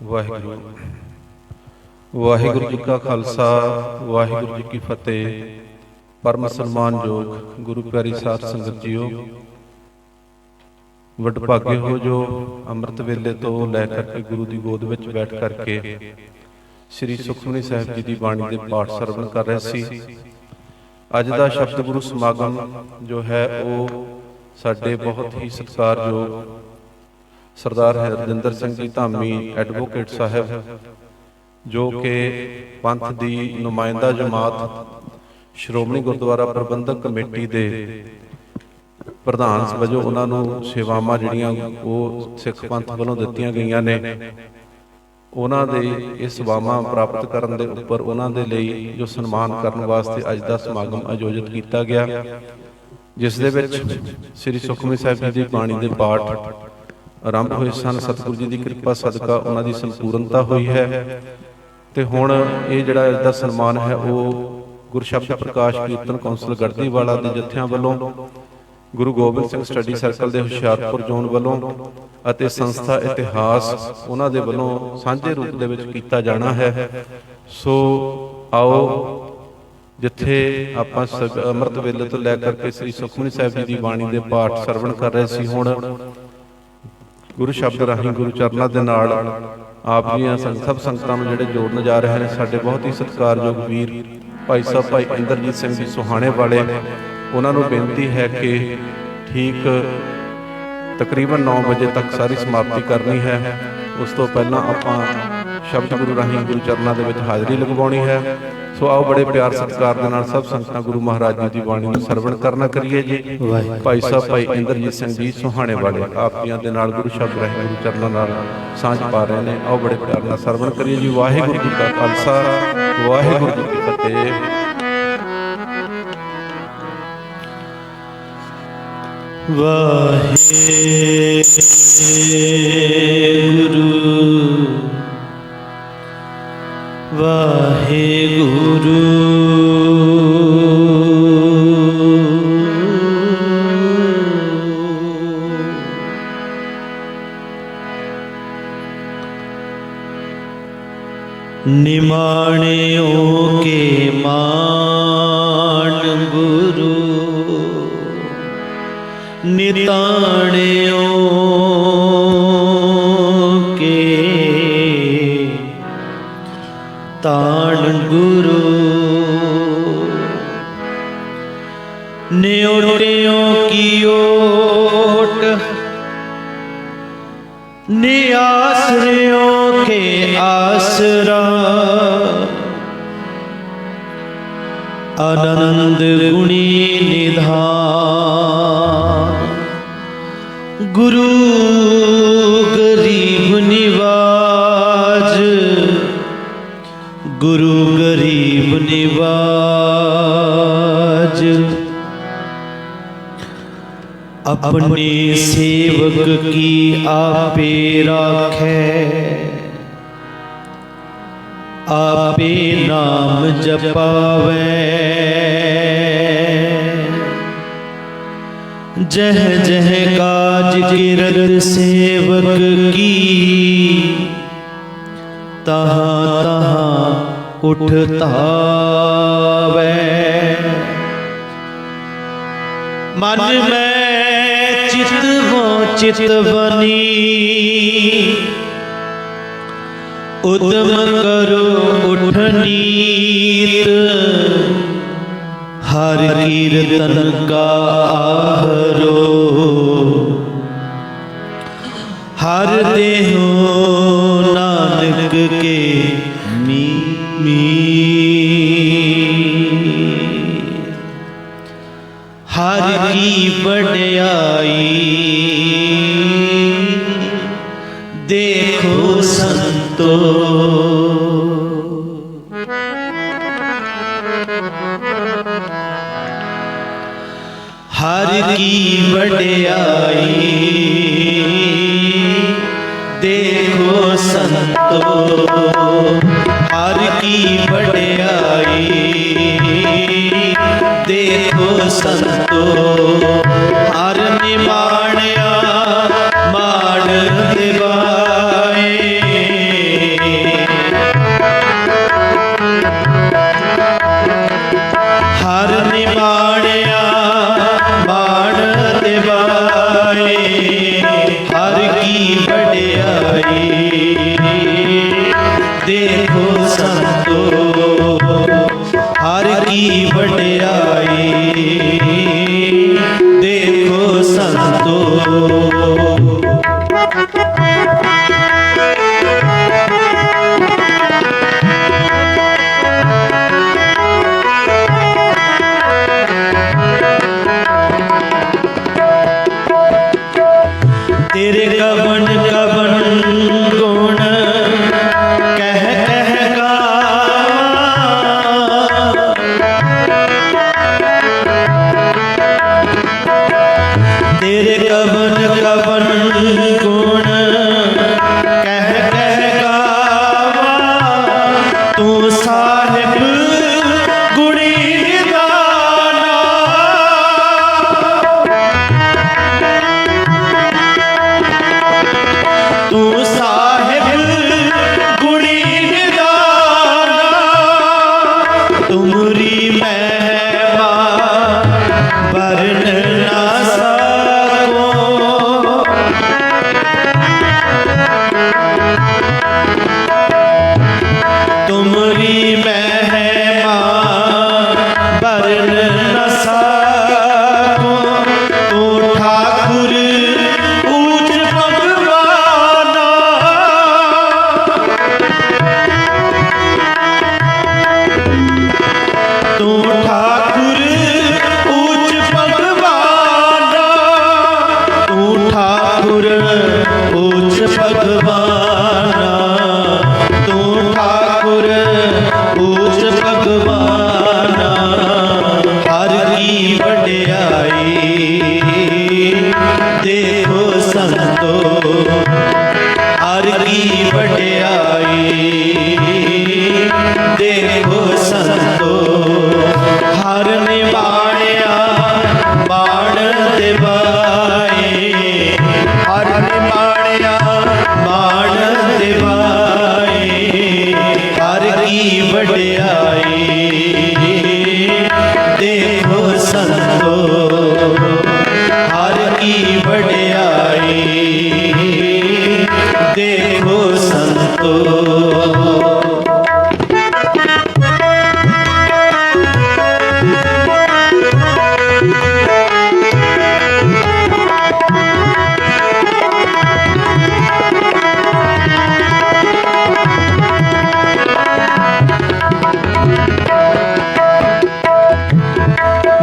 ਵਾਹਿਗੁਰੂ ਵਾਹਿਗੁਰੂ ਜੀ ਕਾ ਖਾਲਸਾ ਵਾਹਿਗੁਰੂ ਜੀ ਕੀ ਫਤਿਹ। ਪਰਮ ਸਨਮਾਨਯੋਗ ਗੁਰੂ ਪਿਆਰੀ ਸਾਧ ਸੰਗਤ ਜੀਓ, ਵਡਭਾਗੇ ਹੋ ਜੋ ਅੰਮ੍ਰਿਤ ਵੇਲੇ ਤੋਂ ਲੈ ਕਰਕੇ ਗੁਰੂ ਦੀ ਗੋਦ ਵਿੱਚ ਬੈਠ ਕਰਕੇ ਸ੍ਰੀ ਸੁਖਮਨੀ ਸਾਹਿਬ ਜੀ ਦੀ ਬਾਣੀ ਦੇ ਪਾਠ ਸਰਵਣ ਕਰ ਰਹੇ ਸੀ। ਅੱਜ ਦਾ ਸ਼ਬਦ ਗੁਰੂ ਸਮਾਗਮ ਜੋ ਹੈ ਉਹ ਸਾਡੇ ਬਹੁਤ ਹੀ ਸਤਿਕਾਰਯੋਗ ਸਰਦਾਰ ਹਰਜਿੰਦਰ ਸਿੰਘ ਜੀ ਧਾਮੀ ਐਡਵੋਕੇਟ ਸਾਹਿਬ, ਜੋ ਕਿ ਪੰਥ ਦੀ ਨੁਮਾਇੰਦਾ ਜਮਾਤ ਸ਼੍ਰੋਮਣੀ ਗੁਰਦੁਆਰਾ ਪ੍ਰਬੰਧਕ ਕਮੇਟੀ ਦੇ ਪ੍ਰਧਾਨ ਵਜੋਂ ਉਹਨਾਂ ਨੂੰ ਸੇਵਾਵਾਂ ਜਿਹੜੀਆਂ ਉਹ ਸਿੱਖ ਪੰਥ ਵੱਲੋਂ ਦਿੱਤੀਆਂ ਗਈਆਂ ਨੇ, ਉਹਨਾਂ ਦੇ ਇਹ ਸੇਵਾਵਾਂ ਪ੍ਰਾਪਤ ਕਰਨ ਦੇ ਉੱਪਰ ਉਹਨਾਂ ਦੇ ਲਈ ਜੋ ਸਨਮਾਨ ਕਰਨ ਵਾਸਤੇ ਅੱਜ ਦਾ ਸਮਾਗਮ ਆਯੋਜਿਤ ਕੀਤਾ ਗਿਆ, ਜਿਸ ਦੇ ਵਿੱਚ ਸ੍ਰੀ ਸੁਖਮਨੀ ਸਾਹਿਬ ਜੀ ਦੀ ਬਾਣੀ ਦੇ ਪਾਠ ਆਰੰਭ ਹੋਏ ਸਨ। ਸਤਿਗੁਰੂ ਜੀ ਦੀ ਕਿਰਪਾ ਸਦਕਾ ਉਹਨਾਂ ਦੀ ਸੰਪੂਰਨਤਾ ਹੋਈ ਹੈ ਤੇ ਹੁਣ ਇਹ ਜਿਹੜਾ ਇਸ ਦਾ ਸਨਮਾਨ ਹੈ ਉਹ ਗੁਰਸ਼ਬਦ ਪ੍ਰਕਾਸ਼ ਕੀਰਤਨ ਕੌਂਸਲ ਗੜਦੀਵਾਲਾ ਦੇ ਜਥਿਆਂ ਵੱਲੋਂ, ਗੁਰੂ ਗੋਬਿੰਦ ਸਿੰਘ ਸਟੱਡੀ ਸਰਕਲ ਦੇ ਹੁਸ਼ਿਆਰਪੁਰ ਜ਼ੋਨ ਵੱਲੋਂ ਅਤੇ ਸੰਸਥਾ ਇਤਿਹਾਸ ਉਹਨਾਂ ਦੇ ਵੱਲੋਂ ਸਾਂਝੇ ਰੂਪ ਦੇ ਵਿੱਚ ਕੀਤਾ ਜਾਣਾ ਹੈ। ਸੋ ਆਓ, ਜਿੱਥੇ ਆਪਾਂ ਅੰਮ੍ਰਿਤ ਵੇਲੇ ਤੋਂ ਲੈ ਕਰਕੇ ਸ੍ਰੀ ਸੁਖਮਨੀ ਸਾਹਿਬ ਜੀ ਦੀ ਬਾਣੀ ਦੇ ਪਾਠ ਸਰਵਣ ਕਰ ਰਹੇ ਸੀ, ਹੁਣ ਗੁਰੂ ਸ਼ਬਦ ਰਾਹੀਂ ਗੁਰੂ ਚਰਨਾਂ ਦੇ ਨਾਲ ਆਪ ਦੀਆਂ ਸਭ ਸੰਗਤਾਂ ਨੂੰ ਜਿਹੜੇ ਜੋੜਨ ਜਾ ਰਹੇ ਨੇ, ਸਾਡੇ ਬਹੁਤ ਹੀ ਸਤਿਕਾਰਯੋਗ ਵੀਰ ਭਾਈ ਸਾਹਿਬ ਭਾਈ ਇੰਦਰਜੀਤ ਸਿੰਘ ਜੀ ਸੁਹਾਣੇ ਵਾਲੇ, ਉਹਨਾਂ ਨੂੰ ਬੇਨਤੀ ਹੈ ਕਿ ਠੀਕ ਤਕਰੀਬਨ 9 ਵਜੇ ਤੱਕ ਸਾਰੀ ਸਮਾਪਤੀ ਕਰਨੀ ਹੈ। ਉਸ ਤੋਂ ਪਹਿਲਾਂ ਆਪਾਂ ਸ਼ਬਦ ਗੁਰੂ ਰਾਹੀਂ ਗੁਰੂ ਚਰਨਾਂ ਦੇ ਵਿੱਚ ਹਾਜ਼ਰੀ ਲਗਵਾਉਣੀ ਹੈ। ਸੋ ਆਓ ਬੜੇ ਪਿਆਰ ਸਤਿਕਾਰ ਦੇ ਨਾਲ ਸਭ ਸੰਗਤਾਂ ਗੁਰੂ ਮਹਾਰਾਜ ਜੀ ਦੀ ਬਾਣੀ ਨੂੰ ਸਰਵਣ ਕਰਨਾ ਕਰੀਏ ਜੀ। ਭਾਈ ਸਾਹਿਬ ਭਾਈ ਇੰਦਰਜੀਤ ਸਿੰਘ ਜੀ ਸੁਹਾਣੇ ਵਾਲੇ ਆਪ ਜੀਆਂ ਦੇ ਨਾਲ ਗੁਰੂ ਸ਼ਬਦ ਰਾਹੀਂ ਗੁਰੂ ਚਰਨਾਂ ਨਾਲ ਸਾਂਝ ਪਾ ਰਹੇ ਨੇ। ਆਓ ਬੜੇ ਪਿਆਰ ਨਾਲ ਸਰਵਣ ਕਰੀਏ ਜੀ। ਵਾਹਿਗੁਰੂ ਜੀ ਕਾ ਖਾਲਸਾ ਵਾਹਿਗੁਰੂ ਜੀ ਕੀ ਫਤਿਹ। ਵਾਹਿਗੁਰੂ ਵਾਹਿਗੁਰੂ ਨਿਮਾਣਿਓ ਕੇ ਮਾਣ ਗੁਰੂ ਨਿਤਾਣਿਓ ਕੇ ਤਾਣ ਗੁਰੂ ਨਿਉਟਿਓ ਕੀ ਓਟ ਨਿਆਸਰਿਓ ਕੇ ਆਸਰਾ ਆਨੰਦ ਗੁਣੀ ਨਿਧਾਨ ਗੁਰੂ ਗਰੀਬ ਨਿਵਾਜ ਗੁਰੂ ਗਰੀਬ ਨਿਵਾਜ अपने सेवक की आपे राखै आपे नाम जपावै जह जह काज किरत सेवक की तहाँ तहाँ उठतावै मन में चितवो चितवनी उद्यम करो उठनीत हर कीर्तन का आहरो हर देहो नानक के हर की बड़ाई देखो संतो हर की बड़ाई देखो संतो हर की बड़ाई देखो संतो हर निमाणिया माण दिवाए देखो संतो हर की बड़ाई देखो संतो तेरे कवन कवन गुण कह कह गावा तेरे कवन कवन गुण कह कह गावा तू साहिब गुणी निदाना तू साहिब गुणी निदाना तुमरी महिमा वर्ण ना सको तुमरी महिमा वर्ण न सको तू ठाकुर ऊंच भगवाना तू ठाकुर ऊंच भगवाना तू ठाकुर ऊंच भगवाना तू ठाकुर ऊंच भगवाना हर की बड़ाई देखो संतो हर की बड़ाई देखो संतो हर निवाणिया बाण दिवाए हर निवाणिया बाण दिवाए हर की बड़ाई देखो संतो हर की बड़ाई देखो संतो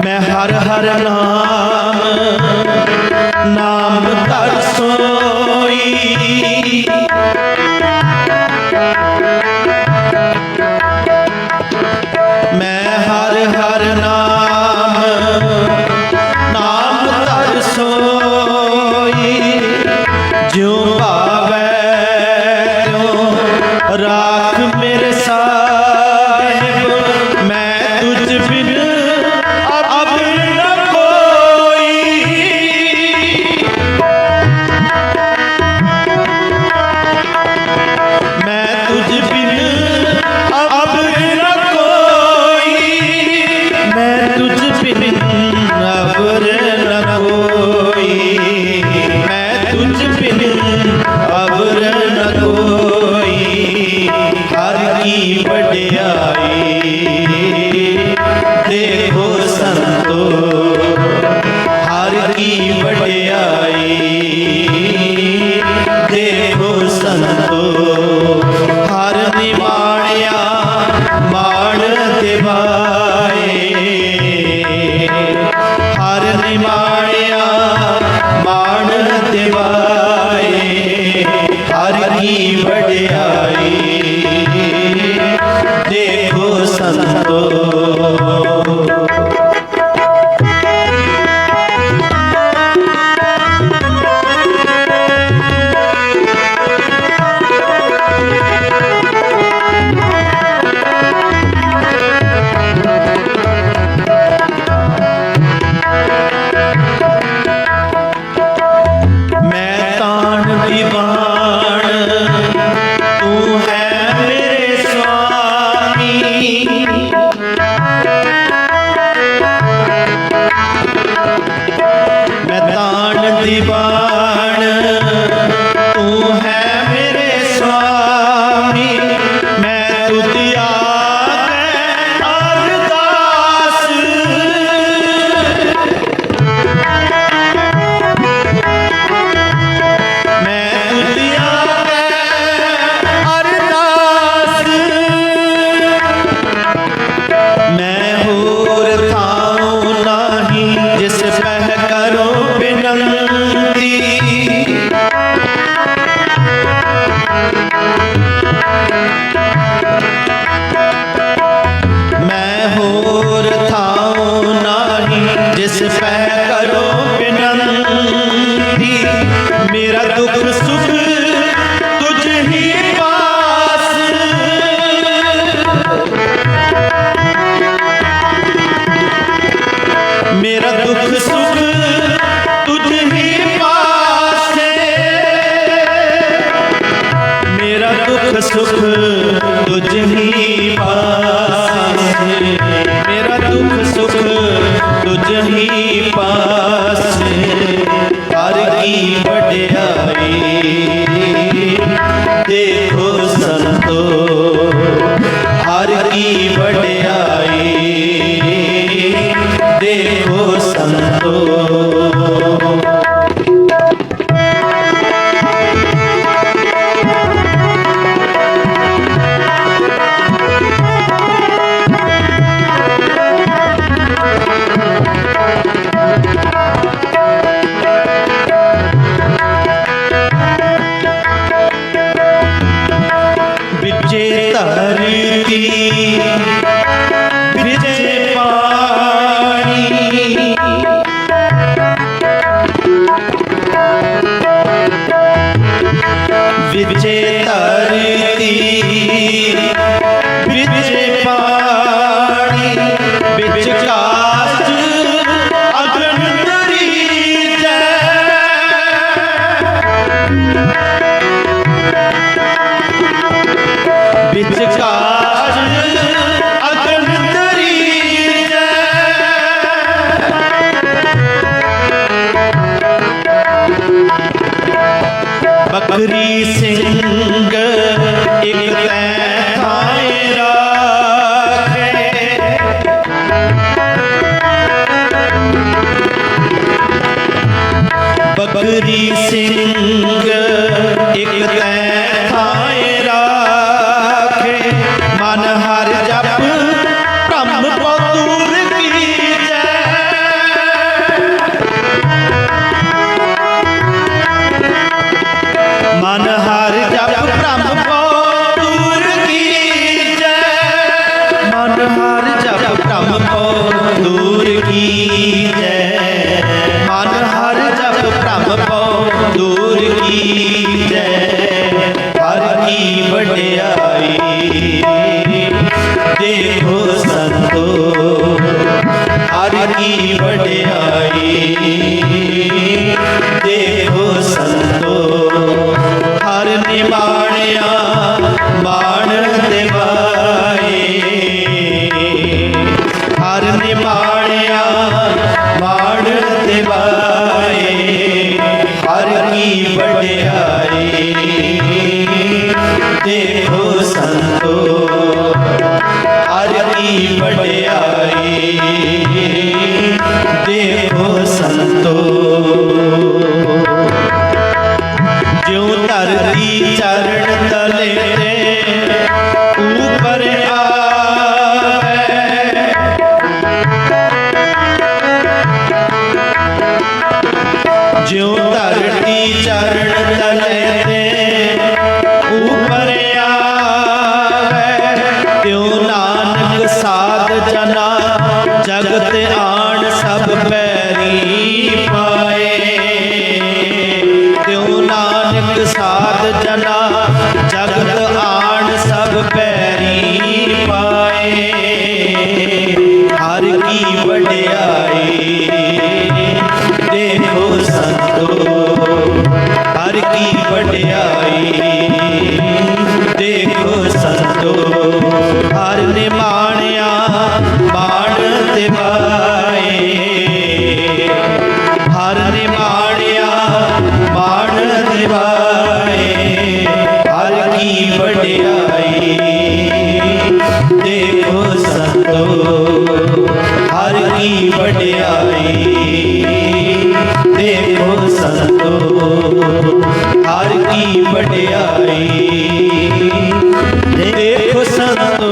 मैं हर हर नाम नाम तर सोई मैं हर हर नाम नाम तर सोई ज्यों पावै त्यों राख मेरे साहिब मैं तुझ बिन अब न कोई मैं तुझ बिन अब न कोई मैं तुझ बिन अब न कोई मैं तुझ बिन अब न कोई हर की बड़ाई देखो संतो हर की बड़ाई देखो संतो हर निवाणिया बाण दिवाए हर निवाणिया बाण दिवाए हर की बड़ाई देखो संतो मैं तान दीवान तू है मेरे स्वामी देखो संतो हर की वड्याई, देखो संतो। बिचे धरती बिचे पानी, बिचे धरती बिचे पानी, बिच काष्ठ अगन तरीजै, बिच काष्ठ अगन तरीजै। बकरी सिंह एक थाए राखे, बकरी सिंह एक थाए राखे, मन हर जप ब्रह्म को दूर कीजै, मन हर जप ब्रह्म को दूर कीजै, मन हर जप ब्रह्म को दूर कीजै, मन हर जप ब्रह्म को दूर कीजै। हर की वड्याई, देखो संतो हर की वड्याई, देखो संतो। हर निमाणिया बाण दिवाए, हर निमाणिया बाण दिवाए, हर की वड्याई, देखो संतो हर की वड्याई, देखो संतो। ज्यों धरती चरण तले ते ऊपर आवे, ज्यों धरती चरण तले ते ऊपर आवे, त्यों नानक साध जना जगत आण सब पैरी पाए, त्यों नानक साध जना जगत आण सब पैरी पाए। हर की वड्याई, देखो संतो हर की वड्याई, देखो संतो। हर निमाणिया बाण दिवाए, हर निमाणिया बाण दिवाए, हर की वड्याई, देखो संतो हर की वड्याई, देखो संतो हर की वड्याई, देखो संतो।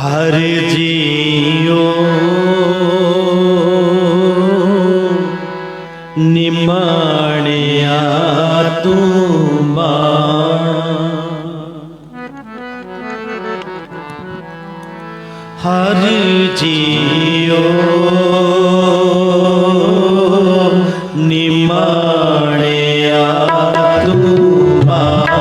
हर जियो निमाणिया तू हर जियो निमा निमाणिया तू माण।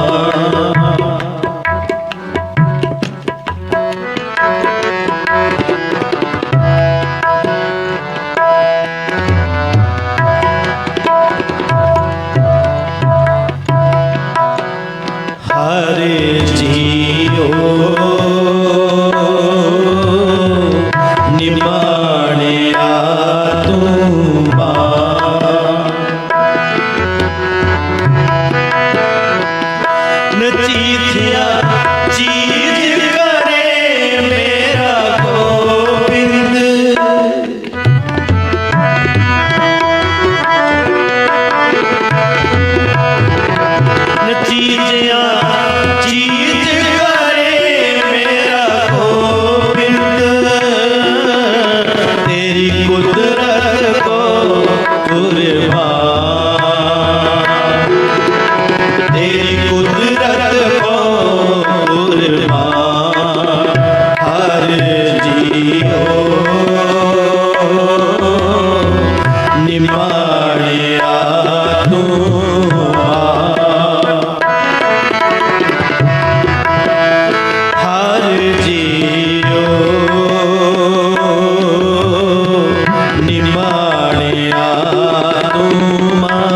हरे जियो निमाणिया तू माण। नचीथिया चीज करे मेरा गोविंद। नचीथिया चीज करे मेरा गोविंद। तेरी कुदरत को कुर्बान, तेरी कुदरत को कुर्बान। हर जियो निमाणिया तू माण। हर जियो निमाणिया तू माण।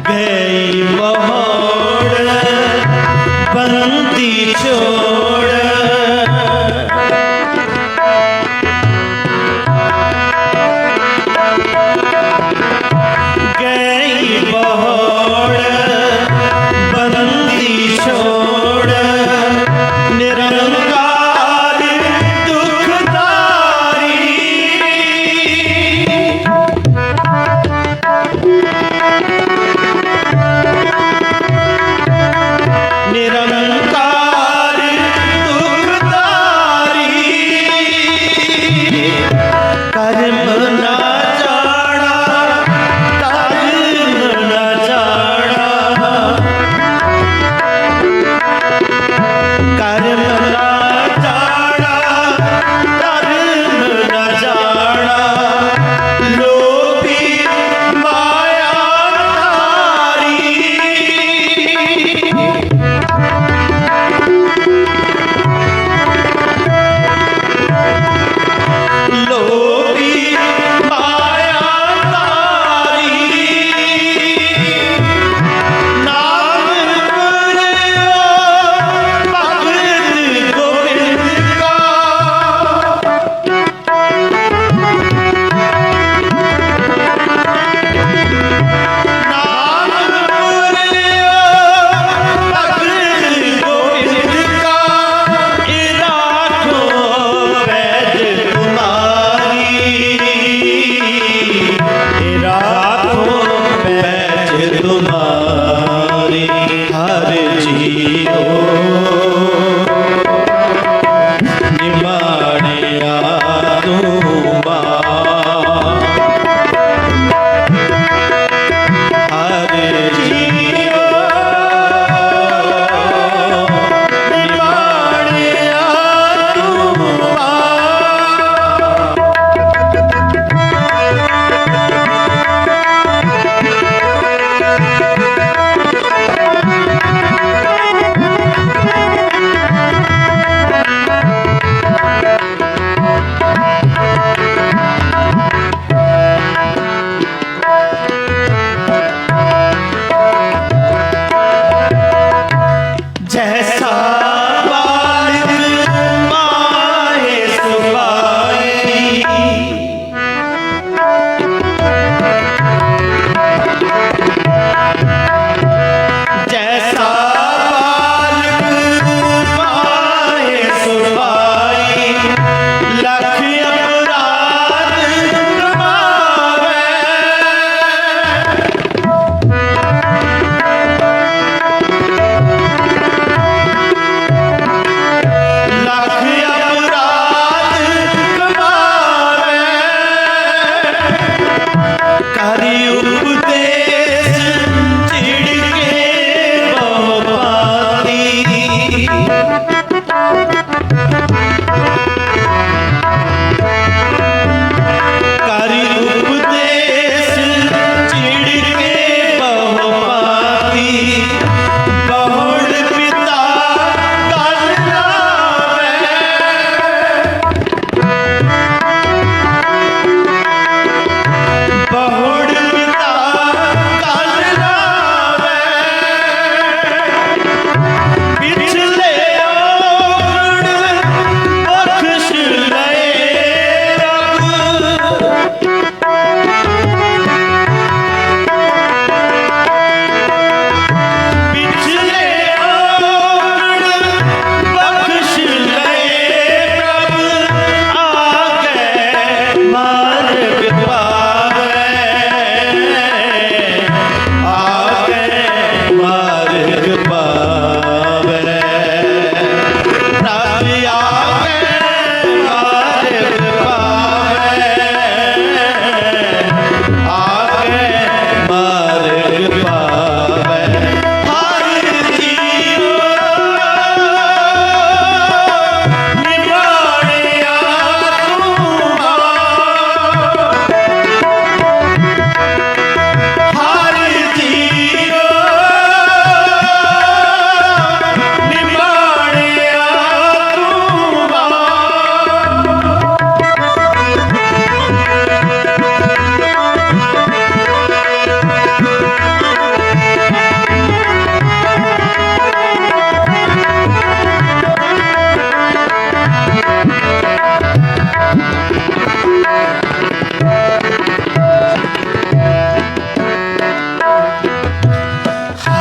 गई मोड़ बंदी छोड़। गई मोड़ बंदी छोड़। निरंकार दुखदारी।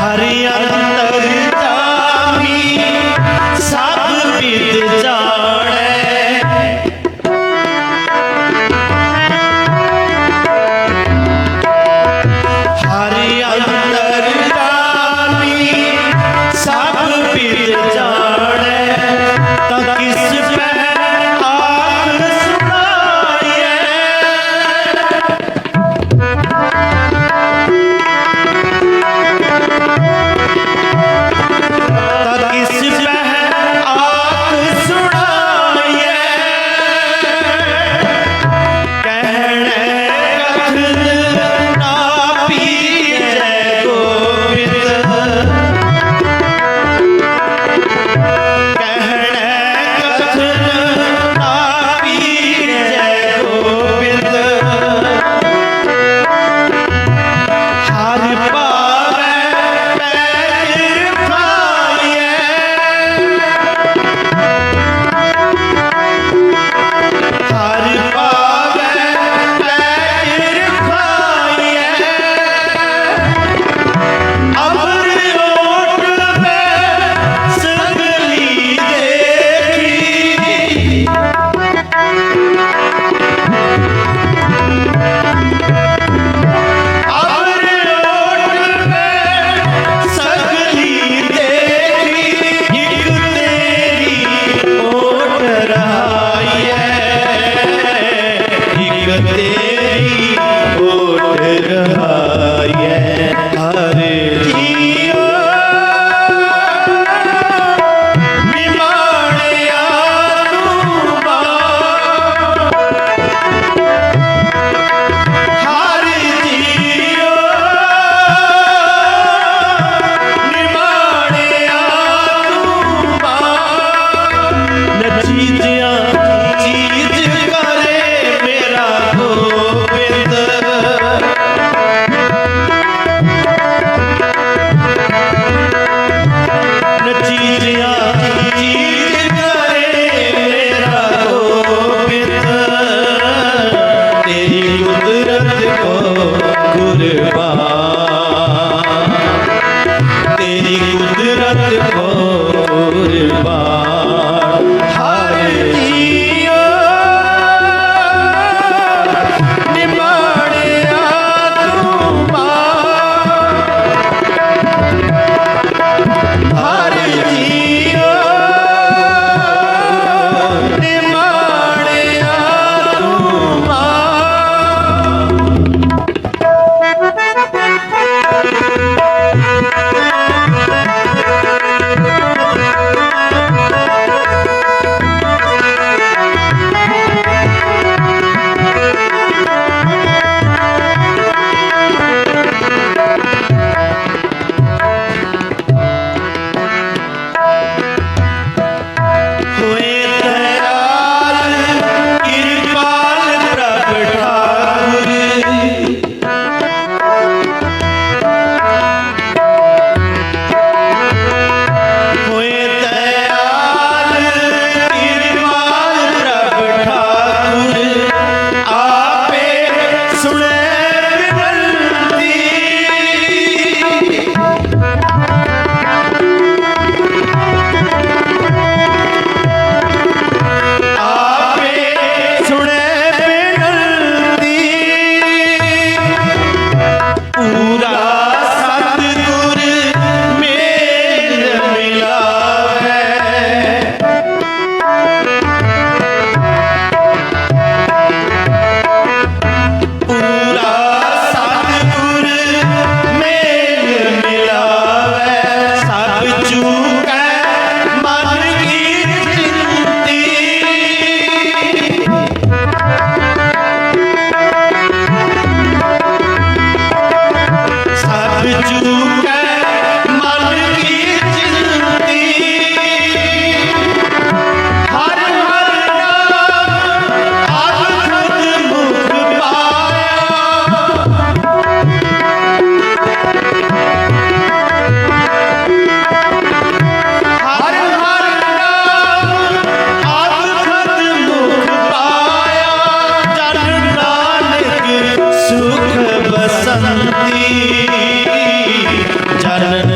ਹਰਿ ਅੰਤਰ ਜਾਮੀ ਸਭ ਵਿਦ ਜਾਣੈ ਹਰਿ ਅੰਤਰ ਜਾਮੀ ਸਭ ਵਿਦ ਜਾਣੈ ਤਾਂ ਕਿਸ ਪੈ ਆਖ ਸੁਣਾਈਐ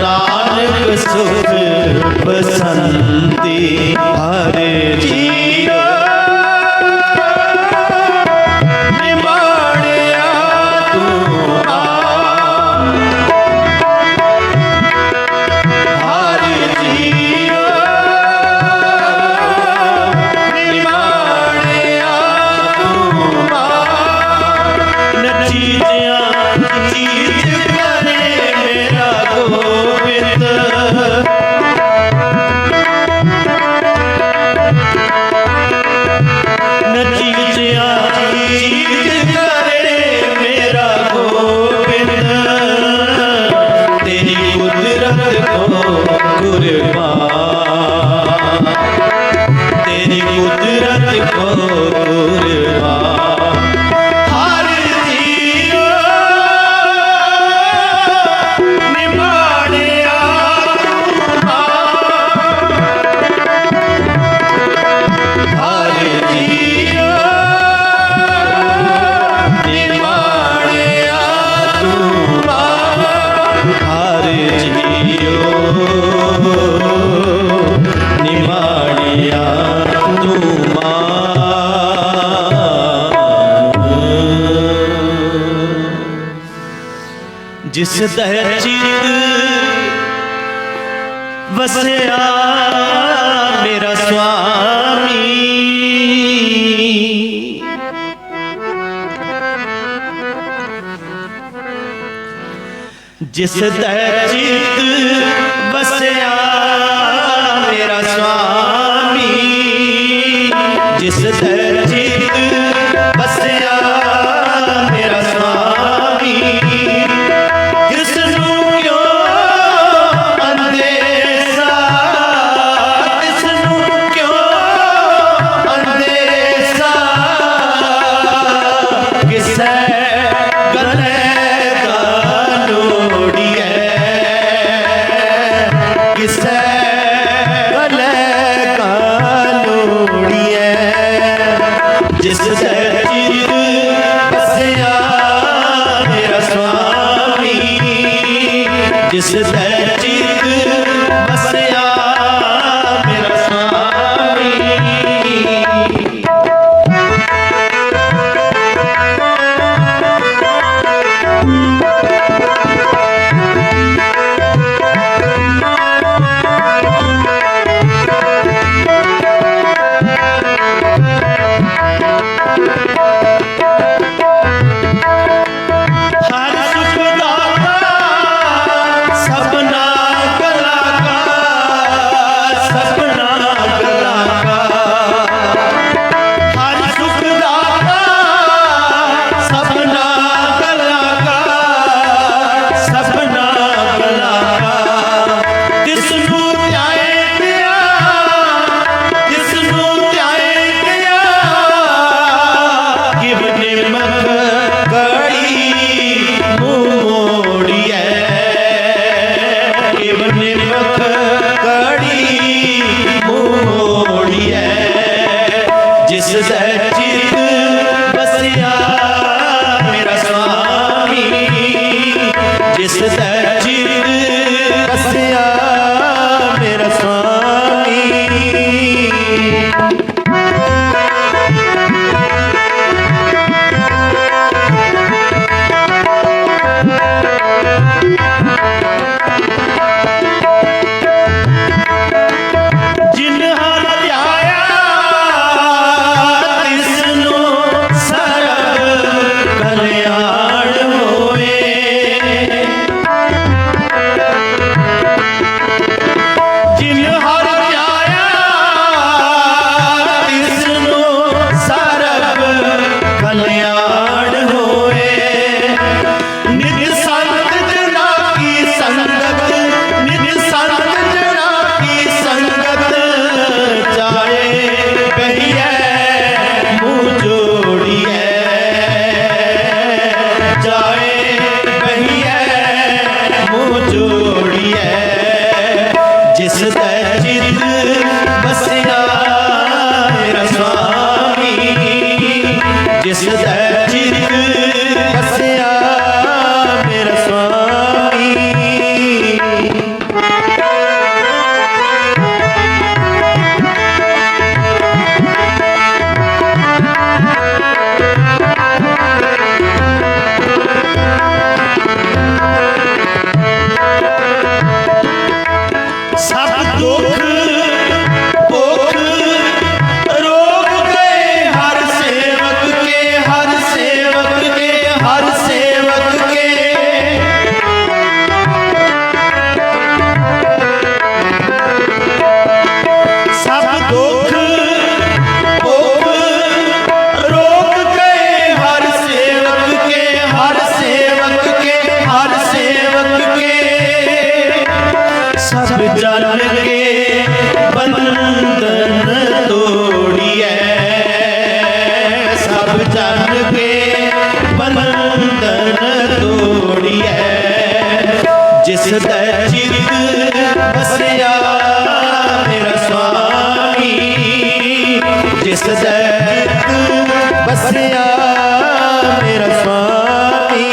ਨਾਨਕ ਸੁਖ ਬਸੰਤੀ ਹਰ ਜੀਓ ਨਿਮਾਣਿਆ ਤੂੰ ਹਰ ਜੀਓ ਨਿਮਾਣਿਆ ਤੂੰ ਨਚੀਜਿਆ ਚੀਜ ਕਰੇ ਮੇਰਾ ਗੋਬਿੰਦ ਨਚੀਜਿਆ ਚੀਜ ਕਰੇ ਮੇਰਾ ਗੋਬਿੰਦ ਤੇਰੀ ਕੁਦਰਤ ਕੋ ਕੁਰਬਾਨ ਤੇਰੀ ਕੁਦਰਤ ਕੋ ਕੁਰਬਾਨ ਹਰ ਜੀਓ ਨਿਮਾਣਿਆ ਹਰ ਜੀਓ ਨਿਮਾਣਿਆ ਤੂੰ ਹਰ ਜੀਓ ਨਿਮਾਣਿਆ ਤੂੰ ਜਿਸ ਦਹਿ ਚਿਤ ਵਸਿਆ ਮੇਰਾ ਸੁਆਮੀ ਜਿਸ ਦਹਿ ਚਿਤ ਵਸਿਆ ਮੇਰਾ ਸੁਆਮੀ ਜਿਸ ਦਹਿ ਚਿਤ ਵਸਿਆ ਮੇਰਾ ਸੁਆਮੀ ਕਿਸ ਨੂੰ ਕਿਉਂ ਅੰਦੇਸਾ ਕਿਸ ਨੂੰ ਕਿਉਂ ਅੰਦੇਸਾ ਕਿਸੇ ਗਲੇ ਦਾ ਲੋੜੀਏ ਕਿਸੇ ਗਲੇ ਦਾ ਲੋੜੀਏ ਜਿਸ ਦੇ ਚਿਰ ਵਸਿਆ ਮੇਰਾ ਸੁਆਮੀ ਜਿਸ ਦੇ ਚਿਰ ਵਸਿਆ ਮੇਰਾ ਸੁਆਮੀ ਹਰ ਸੁਖ ਦਾਤਾ ਸਭਨਾ जन के बंधन तोड़िए, सब जन के बंधन तोड़िए, जिस दे चित बसया मेरा स्वामी, जिस दे चित बसया मेरा स्वामी।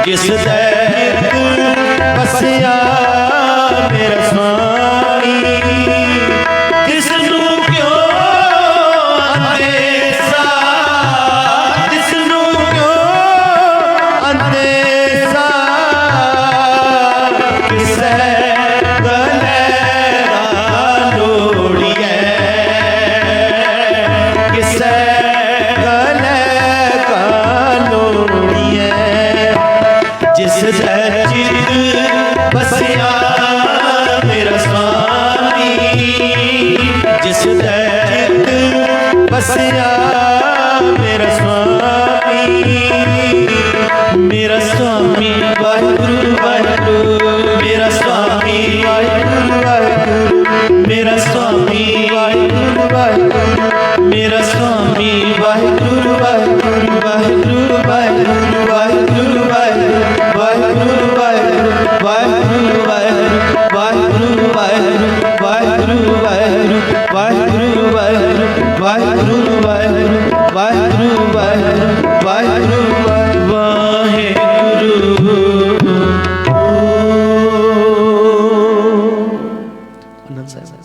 जिस दे बसया मेरा स्वामी, जिसनू क्यों अंदेसा, जिसनू क्यों अंदेसा, किसे गले लोड़िए, किसे गले का लोड़िए, जिस दे चित बसया मेरा स्वामी, जिस दे चित बसया मेरा स्वामी, मेरा स्वामी वाहिगुरु वाहिगुरु, मेरा स्वामी वाहिगुरु वाहिगुरु, मेरा स्वामी वाहिगुरु वाहिगुरु, मेरा स्वामी वाहिगुरु वाहिगुरु, वाहिगुरु वाहिगुरु, वाहिगुरु वाहिगुरु, वाहिगुरु वाहिगुरु, वाहिगुरु वाहिगुरु, वाहिगुरु वाहिगुरु, वाहिगुरु वाहिगुरु, वाहिगुरु वाहिगुरु, वाहिगुरु वाहिगुरु, वाहिगुरु वाहिगुरु, वाहिगुरु वाहिगुरु। आनंद साहब,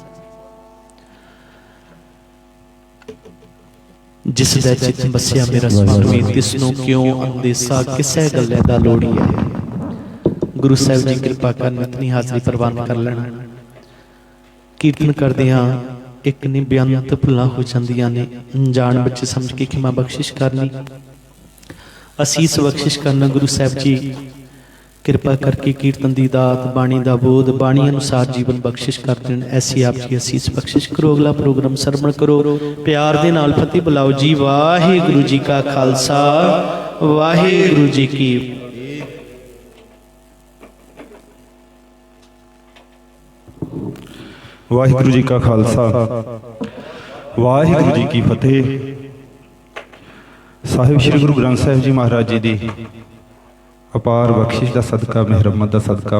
जिस दे चित बसया मेरा स्वामी, तिसनों क्यों अंदेसा, किसे गले दा लोड़िए। गुरु साहिब जी कृपा कर इतनी हाजरी प्रवान कर लेना। कीर्तन करदे हां एक नहीं बेअंत भुलां हो जांदियां ने, अनजान बच्चे समझ के खिमा बख्शिश करनी, असीस बख्शिश करना। गुरु साहिब जी कृपा करके कीर्तन दी दात, बाणी दा बोध, बाणी अनुसार जीवन बख्शिश कर देन। ऐसी आप जी असीस बख्शिश करो। अगला प्रोग्राम सरवण करो, प्यार दे नाल फतेह बुलाओ जी। वाहिगुरु जी का खालसा, वाहिगुरु जी की वाहिगुरु जी का खालसा, वाहिगुरु जी की फतेह। साहिब श्री गुरु ग्रंथ साहिब जी महाराज जी दी अपार बख्शिश का सदका, मेहरमत का सदका,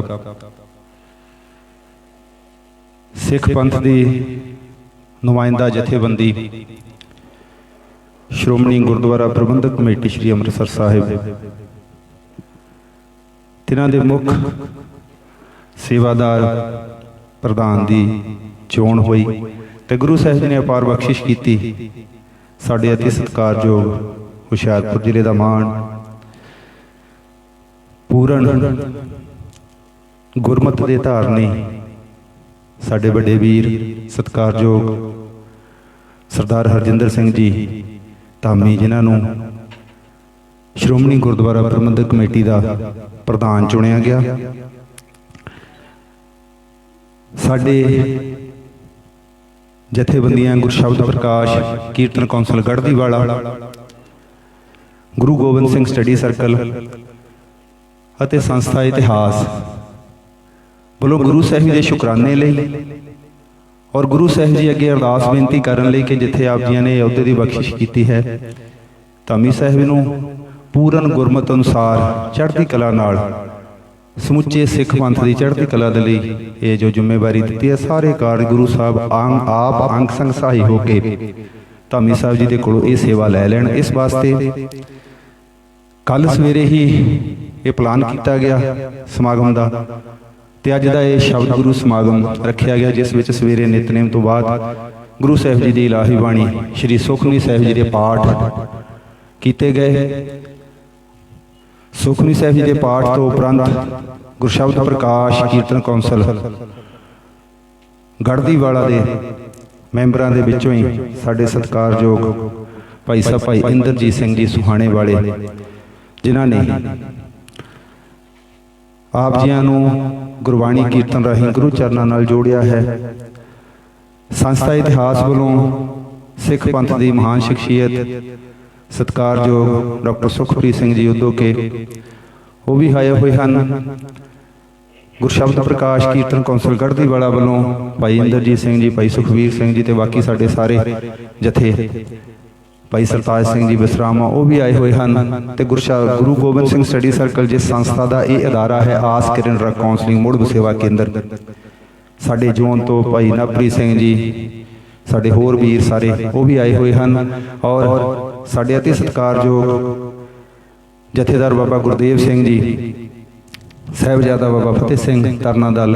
सिख पंथ की नुमाइंदा जथेबंदी श्रोमणी गुरुद्वारा प्रबंधक कमेटी श्री अमृतसर साहिब, तिन्हां दे मुख सेवादार प्रधान की चोण हुई ते गुरु साहिब जी ने अपार बख्शिश की। साडे अति सत्कारयोग हुशियारपुर जिले का माण पूर्ण गुरमत के धारनी साडे बड़े वीर सत्कारयोग सरदार हरजिंदर सिंह जी धामी, जिन्होंने श्रोमणी गुरुद्वारा प्रबंधक कमेटी का प्रधान चुनिया गया। साडे जथेबंदियां गुरशब्द प्रकाश कीर्तन council Garhdiwala, Guru Gobind Singh study circle ਅਤੇ संस्था इतिहास ਵੱਲੋਂ गुरु ਸਾਹਿਬ ਦੇ शुकराने ਲਈ ਔਰ ਗੁਰੂ ਸਾਹਿਬ ਜੀ ਅੱਗੇ ਅਰਦਾਸ ਬੇਨਤੀ ਕਰਨ ਲਈ ਕਿ ਜਿੱਥੇ ਆਪ ਜੀਆਂ ਨੇ ਅਹੁਦੇ ਦੀ ਬਖਸ਼ਿਸ਼ ਕੀਤੀ ਹੈ, ਧਾਮੀ ਸਾਹਿਬ ਨੂੰ ਪੂਰਨ ਗੁਰਮਤਿ ਅਨੁਸਾਰ ਚੜ੍ਹਦੀ ਕਲਾ ਨਾਲ ਸਮੁੱਚੇ ਸਿੱਖ ਪੰਥ ਦੀ ਚੜ੍ਹਦੀ ਕਲਾ ਦੇ ਲਈ ਇਹ ਜੋ ਜ਼ਿੰਮੇਵਾਰੀ ਦਿੱਤੀ ਹੈ, ਸਾਰੇ ਕਾਰਜ ਗੁਰੂ ਸਾਹਿਬ ਆਪ ਅੰਗ ਸੰਗ ਸਹਾਈ ਹੋ ਕੇ ਧਾਮੀ ਸਾਹਿਬ ਜੀ ਦੇ ਕੋਲੋਂ ਇਹ ਸੇਵਾ ਲੈ ਲੈਣ। ਇਸ ਵਾਸਤੇ ਕੱਲ ਸਵੇਰੇ ਹੀ ਇਹ ਪਲਾਨ ਕੀਤਾ ਗਿਆ ਸਮਾਗਮ ਦਾ, ਤੇ ਅੱਜ ਦਾ ਇਹ ਸ਼ਬਦ ਗੁਰੂ ਸਮਾਗਮ ਰੱਖਿਆ ਗਿਆ, ਜਿਸ ਵਿੱਚ ਸਵੇਰੇ ਨਿਤਨੇਮ ਤੋਂ ਬਾਅਦ ਗੁਰੂ ਸਾਹਿਬ ਜੀ ਦੀ ਇਲਾਹੀ ਬਾਣੀ ਸ੍ਰੀ ਸੁਖਮਨੀ ਸਾਹਿਬ ਜੀ ਦੇ ਪਾਠ ਕੀਤੇ ਗਏ। ਸੁਖਮਨੀ ਸਾਹਿਬ ਜੀ ਦੇ ਪਾਠ ਤੋਂ ਉਪਰੰਤ ਗੁਰਸ਼ਬਦ ਪ੍ਰਕਾਸ਼ ਕੀਰਤਨ ਕੌਂਸਲ ਗੜ੍ਹਦੀਵਾਲਾ ਦੇ ਮੈਂਬਰਾਂ ਦੇ ਵਿੱਚੋਂ ਹੀ ਸਾਡੇ ਸਤਿਕਾਰਯੋਗ ਭਾਈ ਸਾਹਿਬ ਭਾਈ ਇੰਦਰਜੀਤ ਸਿੰਘ ਜੀ ਸੁਹਾਣੇ ਵਾਲੇ, ਜਿਨ੍ਹਾਂ ਨੇ ਆਪ ਜੀਆਂ ਨੂੰ ਗੁਰਬਾਣੀ ਕੀਰਤਨ ਰਾਹੀਂ ਗੁਰੂ ਚਰਨਾਂ ਨਾਲ ਜੋੜਿਆ ਹੈ। ਸੰਸਥਾ ਇਤਿਹਾਸ ਵੱਲੋਂ ਸਿੱਖ ਪੰਥ ਦੀ ਮਹਾਨ ਸ਼ਖਸੀਅਤ ਸਤਿਕਾਰਯੋਗ ਡਾਕਟਰ ਸੁਖਪ੍ਰੀਤ ਸਿੰਘ ਜੀ ਉਦੋਕੇ ਉਹ ਵੀ ਆਏ ਹੋਏ ਹਨ। ਗੁਰਸ਼ਬਦ ਪ੍ਰਕਾਸ਼ ਕੀਰਤਨ ਕੌਂਸਲ ਗੜ੍ਹਦੀਵਾਲਾ ਵੱਲੋਂ ਭਾਈ ਇੰਦਰਜੀਤ ਸਿੰਘ ਜੀ, ਭਾਈ ਸੁਖਵੀਰ ਸਿੰਘ ਜੀ ਤੇ ਬਾਕੀ ਸਾਡੇ ਸਾਰੇ ਜਥੇ, ਭਾਈ ਸਰਤਾਜ ਸਿੰਘ ਜੀ ਵਿਸਰਾਮਾ, ਉਹ ਵੀ ਆਏ ਹੋਏ ਹਨ। ਤੇ ਗੁਰੂ ਗੋਬਿੰਦ ਸਿੰਘ ਸਟੱਡੀ ਸਰਕਲ, ਜਿਸ ਸੰਸਥਾ ਦਾ ਇਹ ਅਦਾਰਾ ਹੈ, ਆਸ ਕਿਰਨ ਡਰੱਗ ਕਾਉਂਸਲਿੰਗ ਮੁੜ ਸੇਵਾ ਕੇਂਦਰ, ਸਾਡੇ ਜ਼ੋਨ ਤੋਂ ਭਾਈ ਨਵਪ੍ਰੀਤ ਸਿੰਘ ਜੀ, ਸਾਡੇ ਹੋਰ ਵੀਰ ਸਾਰੇ ਉਹ ਵੀ ਆਏ ਹੋਏ ਹਨ। ਔਰ ਸਾਡੇ ਅਤੀ ਸਤਿਕਾਰਯੋਗ ਜਥੇਦਾਰ ਬਾਬਾ ਗੁਰਦੇਵ ਸਿੰਘ ਜੀ, ਸਾਹਿਬਜ਼ਾਦਾ ਬਾਬਾ ਫਤਿਹ ਸਿੰਘ ਤਰਨਾ ਦਲ,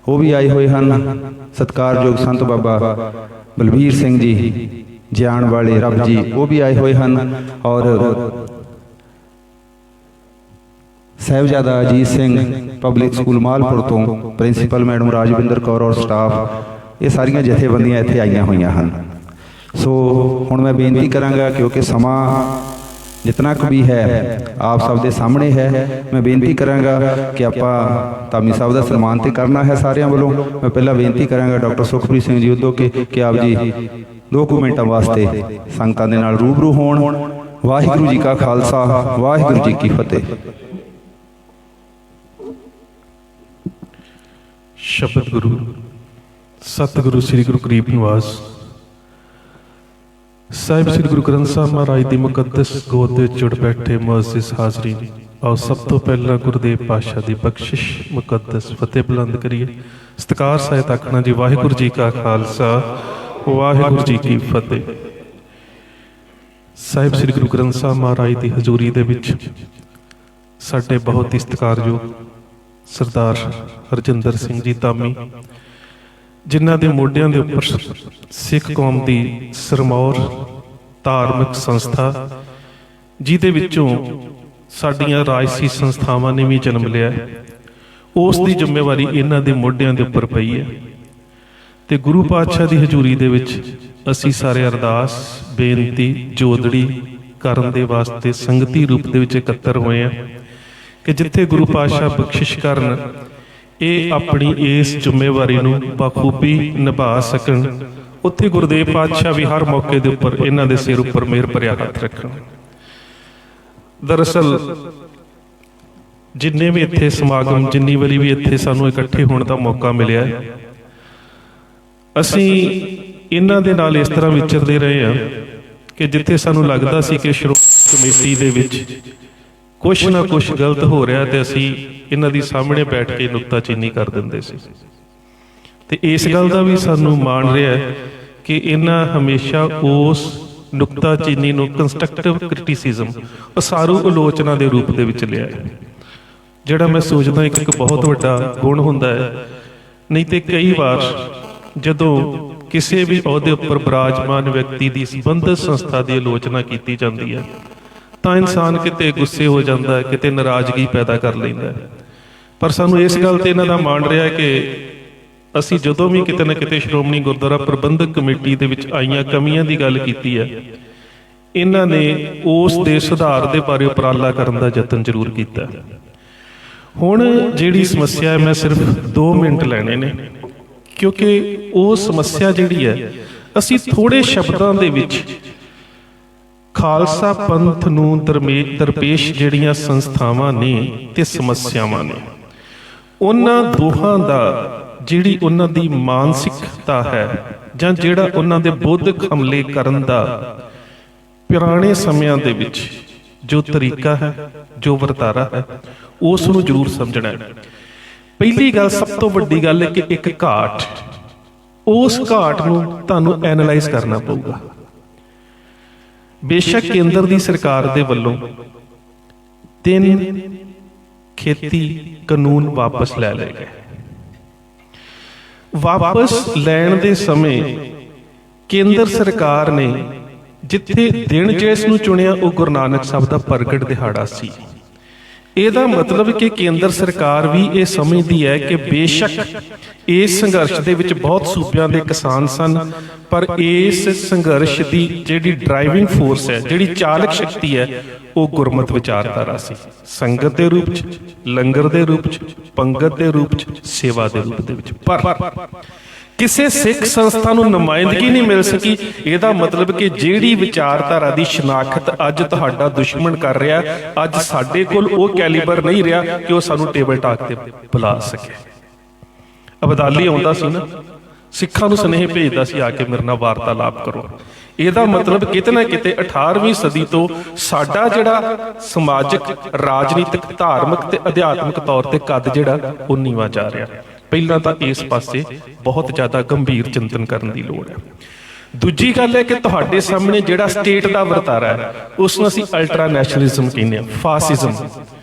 ਉਹ ਵੀ ਆਏ ਹੋਏ ਹਨ। ਸਤਿਕਾਰਯੋਗ ਸੰਤ ਬਾਬਾ ਬਲਬੀਰ ਸਿੰਘ ਜੀ ਜਾਣ ਵਾਲੇ ਰੱਬ ਜੀ, ਉਹ ਵੀ ਆਏ ਹੋਏ ਹਨ। ਔਰ ਸਾਹਿਬਜ਼ਾਦਾ ਅਜੀਤ ਸਿੰਘ ਪਬਲਿਕ ਸਕੂਲ ਮਾਲਪੁਰ ਤੋਂ ਪ੍ਰਿੰਸੀਪਲ ਮੈਡਮ ਰਾਜਵਿੰਦਰ ਕੌਰ ਔਰ ਸਟਾਫ, ਇਹ ਸਾਰੀਆਂ ਜਥੇਬੰਦੀਆਂ ਇੱਥੇ ਆਈਆਂ ਹੋਈਆਂ ਹਨ। ਸੋ ਹੁਣ ਮੈਂ ਬੇਨਤੀ ਕਰਾਂਗਾ, ਕਿਉਂਕਿ ਸਮਾਂ ਜਿਤਨਾ ਕੁ ਵੀ ਹੈ ਆਪ ਸਭ ਦੇ ਸਾਹਮਣੇ ਹੈ, ਮੈਂ ਬੇਨਤੀ ਕਰਾਂਗਾ ਕਿ ਆਪਾਂ ਧਾਮੀ ਸਾਹਿਬ ਦਾ ਸਨਮਾਨ ਤੇ ਕਰਨਾ ਹੈ ਸਾਰਿਆਂ ਵੱਲੋਂ। ਮੈਂ ਪਹਿਲਾਂ ਬੇਨਤੀ ਕਰਾਂਗਾ ਡਾਕਟਰ ਸੁਖਪ੍ਰੀਤ ਸਿੰਘ ਜੀ ਉਦੋਕੇ ਕਿ ਆਪ ਜੀ 2 ਮਿੰਟਾਂ ਵਾਸਤੇ ਸੰਗਤਾਂ ਦੇ ਨਾਲ ਰੂਬਰੂ ਹੋਣ। ਵਾਹਿਗੁਰੂ ਜੀ ਕਾ ਖਾਲਸਾ, ਵਾਹਿਗੁਰੂ ਜੀ ਕੀ ਫਤਿਹ। ਸ਼ਬਦ ਗੁਰੂ ਸਤਿਗੁਰੂ ਸ੍ਰੀ ਗੁਰੂ ਗਰੀਬ ਨਿਵਾਸ ਸਾਹਿਬ ਸ੍ਰੀ ਗੁਰੂ ਗ੍ਰੰਥ ਸਾਹਿਬ ਮਹਾਰਾਜ ਦੀ ਮੁਕੱਦਸ ਗੋਦ ਦੇ ਜੁੜ ਬੈਠੇ ਮੁਅੱਜ਼ਿਜ਼ ਹਾਜ਼ਰੀਨ, ਆਓ ਸਭ ਤੋਂ ਪਹਿਲਾਂ ਗੁਰਦੇਵ ਪਾਤਸ਼ਾਹ ਦੀ ਬਖਸ਼ਿਸ਼ ਮੁਕੱਦਸ ਫਤਿਹ ਬੁਲੰਦ ਕਰੀਏ। ਸਤਿਕਾਰ ਸਹਿਤ ਆਖਣਾ ਜੀ, ਵਾਹਿਗੁਰੂ ਜੀ ਕਾ ਖਾਲਸਾ, ਵਾਹਿਗੁਰੂ ਜੀ ਕੀ ਫਤਿਹ। ਸਾਹਿਬ ਸ੍ਰੀ ਗੁਰੂ ਗ੍ਰੰਥ ਸਾਹਿਬ ਮਹਾਰਾਜ ਦੀ ਹਜ਼ੂਰੀ ਦੇ ਵਿੱਚ ਸਾਡੇ ਬਹੁਤ ਹੀ ਸਤਿਕਾਰਯੋਗ ਸਰਦਾਰ ਹਰਜਿੰਦਰ ਸਿੰਘ ਜੀ ਧਾਮੀ, ਜਿਨ੍ਹਾਂ ਦੇ ਮੋਢਿਆਂ ਦੇ ਉੱਪਰ ਸਿੱਖ ਕੌਮ ਦੀ ਸਿਰਮੌਰ ਧਾਰਮਿਕ ਸੰਸਥਾ, ਜਿਹਦੇ ਵਿੱਚੋਂ ਸਾਡੀਆਂ ਰਾਜਸੀ ਸੰਸਥਾਵਾਂ ਨੇ ਵੀ ਜਨਮ ਲਿਆ, ਉਸ ਦੀ ਜ਼ਿੰਮੇਵਾਰੀ ਇਹਨਾਂ ਦੇ ਮੋਢਿਆਂ ਦੇ ਉੱਪਰ ਪਈ ਹੈ। ਤੇ ਗੁਰੂ ਪਾਤਸ਼ਾਹ ਦੀ ਹਜ਼ੂਰੀ ਦੇ ਵਿੱਚ ਅਸੀਂ ਸਾਰੇ ਅਰਦਾਸ ਬੇਨਤੀ ਜੋਦੜੀ ਕਰਨ ਦੇ ਵਾਸਤੇ ਸੰਗਤੀ ਰੂਪ ਦੇ ਵਿੱਚ ਇਕੱਤਰ ਹੋਏ ਹਾਂ ਕਿ ਜਿੱਥੇ ਗੁਰੂ ਪਾਤਸ਼ਾਹ ਬਖਸ਼ਿਸ਼ ਕਰਨ, ਇਹ ਆਪਣੀ ਇਸ ਜ਼ਿੰਮੇਵਾਰੀ ਨੂੰ ਬਖੂਬੀ ਨਿਭਾ ਸਕਣ। ਉੱਥੇ ਗੁਰਦੇਵ ਪਾਤਸ਼ਾਹ ਵੀ ਹਰ ਮੌਕੇ ਦੇ ਉੱਪਰ ਇਹਨਾਂ ਦੇ ਸਿਰ ਉੱਪਰ ਮਿਹਰ ਭਰਿਆ ਹੱਥ ਰੱਖਣ। ਦਰਅਸਲ ਜਿੰਨੇ ਵੀ ਇੱਥੇ ਸਮਾਗਮ, ਜਿੰਨੀ ਵਾਰੀ ਵੀ ਇੱਥੇ ਸਾਨੂੰ ਇਕੱਠੇ ਹੋਣ ਦਾ ਮੌਕਾ ਮਿਲਿਆ, ਅਸੀਂ ਇਹਨਾਂ ਦੇ ਨਾਲ ਇਸ ਤਰ੍ਹਾਂ ਵਿਚਰਦੇ ਰਹੇ ਹਾਂ ਕਿ ਜਿੱਥੇ ਸਾਨੂੰ ਲੱਗਦਾ ਸੀ ਕਿ ਸ਼੍ਰੋਮਣੀ ਕਮੇਟੀ ਦੇ ਵਿੱਚ ਕੁਛ ਨਾ ਕੁਛ ਗਲਤ ਹੋ ਰਿਹਾ, ਤੇ ਅਸੀਂ ਇਹਨਾਂ ਦੀ ਸਾਹਮਣੇ ਬੈਠ ਕੇ ਨੁਕਤਾਚੀਨੀ ਕਰ ਦਿੰਦੇ ਸੀ। ਤੇ ਇਸ ਗੱਲ ਦਾ ਵੀ ਸਾਨੂੰ ਮਾਣ ਰਿਹਾ ਕਿ ਇਹਨਾਂ ਹਮੇਸ਼ਾ ਉਸ ਨੁਕਤਾਚੀਨੀ ਨੂੰ ਕੰਸਟਰਕਟਿਵ ਕ੍ਰਿਟਿਸਿਜ਼ਮ, ਉਸਾਰੂ ਆਲੋਚਨਾ ਦੇ ਰੂਪ ਦੇ ਵਿੱਚ ਲਿਆ, ਜਿਹੜਾ ਮੈਂ ਸੋਚਦਾ ਇੱਕ ਬਹੁਤ ਵੱਡਾ ਗੁਣ ਹੁੰਦਾ ਹੈ। ਨਹੀਂ ਤੇ ਕਈ ਵਾਰ ਜਦੋਂ ਕਿਸੇ ਵੀ ਅਹੁਦੇ ਉੱਪਰ ਬਿਰਾਜਮਾਨ ਵਿਅਕਤੀ ਦੀ ਸੰਬੰਧਿਤ ਸੰਸਥਾ ਦੀ ਆਲੋਚਨਾ ਕੀਤੀ ਜਾਂਦੀ ਹੈ ਤਾਂ ਇਨਸਾਨ ਕਿਤੇ ਗੁੱਸੇ ਹੋ ਜਾਂਦਾ ਹੈ, ਕਿਤੇ ਨਾਰਾਜ਼ਗੀ ਪੈਦਾ ਕਰ ਲੈਂਦਾ ਹੈ। ਪਰ ਸਾਨੂੰ ਇਸ ਗੱਲ ਤੇ ਇਹਨਾਂ ਦਾ ਮਾਣ ਰਿਹਾ ਕਿ ਅਸੀਂ ਜਦੋਂ ਵੀ ਕਿਤੇ ਨਾ ਕਿਤੇ ਸ਼੍ਰੋਮਣੀ ਗੁਰਦੁਆਰਾ ਪ੍ਰਬੰਧਕ ਕਮੇਟੀ ਦੇ ਵਿੱਚ ਆਈਆਂ ਕਮੀਆਂ ਦੀ ਗੱਲ ਕੀਤੀ ਹੈ, ਇਹਨਾਂ ਨੇ ਉਸ ਦੇ ਸੁਧਾਰ ਦੇ ਬਾਰੇ ਉਪਰਾਲਾ ਕਰਨ ਦਾ ਯਤਨ ਜ਼ਰੂਰ ਕੀਤਾ। ਹੁਣ ਜਿਹੜੀ ਸਮੱਸਿਆ ਹੈ, ਮੈਂ ਸਿਰਫ 2 ਮਿੰਟ ਲੈਣੇ ਨੇ, ਕਿਉਂਕਿ ਉਹ ਸਮੱਸਿਆ ਜਿਹੜੀ ਹੈ, ਅਸੀਂ ਥੋੜੇ ਸ਼ਬਦਾਂ ਦੇ ਵਿੱਚ ਖਾਲਸਾ ਪੰਥ ਨੂੰ ਦਰਪੇਸ਼ ਜਿਹੜੀਆਂ ਸੰਸਥਾਵਾਂ ਨੇ ਤੇ ਸਮੱਸਿਆਵਾਂ ਨੇ, ਉਹਨਾਂ ਦੋਹਾਂ ਦਾ ਜਿਹੜੀ ਉਹਨਾਂ ਦੀ ਮਾਨਸਿਕਤਾ ਹੈ ਜਾਂ ਜਿਹੜਾ ਉਹਨਾਂ ਦੇ ਬੌਧਿਕ ਹਮਲੇ ਕਰਨ ਦਾ ਪੁਰਾਣੇ ਸਮਿਆਂ ਦੇ ਵਿੱਚ ਜੋ ਤਰੀਕਾ ਹੈ, ਜੋ ਵਰਤਾਰਾ ਹੈ, ਉਸ ਨੂੰ ਜ਼ਰੂਰ ਸਮਝਣਾ ਹੈ। ਪਹਿਲੀ ਗੱਲ, ਸਭ ਤੋਂ ਵੱਡੀ ਗੱਲ ਹੈ ਕਿ ਇੱਕ ਘਾਟ, ਉਸ ਘਾਟ ਨੂੰ ਤੁਹਾਨੂੰ ਐਨਾਲਾਈਜ਼ ਕਰਨਾ ਪਊਗਾ। ਬੇਸ਼ੱਕ ਕੇਂਦਰ ਦੀ ਸਰਕਾਰ ਦੇ ਵੱਲੋਂ 3 ਖੇਤੀ ਕਾਨੂੰਨ ਵਾਪਸ ਲੈ ਲਏ ਗਏ। ਵਾਪਸ ਲੈਣ ਦੇ ਸਮੇਂ ਕੇਂਦਰ ਸਰਕਾਰ ਨੇ ਜਿੱਥੇ ਦਿਨ ਜਿਸ ਨੂੰ ਚੁਣਿਆ ਉਹ ਗੁਰੂ ਨਾਨਕ ਸਾਹਿਬ ਦਾ ਪ੍ਰਗਟ ਦਿਹਾੜਾ ਸੀ। ਇਹਦਾ ਮਤਲਬ ਕਿ ਕੇਂਦਰ ਸਰਕਾਰ ਵੀ ਇਹ ਸਮਝਦੀ ਹੈ ਕਿ ਬੇਸ਼ੱਕ ਇਸ ਸੰਘਰਸ਼ ਦੇ ਵਿੱਚ ਬਹੁਤ ਸੂਬਿਆਂ ਦੇ ਕਿਸਾਨ ਸਨ, ਪਰ ਇਸ ਸੰਘਰਸ਼ ਦੀ ਜਿਹੜੀ ਡਰਾਈਵਿੰਗ ਫੋਰਸ ਹੈ, ਜਿਹੜੀ ਚਾਲਕ ਸ਼ਕਤੀ ਹੈ, ਉਹ ਗੁਰਮਤਿ ਵਿਚਾਰਧਾਰਾ ਸੀ। ਸੰਗਤ ਦੇ ਰੂਪ 'ਚ, ਲੰਗਰ ਦੇ ਰੂਪ 'ਚ, ਪੰਗਤ ਦੇ ਰੂਪ 'ਚ, ਸੇਵਾ ਦੇ ਰੂਪ ਦੇ ਵਿੱਚ। ਪਰ ਕਿਸੇ ਸਿੱਖ ਸੰਸਥਾ ਨੂੰ ਨੁਮਾਇੰਦਗੀ ਨਹੀਂ ਮਿਲ ਸਕੀ। ਇਹਦਾ ਮਤਲਬ ਕਿ ਜਿਹੜੀ ਵਿਚਾਰਧਾਰਾ ਦੀ ਸ਼ਨਾਖਤ ਅੱਜ ਤੁਹਾਡਾ ਦੁਸ਼ਮਣ ਕਰ ਰਿਹਾ, ਅੱਜ ਸਾਡੇ ਕੋਲ ਉਹ ਕੈਲੀਬਰ ਨਹੀਂ ਰਿਹਾ ਕਿ ਉਹ ਸਾਨੂੰ ਟੇਬਲ ਟਾਕ ਤੇ ਬੁਲਾ ਸਕੇ। ਅਬਦਾਲੀ ਆਉਂਦਾ ਸੀ ਨਾ, ਸਿੱਖਾਂ ਨੂੰ ਸੁਨੇਹੇ ਭੇਜਦਾ ਸੀ, ਆ ਕੇ ਮੇਰੇ ਨਾਲ ਵਾਰਤਾਲਾਪ ਕਰੋ। ਇਹਦਾ ਮਤਲਬ ਕਿਤੇ ਨਾ ਕਿਤੇ 18ਵੀਂ ਸਦੀ ਤੋਂ ਸਾਡਾ ਜਿਹੜਾ ਸਮਾਜਿਕ, ਰਾਜਨੀਤਿਕ, ਧਾਰਮਿਕ ਤੇ ਅਧਿਆਤਮਿਕ ਤੌਰ ਤੇ ਕੱਦ ਜਿਹੜਾ ਉਹ ਨੀਵਾਂ ਜਾ ਰਿਹਾ। ਪਹਿਲਾਂ ਤਾਂ ਇਸ ਪਾਸੇ ਬਹੁਤ ਜ਼ਿਆਦਾ ਗੰਭੀਰ ਚਿੰਤਨ ਕਰਨ ਦੀ ਲੋੜ ਹੈ। ਦੂਜੀ ਗੱਲ ਹੈ ਕਿ ਤੁਹਾਡੇ ਸਾਹਮਣੇ ਜਿਹੜਾ ਸਟੇਟ ਦਾ ਵਰਤਾਰਾ ਹੈ, ਉਸ ਨੂੰ ਅਸੀਂ ਅਲਟਰਾ ਨੈਸ਼ਨਲਿਜ਼ਮ ਕਹਿੰਦੇ ਹਾਂ, ਫਾਸਿਜ਼ਮ,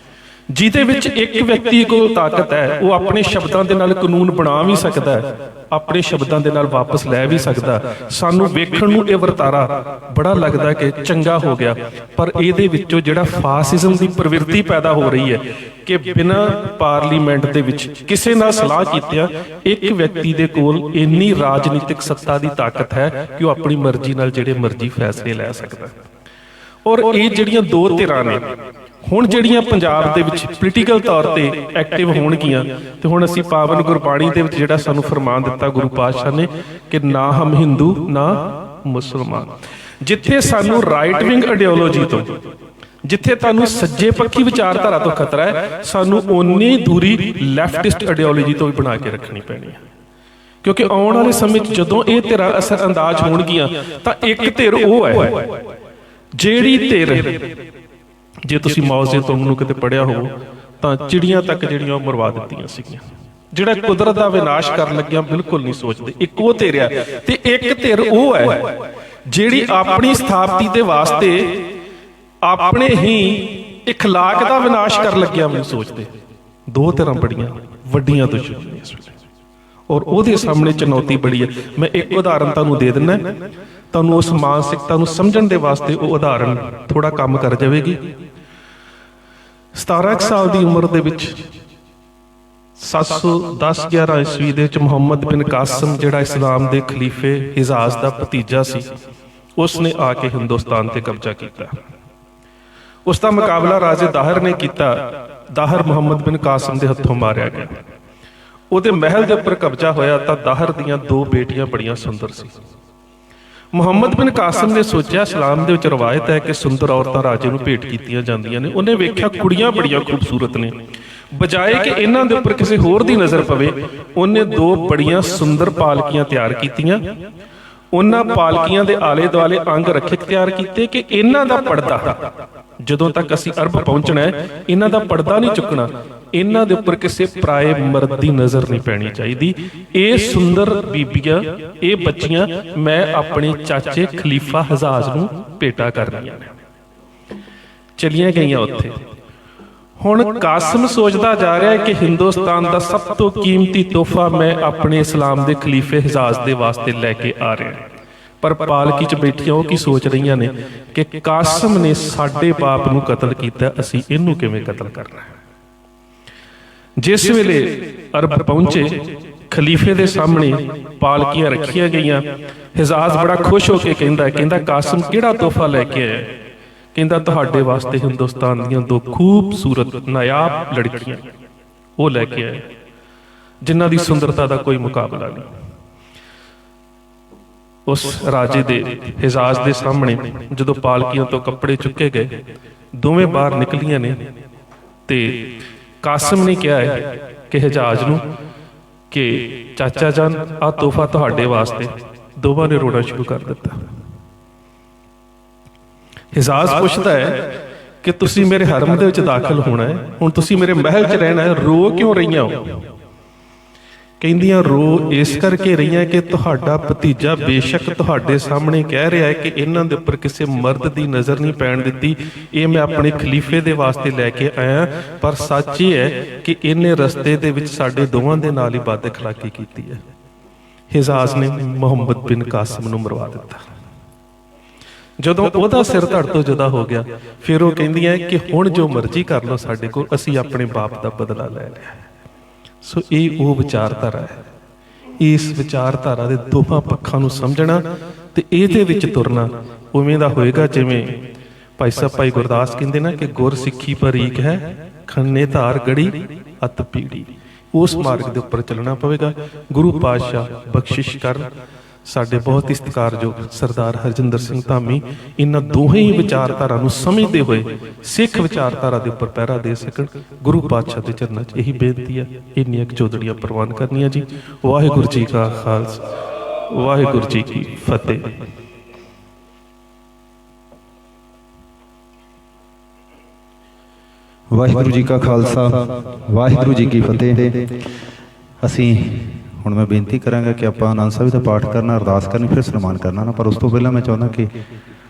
ਜਿਹਦੇ ਵਿੱਚ ਇੱਕ ਵਿਅਕਤੀ ਕੋਲ ਤਾਕਤ ਹੈ, ਉਹ ਆਪਣੇ ਸ਼ਬਦਾਂ ਦੇ ਨਾਲ ਕਾਨੂੰਨ ਬਣਾ ਵੀ ਸਕਦਾ ਹੈ, ਆਪਣੇ ਸ਼ਬਦਾਂ ਦੇ ਨਾਲ ਵਾਪਸ ਲੈ ਵੀ ਸਕਦਾ। ਸਾਨੂੰ ਵੇਖਣ ਨੂੰ ਇਹ ਵਰਤਾਰਾ ਬੜਾ ਲੱਗਦਾ ਕਿ ਚੰਗਾ ਹੋ ਗਿਆ, ਪਰ ਇਹਦੇ ਵਿੱਚੋਂ ਜਿਹੜਾ ਫਾਸਿਜ਼ਮ ਦੀ ਪ੍ਰਵਿਰਤੀ ਪੈਦਾ ਹੋ ਰਹੀ ਹੈ ਕਿ ਬਿਨਾਂ ਪਾਰਲੀਮੈਂਟ ਦੇ ਵਿੱਚ ਕਿਸੇ ਨਾਲ ਸਲਾਹ ਕੀਤਿਆਂ ਇੱਕ ਵਿਅਕਤੀ ਦੇ ਕੋਲ ਇੰਨੀ ਰਾਜਨੀਤਿਕ ਸੱਤਾ ਦੀ ਤਾਕਤ ਹੈ ਕਿ ਉਹ ਆਪਣੀ ਮਰਜ਼ੀ ਨਾਲ ਜਿਹੜੇ ਮਰਜ਼ੀ ਫੈਸਲੇ ਲੈ ਸਕਦਾ। ਔਰ ਇਹ ਜਿਹੜੀਆਂ ਦੋ ਧਿਰਾਂ ਨੇ ਹੁਣ ਜਿਹੜੀਆਂ ਪੰਜਾਬ ਦੇ ਵਿੱਚ ਪੋਲੀਟੀਕਲ ਤੌਰ ਤੇ ਐਕਟਿਵ ਹੋਣਗੀਆਂ, ਤੇ ਹੁਣ ਅਸੀਂ ਪਾਵਨ ਗੁਰਬਾਣੀ ਦੇ ਵਿੱਚ ਜਿਹੜਾ ਸਾਨੂੰ ਫਰਮਾਨ ਦਿੱਤਾ ਗੁਰੂ ਪਾਤਸ਼ਾਹ ਨੇ ਕਿ ਨਾ ਹਮ ਹਿੰਦੂ ਨਾ ਮੁਸਲਮਾਨ, ਜਿੱਥੇ ਸਾਨੂੰ ਰਾਈਟ ਵਿੰਗ ਆਈਡੀਓਲੋਜੀ ਤੋਂ, ਜਿੱਥੇ ਤੁਹਾਨੂੰ ਸੱਜੇ ਪੱਖੀ ਵਿਚਾਰਧਾਰਾ ਤੋਂ ਖਤਰਾ ਹੈ, ਸਾਨੂੰ ਓਨੀ ਦੂਰੀ ਲੈਫਟਿਸਟ ਆਈਡੀਓਲੋਜੀ ਤੋਂ ਵੀ ਬਣਾ ਕੇ ਰੱਖਣੀ ਪੈਣੀ ਹੈ। ਕਿਉਂਕਿ ਆਉਣ ਵਾਲੇ ਸਮੇਂ 'ਚ ਜਦੋਂ ਇਹ ਧਿਰਾਂ ਅਸਰ ਅੰਦਾਜ਼ ਹੋਣਗੀਆਂ ਤਾਂ ਇੱਕ ਧਿਰ ਉਹ ਹੈ ਜਿਹੜੀ ਧਿਰ, ਜੇ ਤੁਸੀਂ ਮਾਓ ਜ਼ੇਤੂੰਗ ਨੂੰ ਕਿਤੇ ਪੜ੍ਹਿਆ ਹੋ ਤਾਂ ਚਿੜੀਆਂ ਤੱਕ ਜਿਹੜੀਆਂ ਉਹ ਮਰਵਾ ਦਿੱਤੀਆਂ ਸੀਗੀਆਂ, ਜਿਹੜਾ ਕੁਦਰਤ ਦਾ ਵਿਨਾਸ਼ ਕਰਨ ਲੱਗਿਆ ਬਿਲਕੁਲ ਨਹੀਂ ਸੋਚਦੇ। ਇੱਕ ਉਹ ਧਿਰ ਆ ਤੇ ਇੱਕ ਧਿਰ ਉਹ ਹੈ ਜਿਹੜੀ ਆਪਣੀ ਸਥਾਪਤੀ ਦੇ ਵਾਸਤੇ ਆਪਣੇ ਹੀ اخلاق ਦਾ ਵਿਨਾਸ਼ ਕਰਨ ਲੱਗਿਆ ਨਹੀਂ ਸੋਚਦੇ। ਦੋ ਧਿਰਾਂ ਬੜੀਆਂ ਵੱਡੀਆਂ ਦੁਸ਼ਮਣੀਆਂ ਇਸ ਵੇਲੇ, ਔਰ ਉਹਦੇ ਸਾਹਮਣੇ ਚੁਣੌਤੀ ਬੜੀ ਹੈ। ਮੈਂ ਇੱਕ ਉਦਾਹਰਨ ਤੁਹਾਨੂੰ ਦੇ ਦਿੰਦਾ, ਤੁਹਾਨੂੰ ਉਸ ਮਾਨਸਿਕਤਾ ਨੂੰ ਸਮਝਣ ਦੇ ਵਾਸਤੇ ਉਹ ਉਦਾਹਰਨ ਥੋੜਾ ਕੰਮ ਕਰ ਜਾਵੇਗੀ। 17 ਸਾਲ ਦੀ ਉਮਰ ਦੇ ਵਿੱਚ 710-11 ਈਸਵੀ ਦੇ ਵਿੱਚ ਮੁਹੰਮਦ ਬਿਨ ਕਾਸਿਮ, ਜਿਹੜਾ ਇਸਲਾਮ ਦੇ ਖਲੀਫੇ ਹਿਜਾਜ਼ ਦਾ ਭਤੀਜਾ ਸੀ, ਉਸ ਨੇ ਆ ਕੇ ਹਿੰਦੁਸਤਾਨ ਤੇ ਕਬਜ਼ਾ ਕੀਤਾ। ਉਸ ਦਾ ਮੁਕਾਬਲਾ ਰਾਜੇ ਦਾਹਰ ਨੇ ਕੀਤਾ। ਦਾਹਰ ਮੁਹੰਮਦ ਬਿਨ ਕਾਸਿਮ ਦੇ ਹੱਥੋਂ ਮਾਰਿਆ ਗਿਆ। ਉਹਦੇ ਮਹਿਲ ਦੇ ਉੱਪਰ ਕਬਜ਼ਾ ਹੋਇਆ ਤਾਂ ਦਾਹਰ ਦੀਆਂ 2 ਬੇਟੀਆਂ ਬੜੀਆਂ ਸੁੰਦਰ ਸੀ। ਮੁਹੰਮਦ ਬਿਨ ਕਾਸਿਮ ਨੇ ਸੋਚਿਆ, ਇਸਲਾਮ ਦੇ ਵਿੱਚ ਰਵਾਇਤ ਹੈ ਕਿ ਸੁੰਦਰ ਔਰਤਾਂ ਰਾਜੇ ਨੂੰ ਭੇਟ ਕੀਤੀਆਂ ਜਾਂਦੀਆਂ ਨੇ। ਉਹਨੇ ਵੇਖਿਆ ਕੁੜੀਆਂ ਬੜੀਆਂ ਖੂਬਸੂਰਤ ਨੇ, ਬਜਾਏ ਕਿ ਇਹਨਾਂ ਦੇ ਉੱਪਰ ਕਿਸੇ ਹੋਰ ਦੀ ਨਜ਼ਰ ਪਵੇ, ਉਹਨੇ 2 ਬੜੀਆਂ ਸੁੰਦਰ ਪਾਲਕੀਆਂ ਤਿਆਰ ਕੀਤੀਆਂ। ਉਹਨਾਂ ਪਾਲਕੀਆਂ ਦੇ ਆਲੇ ਦੁਆਲੇ ਅੰਗ ਰੱਖੇ ਤਿਆਰ ਕੀਤੇ ਕਿ ਇਹਨਾਂ ਦਾ ਪਰਦਾ, ਜਦੋਂ ਤੱਕ ਅਸੀਂ ਅਰਬ ਪਹੁੰਚਣਾ ਹੈ, ਇਹਨਾਂ ਦਾ ਪਰਦਾ ਨਹੀਂ ਚੁੱਕਣਾ, ਇਹਨਾਂ ਦੇ ਉੱਪਰ ਕਿਸੇ ਪਰਾਏ ਮਰਦ ਦੀ ਨਜ਼ਰ ਨਹੀਂ ਪੈਣੀ ਚਾਹੀਦੀ। ਇਹ ਸੁੰਦਰ ਬੀਬੀਆਂ, ਇਹ ਬੱਚੀਆਂ ਮੈਂ ਆਪਣੇ ਚਾਚੇ ਖਲੀਫਾ ਹਜ਼ਾਜ਼ ਨੂੰ ਭੇਟਾ ਕਰਨੀਆਂ ਨੇ। ਚਲੀਆਂ ਗਈਆਂ ਉੱਥੇ। ਹੁਣ ਕਾਸਿਮ ਸੋਚਦਾ ਜਾ ਰਿਹਾ ਹੈ ਕਿ ਹਿੰਦੁਸਤਾਨ ਦਾ ਸਭ ਤੋਂ ਕੀਮਤੀ ਤੋਹਫਾ ਮੈਂ ਆਪਣੇ ਇਸਲਾਮ ਦੇ ਖਲੀਫੇ ਹਿਜਾਜ਼ ਦੇ ਵਾਸਤੇ ਲੈ ਕੇ ਆ ਰਿਹਾ। ਪਰ ਪਾਲਕੀ 'ਚ ਬੈਠੀਆਂ ਉਹ ਕੀ ਸੋਚ ਰਹੀਆਂ ਨੇ ਕਿ ਕਾਸਿਮ ਨੇ ਸਾਡੇ ਬਾਪ ਨੂੰ ਕਤਲ ਕੀਤਾ, ਅਸੀਂ ਇਹਨੂੰ ਕਿਵੇਂ ਕਤਲ ਕਰਨਾ ਹੈ। ਜਿਸ ਵੇਲੇ ਅਰਬ ਪਹੁੰਚੇ, ਖਲੀਫੇ ਦੇ ਸਾਹਮਣੇ ਪਾਲਕੀਆਂ ਰੱਖੀਆਂ ਗਈਆਂ। ਹਿਜਾਜ਼ ਬੜਾ ਖੁਸ਼ ਹੋ ਕੇ ਕਹਿੰਦਾ ਕਾਸਿਮ ਕਿਹੜਾ ਤੋਹਫਾ ਲੈ ਕੇ ਆਇਆ? ਕਹਿੰਦਾ ਤੁਹਾਡੇ ਵਾਸਤੇ ਹਿੰਦੁਸਤਾਨ ਦੀਆਂ 2 ਖੂਬਸੂਰਤ ਨਾਯਾਬ ਲੜਕੀਆਂ ਉਹ ਲੈ ਕੇ ਆਏ, ਜਿਨ੍ਹਾਂ ਦੀ ਸੁੰਦਰਤਾ ਦਾ ਕੋਈ ਮੁਕਾਬਲਾ ਨਹੀਂ। ਉਸ ਰਾਜੇ ਦੇ ਹਿਜਾਜ਼ ਦੇ ਸਾਹਮਣੇ ਜਦੋਂ ਪਾਲਕੀਆਂ ਤੋਂ ਕੱਪੜੇ ਚੁੱਕੇ ਗਏ, ਦੋਵੇਂ ਬਾਹਰ ਨਿਕਲੀਆਂ ਨੇ ਤੇ ਕਾਸਿਮ ਨੇ ਕਿਹਾ ਹੈ ਕਿ ਹਿਜਾਜ਼ ਨੂੰ ਕਿ ਚਾਚਾ ਜਾਨ ਆਹ ਤੋਹਫਾ ਤੁਹਾਡੇ ਵਾਸਤੇ। ਦੋਵਾਂ ਨੇ ਰੋਣਾ ਸ਼ੁਰੂ ਕਰ ਦਿੱਤਾ। ਹਿਜ਼ਾਜ਼ ਪੁੱਛਦਾ ਹੈ ਕਿ ਤੁਸੀਂ ਮੇਰੇ ਹਰਮ ਦੇ ਵਿੱਚ ਦਾਖਲ ਹੋਣਾ ਹੈ, ਹੁਣ ਤੁਸੀਂ ਮੇਰੇ ਮਹਿਲ 'ਚ ਰਹਿਣਾ ਹੈ, ਰੋ ਕਿਉਂ ਰਹੀਆਂ ਹੋ? ਕਹਿੰਦੀਆਂ ਰੋ ਇਸ ਕਰਕੇ ਰਹੀਆਂ ਕਿ ਤੁਹਾਡਾ ਭਤੀਜਾ ਬੇਸ਼ੱਕ ਤੁਹਾਡੇ ਸਾਹਮਣੇ ਕਹਿ ਰਿਹਾ ਹੈ ਕਿ ਇਹਨਾਂ ਦੇ ਉੱਪਰ ਕਿਸੇ ਮਰਦ ਦੀ ਨਜ਼ਰ ਨਹੀਂ ਪੈਣ ਦਿੱਤੀ, ਇਹ ਮੈਂ ਆਪਣੇ ਖਲੀਫੇ ਦੇ ਵਾਸਤੇ ਲੈ ਕੇ ਆਇਆ, ਪਰ ਸੱਚ ਇਹ ਹੈ ਕਿ ਇਹਨੇ ਰਸਤੇ ਦੇ ਵਿੱਚ ਸਾਡੇ ਦੋਵਾਂ ਦੇ ਨਾਲ ਹੀ ਬਦਅਖਲਾਕੀ ਕੀਤੀ ਹੈ। ਹਿਜ਼ਾਜ਼ ਨੇ ਮੁਹੰਮਦ ਬਿਨ ਕਾਸਿਮ ਨੂੰ ਮਰਵਾ ਦਿੱਤਾ। ਜਦੋਂ ਉਹਦਾ ਸਿਰ ਧੜ ਤੋਂ ਜੁਦਾ ਹੋ ਗਿਆ, ਫਿਰ ਉਹ ਕਹਿੰਦੀਆਂ ਕਿ ਹੁਣ ਜੋ ਮਰਜ਼ੀ ਕਰ ਲਓ ਸਾਡੇ ਕੋਲ, ਅਸੀਂ ਆਪਣੇ ਬਾਪ ਦਾ ਬਦਲਾ ਲੈ ਲਿਆ। ਸੋ ਇਹ ਉਹ ਵਿਚਾਰਧਾਰਾ ਹੈ। ਇਸ ਵਿਚਾਰਧਾਰਾ ਦੇ ਦੋਹਾਂ ਪੱਖਾਂ ਨੂੰ ਸਮਝਣਾ ਤੇ ਇਹਦੇ ਵਿੱਚ ਤੁਰਨਾ ਉਵੇਂ ਦਾ ਹੋਏਗਾ ਜਿਵੇਂ ਭਾਈ ਸਾਹਿਬ ਭਾਈ ਗੁਰਦਾਸ ਕਹਿੰਦੇ ਨਾ ਕਿ ਗੁਰ ਸਿੱਖੀ ਪਰੀਕ ਹੈ, ਖੰਨੇ ਧਾਰ ਗੜੀ ਅਤ ਪੀੜੀ। ਉਸ ਮਾਰਗ ਦੇ ਉੱਪਰ ਚੱਲਣਾ ਪਵੇਗਾ। ਗੁਰੂ ਪਾਤਸ਼ਾਹ ਬਖਸ਼ਿਸ਼ ਕਰਨ। ਸਾਡੇ ਬਹੁਤ ਹੀ ਸਤਿਕਾਰਯੋਗ ਸਰਦਾਰ ਹਰਜਿੰਦਰ ਸਿੰਘ ਧਾਮੀ ਇਹਨਾਂ ਦੋਹੇ ਹੀ ਵਿਚਾਰਧਾਰਾ ਨੂੰ ਸਮਝਦੇ ਹੋਏ ਸਿੱਖ ਵਿਚਾਰਧਾਰਾ ਦੇ ਉੱਪਰ ਪਹਿਰਾ ਦੇ ਸਕਣ। ਗੁਰੂ ਪਾਤਸ਼ਾਹ ਦੇ ਚਰਨਾਂ 'ਚ ਇਹੀ ਬੇਨਤੀ ਹੈ। ਇੰਨੀਆਂ ਕੁ ਚੌਧੜੀਆਂ ਪ੍ਰਵਾਨ ਕਰਨੀਆਂ ਜੀ। ਵਾਹਿਗੁਰੂ ਜੀ ਕਾ ਖਾਲਸਾ, ਵਾਹਿਗੁਰੂ ਜੀ ਕੀ ਫਤਿਹ। ਵਾਹਿਗੁਰੂ ਜੀ ਕਾ ਖਾਲਸਾ, ਵਾਹਿਗੁਰੂ ਜੀ ਕੀ ਫਤਿਹ। ਅਸੀਂ ਹੁਣ ਮੈਂ ਬੇਨਤੀ ਕਰਾਂਗਾ ਕਿ ਆਪਾਂ ਆਨੰਦ ਸਾਹਿਬ ਦਾ ਪਾਠ ਕਰਨਾ, ਅਰਦਾਸ ਕਰਨੀ, ਫਿਰ ਸਨਮਾਨ ਕਰਨਾ ਨਾ। ਪਰ ਉਸ ਤੋਂ ਪਹਿਲਾਂ ਮੈਂ ਚਾਹੁੰਦਾ ਕਿ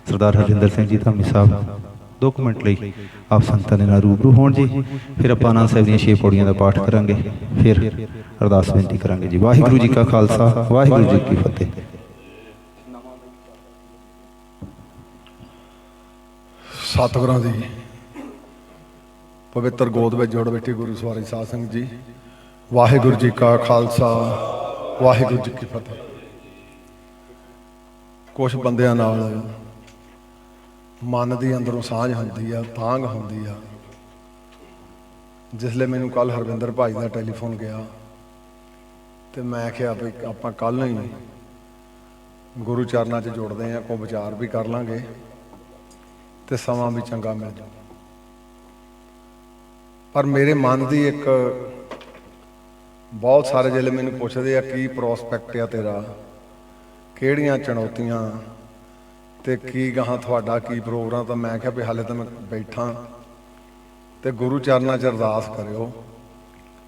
ਸਰਦਾਰ ਹਰਜਿੰਦਰ ਸਿੰਘ ਜੀ ਧਾਮੀ ਸਾਹਿਬ 2 ਮਿੰਟ ਲਈ ਆਪ ਸੰਤਾਂ ਦੇ ਨਾਲ ਰੂਬਰੂ ਹੋਣ ਜੀ। ਫਿਰ ਆਪਾਂ ਆਨੰਦ ਸਾਹਿਬ ਦੀਆਂ 6 ਪੌੜੀਆਂ ਦਾ ਪਾਠ ਕਰਾਂਗੇ, ਫਿਰ ਅਰਦਾਸ ਬੇਨਤੀ ਕਰਾਂਗੇ ਜੀ। ਵਾਹਿਗੁਰੂ ਜੀ ਕਾ ਖਾਲਸਾ, ਵਾਹਿਗੁਰੂ ਜੀ ਕੀ ਫਤਿਹ। ਸਤਿਗੁਰਾਂ ਦੀ ਪਵਿੱਤਰ ਗੋਦ ਵਿੱਚ ਜੁੜ ਬੈਠੇ ਗੁਰੂ ਸਵਾਰੀ ਸਾਧ ਸੰਗਤ ਜੀ, ਵਾਹਿਗੁਰੂ ਜੀ ਕਾ ਖਾਲਸਾ, ਵਾਹਿਗੁਰੂ ਜੀ ਕੀ ਫਤਿਹ। ਕੁਛ ਬੰਦਿਆਂ ਨਾਲ ਮਨ ਦੀ ਅੰਦਰੋਂ ਸਾਂਝ ਹੁੰਦੀ ਆ, ਤਾਂਘ ਹੁੰਦੀ ਆ। ਜਿਸ ਲਈ ਮੈਨੂੰ ਕੱਲ ਹਰਵਿੰਦਰ ਭਾਈ ਦਾ ਟੈਲੀਫੋਨ ਗਿਆ ਤੇ ਮੈਂ ਕਿਹਾ ਵੀ ਆਪਾਂ ਕੱਲ ਹੀ ਗੁਰੂ ਚਰਨਾਂ 'ਚ ਜੁੜਦੇ ਹਾਂ, ਕੋਈ ਵਿਚਾਰ ਵੀ ਕਰ ਲਾਂਗੇ ਤੇ ਸਮਾਂ ਵੀ ਚੰਗਾ ਮਿਲ ਜਾਊ। ਪਰ ਮੇਰੇ ਮਨ ਦੀ ਇੱਕ ਬਹੁਤ ਸਾਰੇ ਜਿਹੜੇ ਮੈਨੂੰ ਪੁੱਛਦੇ ਆ ਕੀ ਪ੍ਰੋਸਪੈਕਟ ਆ ਤੇਰਾ, ਕਿਹੜੀਆਂ ਚੁਣੌਤੀਆਂ ਤੇ ਕੀ ਗਾਹਾਂ ਤੁਹਾਡਾ ਕੀ ਪ੍ਰੋਗਰਾਮ। ਤਾਂ ਮੈਂ ਕਿਹਾ ਵੀ ਹਾਲੇ ਤਾਂ ਮੈਂ ਬੈਠਾ ਤੇ ਗੁਰੂ ਚਰਨਾਂ 'ਚ ਅਰਦਾਸ ਕਰਿਓ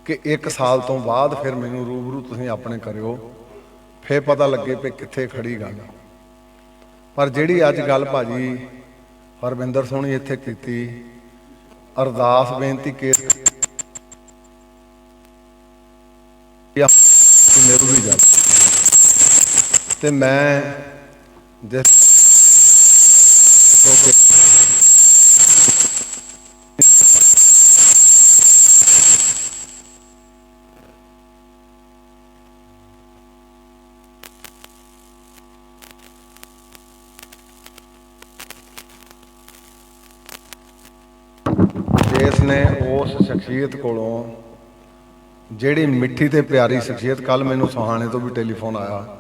ਕਿ 1 ਸਾਲ ਤੋਂ ਬਾਅਦ ਫਿਰ ਮੈਨੂੰ ਰੂਬਰੂ ਤੁਸੀਂ ਆਪਣੇ ਕਰਿਓ, ਫਿਰ ਪਤਾ ਲੱਗੇ ਵੀ ਕਿੱਥੇ ਖੜੀ ਗੱਲ। ਪਰ ਜਿਹੜੀ ਅੱਜ ਗੱਲ ਭਾਜੀ ਹਰਵਿੰਦਰ ਸੋਹਣੀ ਇੱਥੇ ਕੀਤੀ, ਅਰਦਾਸ ਬੇਨਤੀ ਕੇਸ ਮੇਰੂ ਵੀ ਜਾ ਤੇ ਮੈਂ ਜਿਸ ਨੇ ਉਸ ਸ਼ਖਸੀਅਤ ਕੋਲੋਂ ਜਿਹੜੀ ਮਿੱਠੀ ਤੇ ਪਿਆਰੀ ਸ਼ਖਸੀਅਤ, ਕੱਲ ਮੈਨੂੰ ਸੁਹਾਣੇ ਤੋਂ ਵੀ ਟੈਲੀਫੋਨ ਆਇਆ,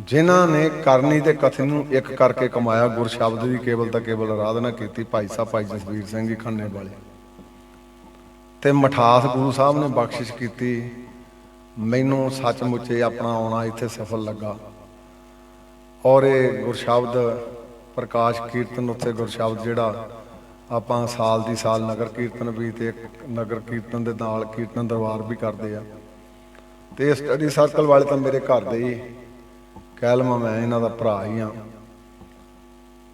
ਜਿਨ੍ਹਾਂ ਨੇ ਕਰਨੀ ਤੇ ਕਥਨੀ ਨੂੰ ਇੱਕ ਕਰਕੇ ਕਮਾਇਆ, ਗੁਰ ਸ਼ਬਦ ਦੀ ਕੇਵਲ ਤਾਂ ਕੇਵਲ ਆਰਾਧਨਾ ਕੀਤੀ। ਭਾਈ ਸਾਹਿਬ ਭਾਈ ਜਸਵੀਰ ਸਿੰਘ ਜੀ ਖੰਨੇ ਵਾਲੇ ਤੇ ਮਠਾਸ ਗੁਰੂ ਸਾਹਿਬ ਨੇ ਬਖਸ਼ਿਸ਼ ਕੀਤੀ। ਮੈਨੂੰ ਸੱਚਮੁੱਚ ਆਪਣਾ ਆਉਣਾ ਇੱਥੇ ਸਫਲ ਲੱਗਾ। ਔਰ ਇਹ ਗੁਰਸ਼ਬਦ ਪ੍ਰਕਾਸ਼ ਕੀਰਤਨ, ਉੱਥੇ ਗੁਰਸ਼ਬਦ ਜਿਹੜਾ ਆਪਾਂ ਸਾਲ ਦੀ ਸਾਲ ਨਗਰ ਕੀਰਤਨ ਵੀ ਤੇ ਨਗਰ ਕੀਰਤਨ ਦੇ ਨਾਲ ਕੀਰਤਨ ਦਰਬਾਰ ਵੀ ਕਰਦੇ ਆ। ਤੇ ਸਟੱਡੀ ਸਰਕਲ ਵਾਲੇ ਤਾਂ ਮੇਰੇ ਘਰ ਦੇ ਹੀ ਕਹਿ ਲਵਾਂ, ਮੈਂ ਇਹਨਾਂ ਦਾ ਭਰਾ ਹੀ ਹਾਂ।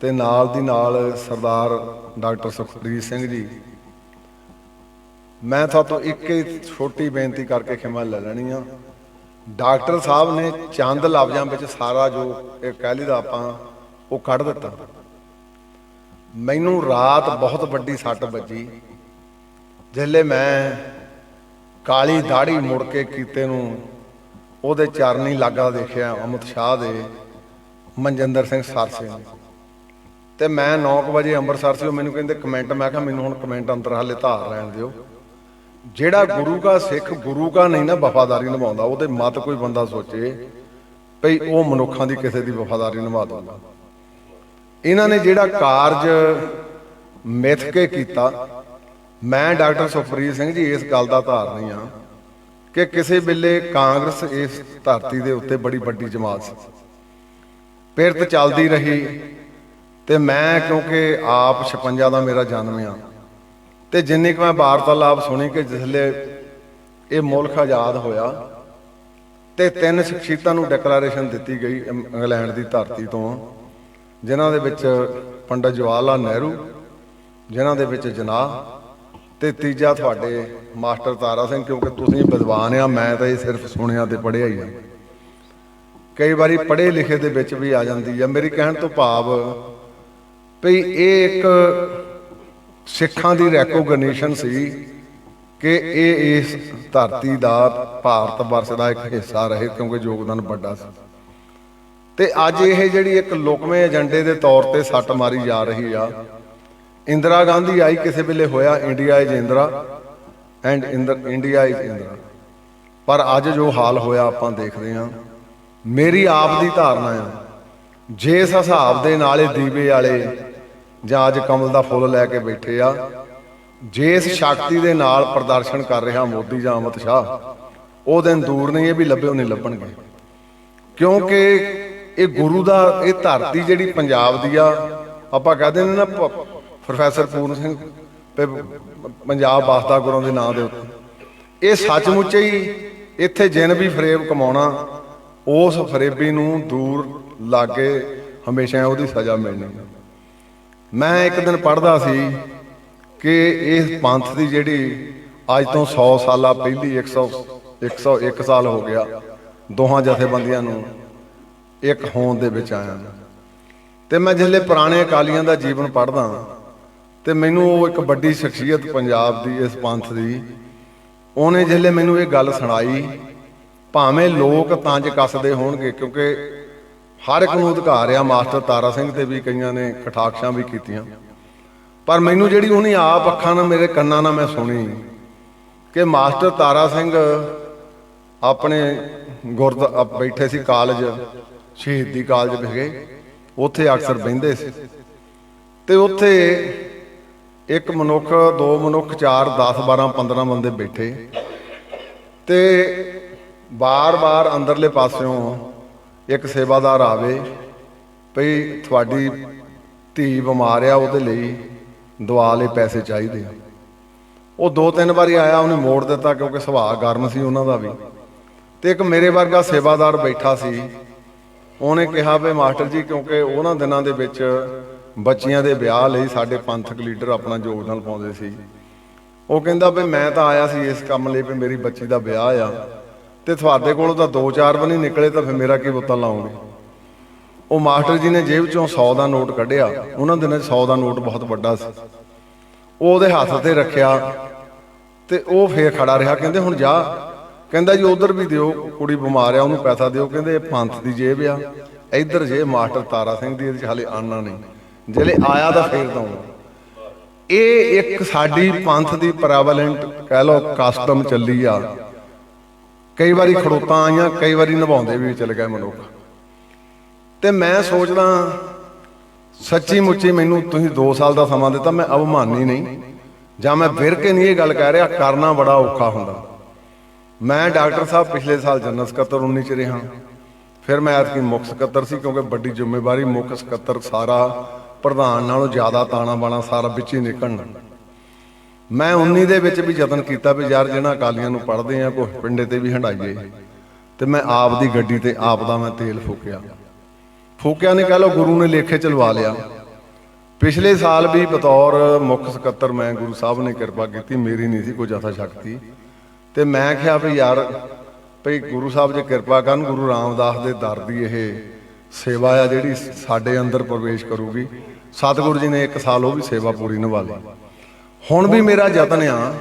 ਤੇ ਨਾਲ ਦੀ ਨਾਲ ਸਰਦਾਰ ਡਾਕਟਰ ਸੁਖਪ੍ਰੀਤ ਸਿੰਘ ਜੀ, ਮੈਂ ਤੁਹਾਤੋਂ ਇੱਕ ਹੀ ਛੋਟੀ ਬੇਨਤੀ ਕਰਕੇ ਖਿਮਾ ਲੈ ਲੈਣੀ ਆ। ਡਾਕਟਰ ਸਾਹਿਬ ਨੇ ਚੰਦ ਲਫ਼ਜ਼ਾਂ ਵਿੱਚ ਸਾਰਾ ਜੋ ਇਹ ਕਹਿ ਲਈਦਾ ਆਪਾਂ ਉਹ ਕੱਢ ਦਿੱਤਾ। ਮੈਨੂੰ ਰਾਤ ਬਹੁਤ ਵੱਡੀ ਸੱਟ ਵੱਜੀ ਜਿਹਲੇ ਮੈਂ ਕਾਲੀ ਦਾੜੀ ਮੁੜ ਕੇ ਕੀਤੇ ਨੂੰ ਉਹਦੇ ਚਰਨੀ ਲਾਗਾ ਦੇਖਿਆ, ਅਮਿਤ ਸ਼ਾਹ ਦੇ ਮਨਜਿੰਦਰ ਸਿੰਘ ਸਰਸੇ ਨੇ। ਤੇ ਮੈਂ 9 ਵਜੇ ਅੰਮ੍ਰਿਤਸਰ ਸੀ। ਉਹ ਮੈਨੂੰ ਕਹਿੰਦੇ ਕਮੈਂਟ, ਮੈਂ ਕਿਹਾ ਮੈਨੂੰ ਹੁਣ ਕਮੈਂਟ ਅੰਦਰ ਹਾਲੇ ਧਾਰ ਲੈਣ ਦਿਓ। ਜਿਹੜਾ ਗੁਰੂ ਕਾ ਸਿੱਖ ਗੁਰੂ ਕਾ ਨਹੀਂ ਨਾ ਵਫਾਦਾਰੀ ਨਿਭਾਉਂਦਾ, ਉਹਦੇ ਮਤ ਕੋਈ ਬੰਦਾ ਸੋਚੇ ਭਈ ਉਹ ਮਨੁੱਖਾਂ ਦੀ ਕਿਸੇ ਦੀ ਵਫਾਦਾਰੀ ਨਿਭਾ ਦਊਗਾ। ਇਹਨਾਂ ਨੇ ਜਿਹੜਾ ਕਾਰਜ ਮਿੱਥ ਕੇ ਕੀਤਾ, ਮੈਂ ਡਾਕਟਰ ਸੁਖਪ੍ਰੀਤ ਸਿੰਘ ਜੀ ਇਸ ਗੱਲ ਦਾ ਧਾਰਨੀ ਹਾਂ ਕਿ ਕਿਸੇ ਵੇਲੇ ਕਾਂਗਰਸ ਇਸ ਧਰਤੀ ਦੇ ਉੱਤੇ ਬੜੀ ਵੱਡੀ ਜਮਾਤ ਸੀ, ਪਿਰਤ ਚੱਲਦੀ ਰਹੀ। ਤੇ ਮੈਂ ਕਿਉਂਕਿ ਆਪ 56 ਦਾ ਮੇਰਾ ਜਨਮ ਆ, ਤੇ ਜਿੰਨੀ ਕੁ ਮੈਂ ਵਾਰਤਾਲਾਪ ਸੁਣੀ ਕਿ ਜਿਸਲੇ ਇਹ ਮੁਲਕ ਆਜ਼ਾਦ ਹੋਇਆ ਤੇ 3 ਸ਼ਖਸੀਅਤਾਂ ਨੂੰ ਡਿਕਲੇਰੇਸ਼ਨ ਦਿੱਤੀ ਗਈ ਇੰਗਲੈਂਡ ਦੀ ਧਰਤੀ ਤੋਂ, ਜਿਨ੍ਹਾਂ ਦੇ ਵਿੱਚ ਪੰਡਿਤ ਜਵਾਹਰ ਲਾਲ ਨਹਿਰੂ, ਜਿਨ੍ਹਾਂ ਦੇ ਵਿੱਚ ਜਨਾਹ, ਤੇ ਤੀਜਾ ਤੁਹਾਡੇ ਮਾਸਟਰ ਤਾਰਾ ਸਿੰਘ। ਕਿਉਂਕਿ ਤੁਸੀਂ ਵਿਦਵਾਨ ਆ, ਮੈਂ ਤਾਂ ਇਹ ਸਿਰਫ ਸੁਣਿਆ ਤੇ ਪੜ੍ਹਿਆ ਹੀ ਆ, ਕਈ ਵਾਰੀ ਪੜ੍ਹੇ ਲਿਖੇ ਦੇ ਵਿੱਚ ਵੀ ਆ ਜਾਂਦੀ ਆ। ਮੇਰੀ ਕਹਿਣ ਤੋਂ ਭਾਵ ਵੀ ਇਹ ਇੱਕ ਸਿੱਖਾਂ ਦੀ ਰੈਕੋਗਨੀਸ਼ਨ ਸੀ ਕਿ ਇਹ ਇਸ ਧਰਤੀ ਦਾ, ਭਾਰਤ ਵਰਸ਼ ਦਾ ਇੱਕ ਹਿੱਸਾ ਰਹੇ, ਕਿਉਂਕਿ ਯੋਗਦਾਨ ਵੱਡਾ ਸੀ। ਤੇ ਅੱਜ ਇਹ ਜਿਹੜੀ ਇੱਕ ਲੁਕਵੇਂ ਏਜੰਡੇ ਦੇ ਤੌਰ ਤੇ ਸੱਟ ਮਾਰੀ ਜਾ ਰਹੀ ਆ। ਇੰਦਰਾ ਗਾਂਧੀ ਆਈ, ਕਿਸੇ ਵੇਲੇ ਹੋਇਆ India is Indira and India is Indira, ਪਰ ਅੱਜ ਜੋ ਹਾਲ ਹੋਇਆ ਆਪਾਂ ਦੇਖਦੇ ਹਾਂ। ਮੇਰੀ ਆਪ ਦੀ ਧਾਰਨਾ ਆ, ਜਿਸ ਹਿਸਾਬ ਦੇ ਨਾਲ ਇਹ ਦੀਵੇ ਵਾਲੇ ਜਾਂ ਅੱਜ ਕਮਲ ਦਾ ਫੁੱਲ ਲੈ ਕੇ ਬੈਠੇ ਆ, ਜਿਸ ਸ਼ਕਤੀ ਦੇ ਨਾਲ ਪ੍ਰਦਰਸ਼ਨ ਕਰ ਰਿਹਾ ਮੋਦੀ ਜਾਂ ਅਮਿਤ ਸ਼ਾਹ, ਉਹ ਦਿਨ ਦੂਰ ਨਹੀਂ, ਇਹ ਵੀ ਲੱਭੇ ਨਹੀਂ ਲੱਭਣਗੇ। ਕਿਉਂਕਿ ਇਹ ਗੁਰੂ ਦਾ, ਇਹ ਧਰਤੀ ਜਿਹੜੀ ਪੰਜਾਬ ਦੀ ਆ, ਆਪਾਂ ਕਹਿੰਦੇ ਨੇ ਨਾ ਪ੍ਰੋਫੈਸਰ ਪੂਰਨ ਸਿੰਘ ਪੰਜਾਬ ਵਾਸਤਾ ਗੁਰਾਂ ਦੇ ਨਾਂ ਦੇ ਉੱਤੇ, ਇਹ ਸੱਚਮੁੱਚ ਹੀ ਇੱਥੇ ਜਿਨ ਵੀ ਫਰੇਬ ਕਮਾਉਣਾ, ਉਸ ਫਰੇਬੀ ਨੂੰ ਦੂਰ ਲਾਗੇ ਹਮੇਸ਼ਾ ਉਹਦੀ ਸਜ਼ਾ ਮਿਲਣੀ। ਮੈਂ ਇੱਕ ਦਿਨ ਪੜ੍ਹਦਾ ਸੀ ਕਿ ਇਸ ਪੰਥ ਦੀ ਜਿਹੜੀ ਅੱਜ ਤੋਂ 100 ਸਾਲਾਂ ਪਹਿਲੀ 101 ਸਾਲ ਹੋ ਗਿਆ ਦੋਹਾਂ ਜਥੇਬੰਦੀਆਂ ਨੂੰ ਇੱਕ ਹੋਂਦ ਦੇ ਵਿੱਚ ਆਇਆ। ਤੇ ਮੈਂ ਜਿਹੜੇ ਪੁਰਾਣੇ ਅਕਾਲੀਆਂ ਦਾ ਜੀਵਨ ਪੜ੍ਹਦਾ ਤੇ ਮੈਨੂੰ ਉਹ ਇੱਕ ਵੱਡੀ ਸ਼ਖਸੀਅਤ ਪੰਜਾਬ ਦੀ, ਇਸ ਪੰਥ ਦੀ, ਉਹਨੇ ਜਿਹੜੇ ਮੈਨੂੰ ਇਹ ਗੱਲ ਸੁਣਾਈ, ਭਾਵੇਂ ਲੋਕ ਤੰਜ ਕੱਸਦੇ ਹੋਣਗੇ, ਕਿਉਂਕਿ ਹਰ ਇੱਕ ਨੂੰ ਅਧਿਕਾਰ ਆ, ਮਾਸਟਰ ਤਾਰਾ ਸਿੰਘ ਤੇ ਵੀ ਕਈਆਂ ਨੇ ਕਟਾਖਸ਼ਾਂ ਵੀ ਕੀਤੀਆਂ, ਪਰ ਮੈਨੂੰ ਜਿਹੜੀ ਉਹਨੇ ਆਪ ਅੱਖਾਂ ਨਾਲ, ਮੇਰੇ ਕੰਨਾਂ ਨਾਲ ਮੈਂ ਸੁਣੀ ਕਿ ਮਾਸਟਰ ਤਾਰਾ ਸਿੰਘ ਆਪਣੇ ਬੈਠੇ ਸੀ ਕਾਲਜ, ਸ਼ਹੀਦੀ ਕਾਲਜ ਵਿਖੇ, ਉੱਥੇ ਅਕਸਰ ਬਹਿੰਦੇ ਸੀ। ਤੇ ਉੱਥੇ ਇੱਕ ਮਨੁੱਖ, 2 ਮਨੁੱਖ, 4, 10, 12, 15 ਬੰਦੇ ਬੈਠੇ, ਤੇ ਬਾਰ-ਬਾਰ ਅੰਦਰਲੇ ਪਾਸਿਓਂ ਇੱਕ ਸੇਵਾਦਾਰ ਆਵੇ ਭਈ ਤੁਹਾਡੀ ਧੀ ਬਿਮਾਰ ਆ, ਉਹਦੇ ਲਈ ਦਵਾ ਲਈ ਪੈਸੇ ਚਾਹੀਦੇ ਆ। ਉਹ 2-3 ਵਾਰੀ ਆਇਆ, ਉਹਨੇ ਮੋੜ ਦਿੱਤਾ ਕਿਉਂਕਿ ਸੁਭਾਅ ਗਰਮ ਸੀ ਉਹਨਾਂ ਦਾ ਵੀ। ਤੇ ਇੱਕ ਮੇਰੇ ਵਰਗਾ ਸੇਵਾਦਾਰ ਬੈਠਾ ਸੀ, ਉਹਨੇ ਕਿਹਾ ਵੀ ਮਾਸਟਰ ਜੀ, ਕਿਉਂਕਿ ਉਹਨਾਂ ਦਿਨਾਂ ਦੇ ਵਿੱਚ ਬੱਚੀਆਂ ਦੇ ਵਿਆਹ ਲਈ ਸਾਡੇ ਪੰਥਕ ਲੀਡਰ ਆਪਣਾ ਯੋਗਦਾਨ ਪਾਉਂਦੇ ਸੀ, ਉਹ ਕਹਿੰਦਾ ਵੀ ਮੈਂ ਤਾਂ ਆਇਆ ਸੀ ਇਸ ਕੰਮ ਲਈ ਵੀ ਮੇਰੀ ਬੱਚੀ ਦਾ ਵਿਆਹ ਆ, ਤੇ ਤੁਹਾਡੇ ਕੋਲੋਂ ਤਾਂ 2-4 ਵੀ ਨਹੀਂ ਨਿਕਲੇ, ਤਾਂ ਫਿਰ ਮੇਰਾ ਕੀ ਬੁੱਤਾਂ ਲਾਉਂਗੇ। ਉਹ ਮਾਸਟਰ ਜੀ ਨੇ ਜੇਬ ਚੋਂ 100 ਦਾ ਨੋਟ ਕੱਢਿਆ, ਉਹਨਾਂ ਦਿਨਾਂ 100 ਦਾ ਨੋਟ ਬਹੁਤ ਵੱਡਾ ਸੀ, ਉਹ ਉਹਦੇ ਹੱਥ ਤੇ ਰੱਖਿਆ, ਤੇ ਉਹ ਫੇਰ ਖੜਾ ਰਿਹਾ। ਕਹਿੰਦੇ ਹੁਣ ਜਾ, ਕਹਿੰਦਾ ਜੀ ਉਧਰ ਵੀ ਦਿਓ, ਕੁੜੀ ਬਿਮਾਰ ਆ, ਉਹਨੂੰ ਪੈਸਾ ਦਿਓ। ਕਹਿੰਦੇ ਇਹ ਪੰਥ ਦੀ ਜੇਬ ਆ, ਇੱਧਰ ਜੇ ਮਾਸਟਰ ਤਾਰਾ ਸਿੰਘ ਦੀ, ਇਹਦੇ 'ਚ ਹਾਲੇ ਆਨਾ ਨਹੀਂ, ਜਿਹੜੇ ਆਇਆ ਤਾਂ ਫੇਰ ਦਊਂਗਾ। ਇਹ ਇੱਕ ਸਾਡੀ ਪੰਥ ਦੀ ਪ੍ਰੈਵਲੈਂਟ ਕਹਿ ਲਓ ਕਸਟਮ ਚੱਲੀ ਆ। ਕਈ ਵਾਰੀ ਖੜੋਤਾਂ ਆਈਆਂ, ਕਈ ਵਾਰੀ ਨਿਭਾਉਂਦੇ ਵੀ ਚਲੇ ਗਏ ਮਨੁੱਖ। ਤੇ ਮੈਂ ਸੋਚਦਾ ਸੱਚੀ ਮੁੱਚੀ ਮੈਨੂੰ ਤੁਸੀਂ 2 ਸਾਲ ਦਾ ਸਮਾਂ ਦਿੱਤਾ, ਮੈਂ ਅਭਿਮਾਨੀ ਨਹੀਂ, ਜਾਂ ਮੈਂ ਵਿਰ ਕੇ ਨਹੀਂ ਇਹ ਗੱਲ ਕਹਿ ਰਿਹਾ, ਕਰਨਾ ਬੜਾ ਔਖਾ ਹੁੰਦਾ। ਮੈਂ ਡਾਕਟਰ ਸਾਹਿਬ ਪਿਛਲੇ ਸਾਲ ਜਨਰਲ ਸਕੱਤਰ 19 ਚ ਰਿਹਾ, ਫਿਰ ਮੈਂ ਐਤਕੀ ਮੁੱਖ ਸਕੱਤਰ ਸੀ, ਕਿਉਂਕਿ ਵੱਡੀ ਜ਼ਿੰਮੇਵਾਰੀ, ਮੁੱਖ ਸਕੱਤਰ ਸਾਰਾ ਪ੍ਰਧਾਨ ਨਾਲੋਂ ਜ਼ਿਆਦਾ ਤਾਣਾ ਬਾਣਾ ਸਾਰਾ ਵਿੱਚ ਹੀ ਨਿਕਲਣਾ। ਮੈਂ 19 ਦੇ ਵਿੱਚ ਵੀ ਯਤਨ ਕੀਤਾ ਵੀ ਯਾਰ ਜਿਹਨਾਂ ਅਕਾਲੀਆਂ ਨੂੰ ਪੜ੍ਹਦੇ ਆ ਕੁਛ ਪਿੰਡੇ ਤੇ ਵੀ ਹੰਡਾਈਏ, ਤੇ ਮੈਂ ਆਪ ਦੀ ਗੱਡੀ ਤੇ ਆਪ ਦਾ ਮੈਂ ਤੇਲ ਫੂਕਿਆ ਨਹੀਂ ਕਹਿ ਲਓ, ਗੁਰੂ ਨੇ ਲੇਖੇ ਚ ਲਵਾ ਲਿਆ। ਪਿਛਲੇ ਸਾਲ ਵੀ ਬਤੌਰ ਮੁੱਖ ਸਕੱਤਰ ਮੈਂ, ਗੁਰੂ ਸਾਹਿਬ ਨੇ ਕਿਰਪਾ ਕੀਤੀ, ਮੇਰੀ ਨਹੀਂ ਸੀ ਕੋਈ ਯਥਾ ਸ਼ਕਤੀ, ਤੇ ਮੈਂ ਕਿਹਾ ਵੀ ਯਾਰ ਭਈ ਗੁਰੂ ਸਾਹਿਬ ਜੇ ਕਿਰਪਾ ਕਰਨ, ਗੁਰੂ ਰਾਮਦਾਸ ਦੇ ਦਰ ਦੀ ਇਹ ਸੇਵਾ ਆ ਜਿਹੜੀ ਸਾਡੇ ਅੰਦਰ ਪ੍ਰਵੇਸ਼ ਕਰੂਗੀ। ਸਤਿਗੁਰੂ ਜੀ ਨੇ 1 ਸਾਲ ਉਹ ਵੀ ਸੇਵਾ ਪੂਰੀ ਨਿਭਾ ਲਈ। ਹੁਣ ਵੀ ਮੇਰਾ ਯਤਨ ਆ,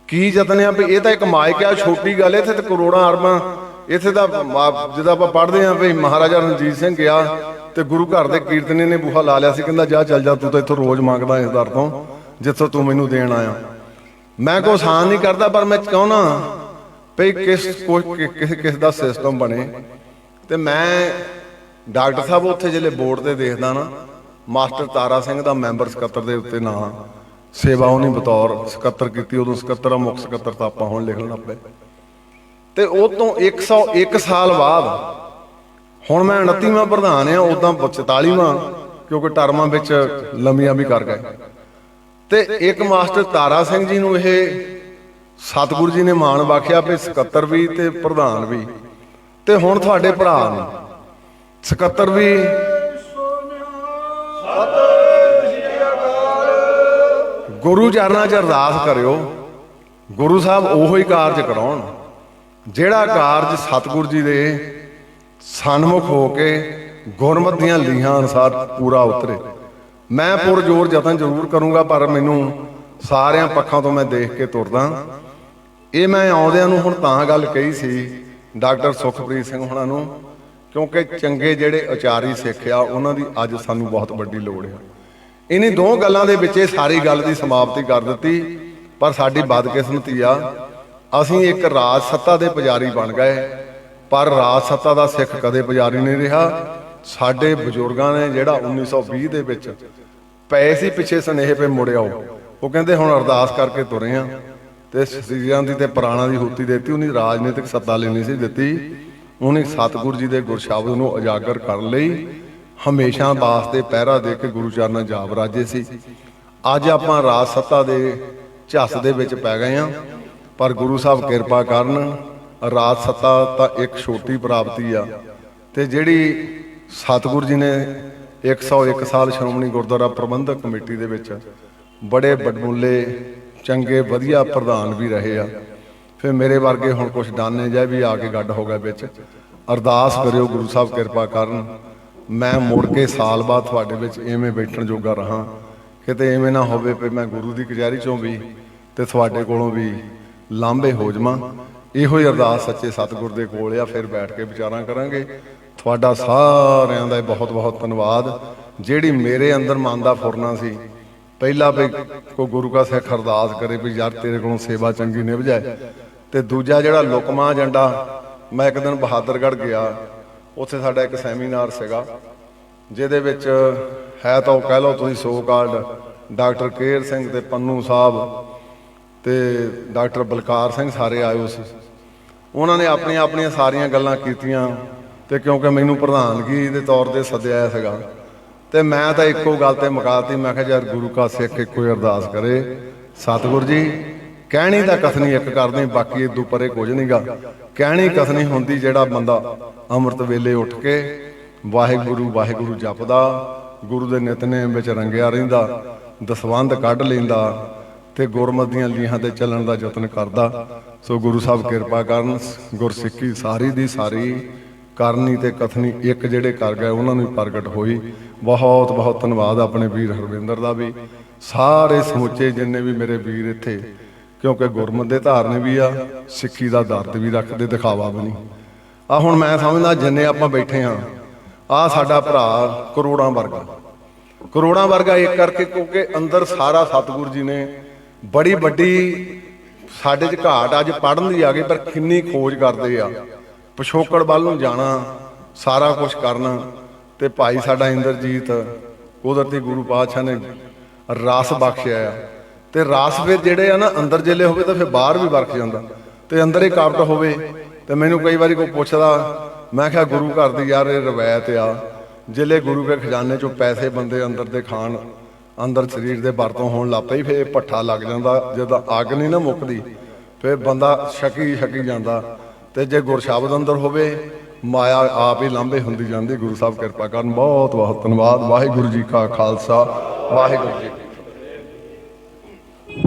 ਕੀ ਯਤਨ ਆ ਵੀ ਇਹ ਤਾਂ ਇੱਕ ਮਾਇਕ ਆ, ਛੋਟੀ ਗੱਲ, ਇੱਥੇ ਤੇ ਕਰੋੜਾਂ ਅਰਬਾਂ, ਇੱਥੇ ਤਾਂ ਜਿੱਦਾਂ ਆਪਾਂ ਪੜ੍ਹਦੇ ਹਾਂ ਵੀ ਮਹਾਰਾਜਾ ਰਣਜੀਤ ਸਿੰਘ ਗਿਆ ਤੇ ਗੁਰੂ ਘਰ ਦੇ ਕੀਰਤਨੀ ਨੇ ਬੂਹਾ ਲਾ ਲਿਆ ਸੀ, ਕਹਿੰਦਾ ਜਾ ਚੱਲ ਜਾ, ਤੂੰ ਤਾਂ ਇੱਥੋਂ ਰੋਜ਼ ਮੰਗਦਾ ਇਸ ਦਰ ਤੋਂ ਜਿੱਥੋਂ ਤੂੰ ਮੈਨੂੰ ਦੇਣ ਆਇਆ। ਮੈਂ ਕੋਈ ਆਸਾਨ ਨਹੀਂ ਕਰਦਾ, ਪਰ ਮੈਂ ਚਾਹੁੰਦਾ ਵੀ ਕਿਸ ਦਾ ਸਿਸਟਮ ਬਣੇ। ਤੇ ਮੈਂ ਡਾਕਟਰ ਸਾਹਿਬ ਉੱਥੇ ਜਿਹੜੇ ਬੋਰਡ ਤੇ ਦੇਖਦਾ ਨਾ, ਮਾਸਟਰ ਤਾਰਾ ਸਿੰਘ ਦਾ ਮੈਂਬਰ ਸਕੱਤਰ ਦੇ ਉੱਤੇ ਨਾਂ, ਸੇਵਾ ਉਹਨੇ ਬਤੌਰ ਸਕੱਤਰ ਕੀਤੀ, ਉਦੋਂ ਸਕੱਤਰ ਆ, ਮੁੱਖ ਸਕੱਤਰ ਤਾਂ ਆਪਾਂ ਹੁਣ ਲਿਖਣ ਲੱਗ ਪਏ। ਤੇ ਉਹ ਤੋਂ 101 ਸਾਲ ਬਾਅਦ ਹੁਣ ਮੈਂ 29ਵਾਂ ਪ੍ਰਧਾਨ ਆ, ਉਦਾਂ 44ਵਾਂ, ਕਿਉਂਕਿ ਟਰਮਾਂ ਵਿੱਚ ਲੰਮੀਆਂ ਵੀ ਕਰ ਗਏ। ਤੇ ਇੱਕ ਮਾਸਟਰ ਤਾਰਾ ਸਿੰਘ ਜੀ ਨੂੰ ਇਹ ਸਤਿਗੁਰੂ ਜੀ ਨੇ ਮਾਣ ਬਖਸ਼ਿਆ ਵੀ ਸਕੱਤਰ ਵੀ ਤੇ ਪ੍ਰਧਾਨ ਵੀ, ਤੇ ਹੁਣ ਤੁਹਾਡੇ ਭਰਾ ਨੇ ਸਕੱਤਰ ਵੀ। ਗੁਰੂ ਚਰਨਾਂ 'ਚ ਅਰਦਾਸ ਕਰਿਓ, ਗੁਰੂ ਸਾਹਿਬ ਉਹੋ ਹੀ ਕਾਰਜ ਕਰਾਉਣ ਜਿਹੜਾ ਕਾਰਜ ਸਤਿਗੁਰੂ ਜੀ ਦੇ ਸਨਮੁਖ ਹੋ ਕੇ ਗੁਰਮਤਿ ਦੀਆਂ ਲੀਹਾਂ ਅਨੁਸਾਰ ਪੂਰਾ ਉਤਰੇ। ਮੈਂ ਪੁਰਜੋਰ ਯਤਨ ਜ਼ਰੂਰ ਕਰੂੰਗਾ, ਪਰ ਮੈਨੂੰ ਸਾਰਿਆਂ ਪੱਖਾਂ ਤੋਂ ਮੈਂ ਦੇਖ ਕੇ ਤੁਰਦਾ। ਇਹ ਮੈਂ ਆਉਂਦਿਆਂ ਨੂੰ ਹੁਣ ਤਾਂ ਗੱਲ ਕਹੀ ਸੀ ਡਾਕਟਰ ਸੁਖਪ੍ਰੀਤ ਸਿੰਘ ਹੁਣਾਂ ਨੂੰ, ਕਿਉਂਕਿ ਚੰਗੇ ਜਿਹੜੇ ਆਚਾਰੀ ਸਿੱਖ ਆ ਉਹਨਾਂ ਦੀ ਅੱਜ ਸਾਨੂੰ ਬਹੁਤ ਵੱਡੀ ਲੋੜ ਆ। ਇਨੀ ਦੋ ਗੱਲਾਂ ਦੇ ਵਿੱਚ ਇਹ ਸਾਰੀ ਗੱਲ ਦੀ ਸਮਾਪਤੀ ਕਰ ਦਿੱਤੀ। ਪਰ ਸਾਡੀ ਬਦਕਿਸਮਤੀ ਆ, ਅਸੀਂ ਇੱਕ ਰਾਜ ਸੱਤਾ ਦੇ ਪੁਜਾਰੀ ਬਣ ਗਏ, ਪਰ ਰਾਜ ਸੱਤਾ ਦਾ ਸਿੱਖ ਕਦੇ ਪੁਜਾਰੀ ਨਹੀਂ ਰਿਹਾ। ਸਾਡੇ ਬਜ਼ੁਰਗਾਂ ਨੇ ਜਿਹੜਾ 1920 ਦੇ ਵਿੱਚ ਪਏ ਸੀ ਪਿੱਛੇ ਸੁਨੇਹੇ ਪੇ ਮੁੜਿਆ, ਉਹ ਕਹਿੰਦੇ ਹੁਣ ਅਰਦਾਸ ਕਰਕੇ ਤੁਰੇ ਆ, ਤੇ ਸਰੀਰਾਂ ਦੀ ਤੇ ਪ੍ਰਾਣਾਂ ਦੀ ਹੁੱਤੀ ਦਿੱਤੀ। ਉਹਨੇ ਰਾਜਨੀਤਿਕ ਸੱਤਾ ਲੈਣੀ ਸੀ ਦਿੱਤੀ, ਉਹਨੇ ਸਤਿਗੁਰੂ ਜੀ ਦੇ ਗੁਰਸ਼ਬਦ ਨੂੰ ਉਜਾਗਰ ਕਰਨ ਲਈ ਹਮੇਸ਼ਾ ਵਾਸਤੇ ਪਹਿਰਾ ਦੇ ਕੇ ਗੁਰੂ ਚਰਨਾਂ ਜਾ ਬਰਾਜੇ ਸੀ। ਅੱਜ ਆਪਾਂ ਰਾਜ ਸੱਤਾ ਦੇ ਝੱਸ ਦੇ ਵਿੱਚ ਪੈ ਗਏ ਆ, ਪਰ ਗੁਰੂ ਸਾਹਿਬ ਕਿਰਪਾ ਕਰਨ। ਰਾਜ ਸੱਤਾ ਤਾਂ ਇੱਕ ਛੋਟੀ ਪ੍ਰਾਪਤੀ ਆ, ਤੇ ਜਿਹੜੀ ਸਤਿਗੁਰੂ ਜੀ ਨੇ 101 ਸਾਲ ਸ਼੍ਰੋਮਣੀ ਗੁਰਦੁਆਰਾ ਪ੍ਰਬੰਧਕ ਕਮੇਟੀ ਦੇ ਵਿੱਚ ਬੜੇ ਵਡਮੁੱਲੇ ਚੰਗੇ ਵਧੀਆ ਪ੍ਰਧਾਨ ਵੀ ਰਹੇ ਆ। ਫਿਰ ਮੇਰੇ ਵਰਗੇ ਹੁਣ ਕੁਛ ਦਾਨੇ ਜਿਹੇ ਵੀ ਆ ਕੇ ਗੱਡ ਹੋ ਗਏ ਵਿੱਚ। ਅਰਦਾਸ ਕਰਿਓ ਗੁਰੂ ਸਾਹਿਬ ਕਿਰਪਾ ਕਰਨ, ਮੈਂ ਮੁੜ ਕੇ ਸਾਲ ਬਾਅਦ ਤੁਹਾਡੇ ਵਿੱਚ ਐਵੇਂ ਬੈਠਣ ਜੋਗਾ ਰਹਾਂ। ਕਿਤੇ ਐਵੇਂ ਨਾ ਹੋਵੇ ਵੀ ਮੈਂ ਗੁਰੂ ਦੀ ਕਚਹਿਰੀ ਚੋਂ ਵੀ ਤੇ ਤੁਹਾਡੇ ਕੋਲੋਂ ਵੀ ਲਾਂਭੇ ਹੋ ਜਾਵਾਂ। ਇਹੋ ਹੀ ਅਰਦਾਸ ਸੱਚੇ ਸਤਿਗੁਰ ਦੇ ਕੋਲ ਆ, ਫਿਰ ਬੈਠ ਕੇ ਵਿਚਾਰਾਂ ਕਰਾਂਗੇ। ਤੁਹਾਡਾ ਸਾਰਿਆਂ ਦਾ ਬਹੁਤ ਬਹੁਤ ਧੰਨਵਾਦ। ਜਿਹੜੀ ਮੇਰੇ ਅੰਦਰ ਮਨ ਦਾ ਫੁਰਨਾ ਸੀ ਪਹਿਲਾ ਵੀ ਕੋਈ ਗੁਰੂ ਕਾ ਸਿੱਖ ਅਰਦਾਸ ਕਰੇ ਵੀ ਯਾਰ ਤੇਰੇ ਕੋਲੋਂ ਸੇਵਾ ਚੰਗੀ ਨਿਭ ਜਾਏ, ਤੇ ਦੂਜਾ ਜਿਹੜਾ ਲੁਕਮਾ ਏਜੰਡਾ। ਮੈਂ ਇੱਕ ਦਿਨ ਬਹਾਦਰਗੜ੍ਹ ਗਿਆ, ਉੱਥੇ ਸਾਡਾ ਇੱਕ ਸੈਮੀਨਾਰ ਸੀਗਾ ਜਿਹਦੇ ਵਿੱਚ ਹੈ ਤਾਂ ਉਹ ਕਹਿ ਲਓ ਤੁਸੀਂ ਸੋ ਕਾਲਡ ਡਾਕਟਰ ਕੇਰ ਸਿੰਘ ਤੇ ਪੰਨੂ ਸਾਹਿਬ ਤੇ ਡਾਕਟਰ ਬਲਕਾਰ ਸਿੰਘ ਸਾਰੇ ਆਏ ਸੀ। ਉਹਨਾਂ ਨੇ ਆਪਣੀਆਂ ਆਪਣੀਆਂ ਸਾਰੀਆਂ ਗੱਲਾਂ ਕੀਤੀਆਂ, ਤੇ ਕਿਉਂਕਿ ਮੈਨੂੰ ਪ੍ਰਧਾਨਗੀ ਦੇ ਤੌਰ ਤੇ ਸੱਦਿਆ ਸੀਗਾ, ਤੇ ਮੈਂ ਤਾਂ ਇੱਕੋ ਗੱਲ ਤੇ ਮੁਕਾਤੀ। ਮੈਂ ਕਿਹਾ ਯਾਰ ਗੁਰੂ ਕਾ ਸਿੱਖ ਇੱਕੋ ਹੀ ਅਰਦਾਸ ਕਰੇ, ਸਤਿਗੁਰੂ ਜੀ ਕਹਿਣੀ ਤਾਂ ਕਥਨੀ ਇੱਕ ਕਰਦੇ, ਬਾਕੀ ਇਦੋਂ ਪਰੇ ਕੁਝ ਨਹੀਂਗਾ। ਕਹਿਣੀ ਕਥਨੀ ਹੁੰਦੀ ਜਿਹੜਾ ਬੰਦਾ ਅੰਮ੍ਰਿਤ ਵੇਲੇ ਉੱਠ ਕੇ ਵਾਹਿਗੁਰੂ ਵਾਹਿਗੁਰੂ ਜਪਦਾ, ਗੁਰੂ ਦੇ ਨਿਤਨੇਮ ਵਿੱਚ ਰੰਗਿਆ ਰਹਿੰਦਾ, ਦਸਵੰਧ ਕੱਢ ਲੈਂਦਾ, ਤੇ ਗੁਰਮਤਿ ਦੀਆਂ ਲੀਹਾਂ ਤੇ ਚੱਲਣ ਦਾ ਯਤਨ ਕਰਦਾ। ਸੋ ਗੁਰੂ ਸਾਹਿਬ ਕਿਰਪਾ ਕਰਨ, ਗੁਰਸਿੱਖੀ ਸਾਰੀ ਦੀ ਸਾਰੀ ਕਰਨੀ ਤੇ ਕਥਨੀ ਇੱਕ ਜਿਹੜੇ ਕਰ ਗਏ ਉਹਨਾਂ ਨੂੰ ਪ੍ਰਗਟ ਹੋਈ। ਬਹੁਤ ਬਹੁਤ ਧੰਨਵਾਦ ਆਪਣੇ ਵੀਰ ਹਰਵਿੰਦਰ ਦਾ ਵੀ, ਸਾਰੇ ਸਮੁੱਚੇ ਜਿੰਨੇ ਵੀ ਮੇਰੇ ਵੀਰ ਇੱਥੇ, ਕਿਉਂਕਿ ਗੁਰਮਤਿ ਦੇ ਧਾਰਨੇ ਵੀ ਆ, ਸਿੱਖੀ ਦਾ ਦਰਦ ਵੀ ਰੱਖਦੇ, ਦਿਖਾਵਾ ਵੀ ਨਹੀਂ। ਆ ਹੁਣ ਮੈਂ ਸਮਝਦਾ ਜਿੰਨੇ ਆਪਾਂ ਬੈਠੇ ਹਾਂ, ਆ ਸਾਡਾ ਭਰਾ ਕਰੋੜਾਂ ਵਰਗਾ ਇੱਕ ਕਰਕੇ, ਕਿਉਂਕਿ ਅੰਦਰ ਸਾਰਾ ਸਤਿਗੁਰੂ ਜੀ ਨੇ ਬੜੀ ਵੱਡੀ ਸਾਡੇ 'ਚ ਘਾਟ ਅੱਜ ਪੜ੍ਹਨ ਦੀ ਆ ਗਈ, ਪਰ ਕਿੰਨੀ ਖੋਜ ਕਰਦੇ ਆ, ਪਿਛੋਕੜ ਵੱਲ ਨੂੰ ਜਾਣਾ, ਸਾਰਾ ਕੁਝ ਕਰਨਾ। ਤੇ ਭਾਈ ਸਾਡਾ ਇੰਦਰਜੀਤ ਕੁਦਰਤੀ ਗੁਰੂ ਪਾਤਸ਼ਾਹ ਨੇ ਰਸ ਬਖਸ਼ਿਆ ਆ, ਤੇ ਰਸ ਫਿਰ ਜਿਹੜੇ ਆ ਨਾ ਅੰਦਰ ਜੇਲੇ ਹੋਵੇ ਤਾਂ ਫਿਰ ਬਾਹਰ ਵੀ ਵਰਖ ਜਾਂਦਾ, ਤੇ ਅੰਦਰ ਹੀ ਕਾਬਟ ਹੋਵੇ। ਤੇ ਮੈਨੂੰ ਕਈ ਵਾਰੀ ਕੋਈ ਪੁੱਛਦਾ, ਮੈਂ ਕਿਹਾ ਗੁਰੂ ਘਰ ਦੀ ਯਾਰ ਇਹ ਰਵਾਇਤ ਆ, ਜਿਲੇ ਗੁਰੂ ਕੇ ਖਜ਼ਾਨੇ ਚੋਂ ਪੈਸੇ ਬੰਦੇ ਅੰਦਰ ਦੇ ਖਾਣ, ਅੰਦਰ ਸਰੀਰ ਦੇ ਵਰਤੋਂ ਹੋਣ ਲੱਗ ਪਈ, ਫਿਰ ਭੱਠਾ ਲੱਗ ਜਾਂਦਾ। ਜਦੋਂ ਅੱਗ ਨਹੀਂ ਨਾ ਮੁੱਕਦੀ ਫਿਰ ਬੰਦਾ ਛਕੀ ਜਾਂਦਾ, ਤੇ ਜੇ ਗੁਰਸ਼ਬਦ ਅੰਦਰ ਹੋਵੇ ਮਾਇਆ ਆਪ ਹੀ ਲਾਂਭੇ ਹੁੰਦੀ ਜਾਂਦੀ। ਗੁਰੂ ਸਾਹਿਬ ਕਿਰਪਾ ਕਰਨ। ਬਹੁਤ ਬਹੁਤ ਧੰਨਵਾਦ। ਵਾਹਿਗੁਰੂ ਜੀ ਕਾ ਖਾਲਸਾ, ਵਾਹਿਗੁਰੂ ਜੀ ਕੀ ਫਤਿਹ।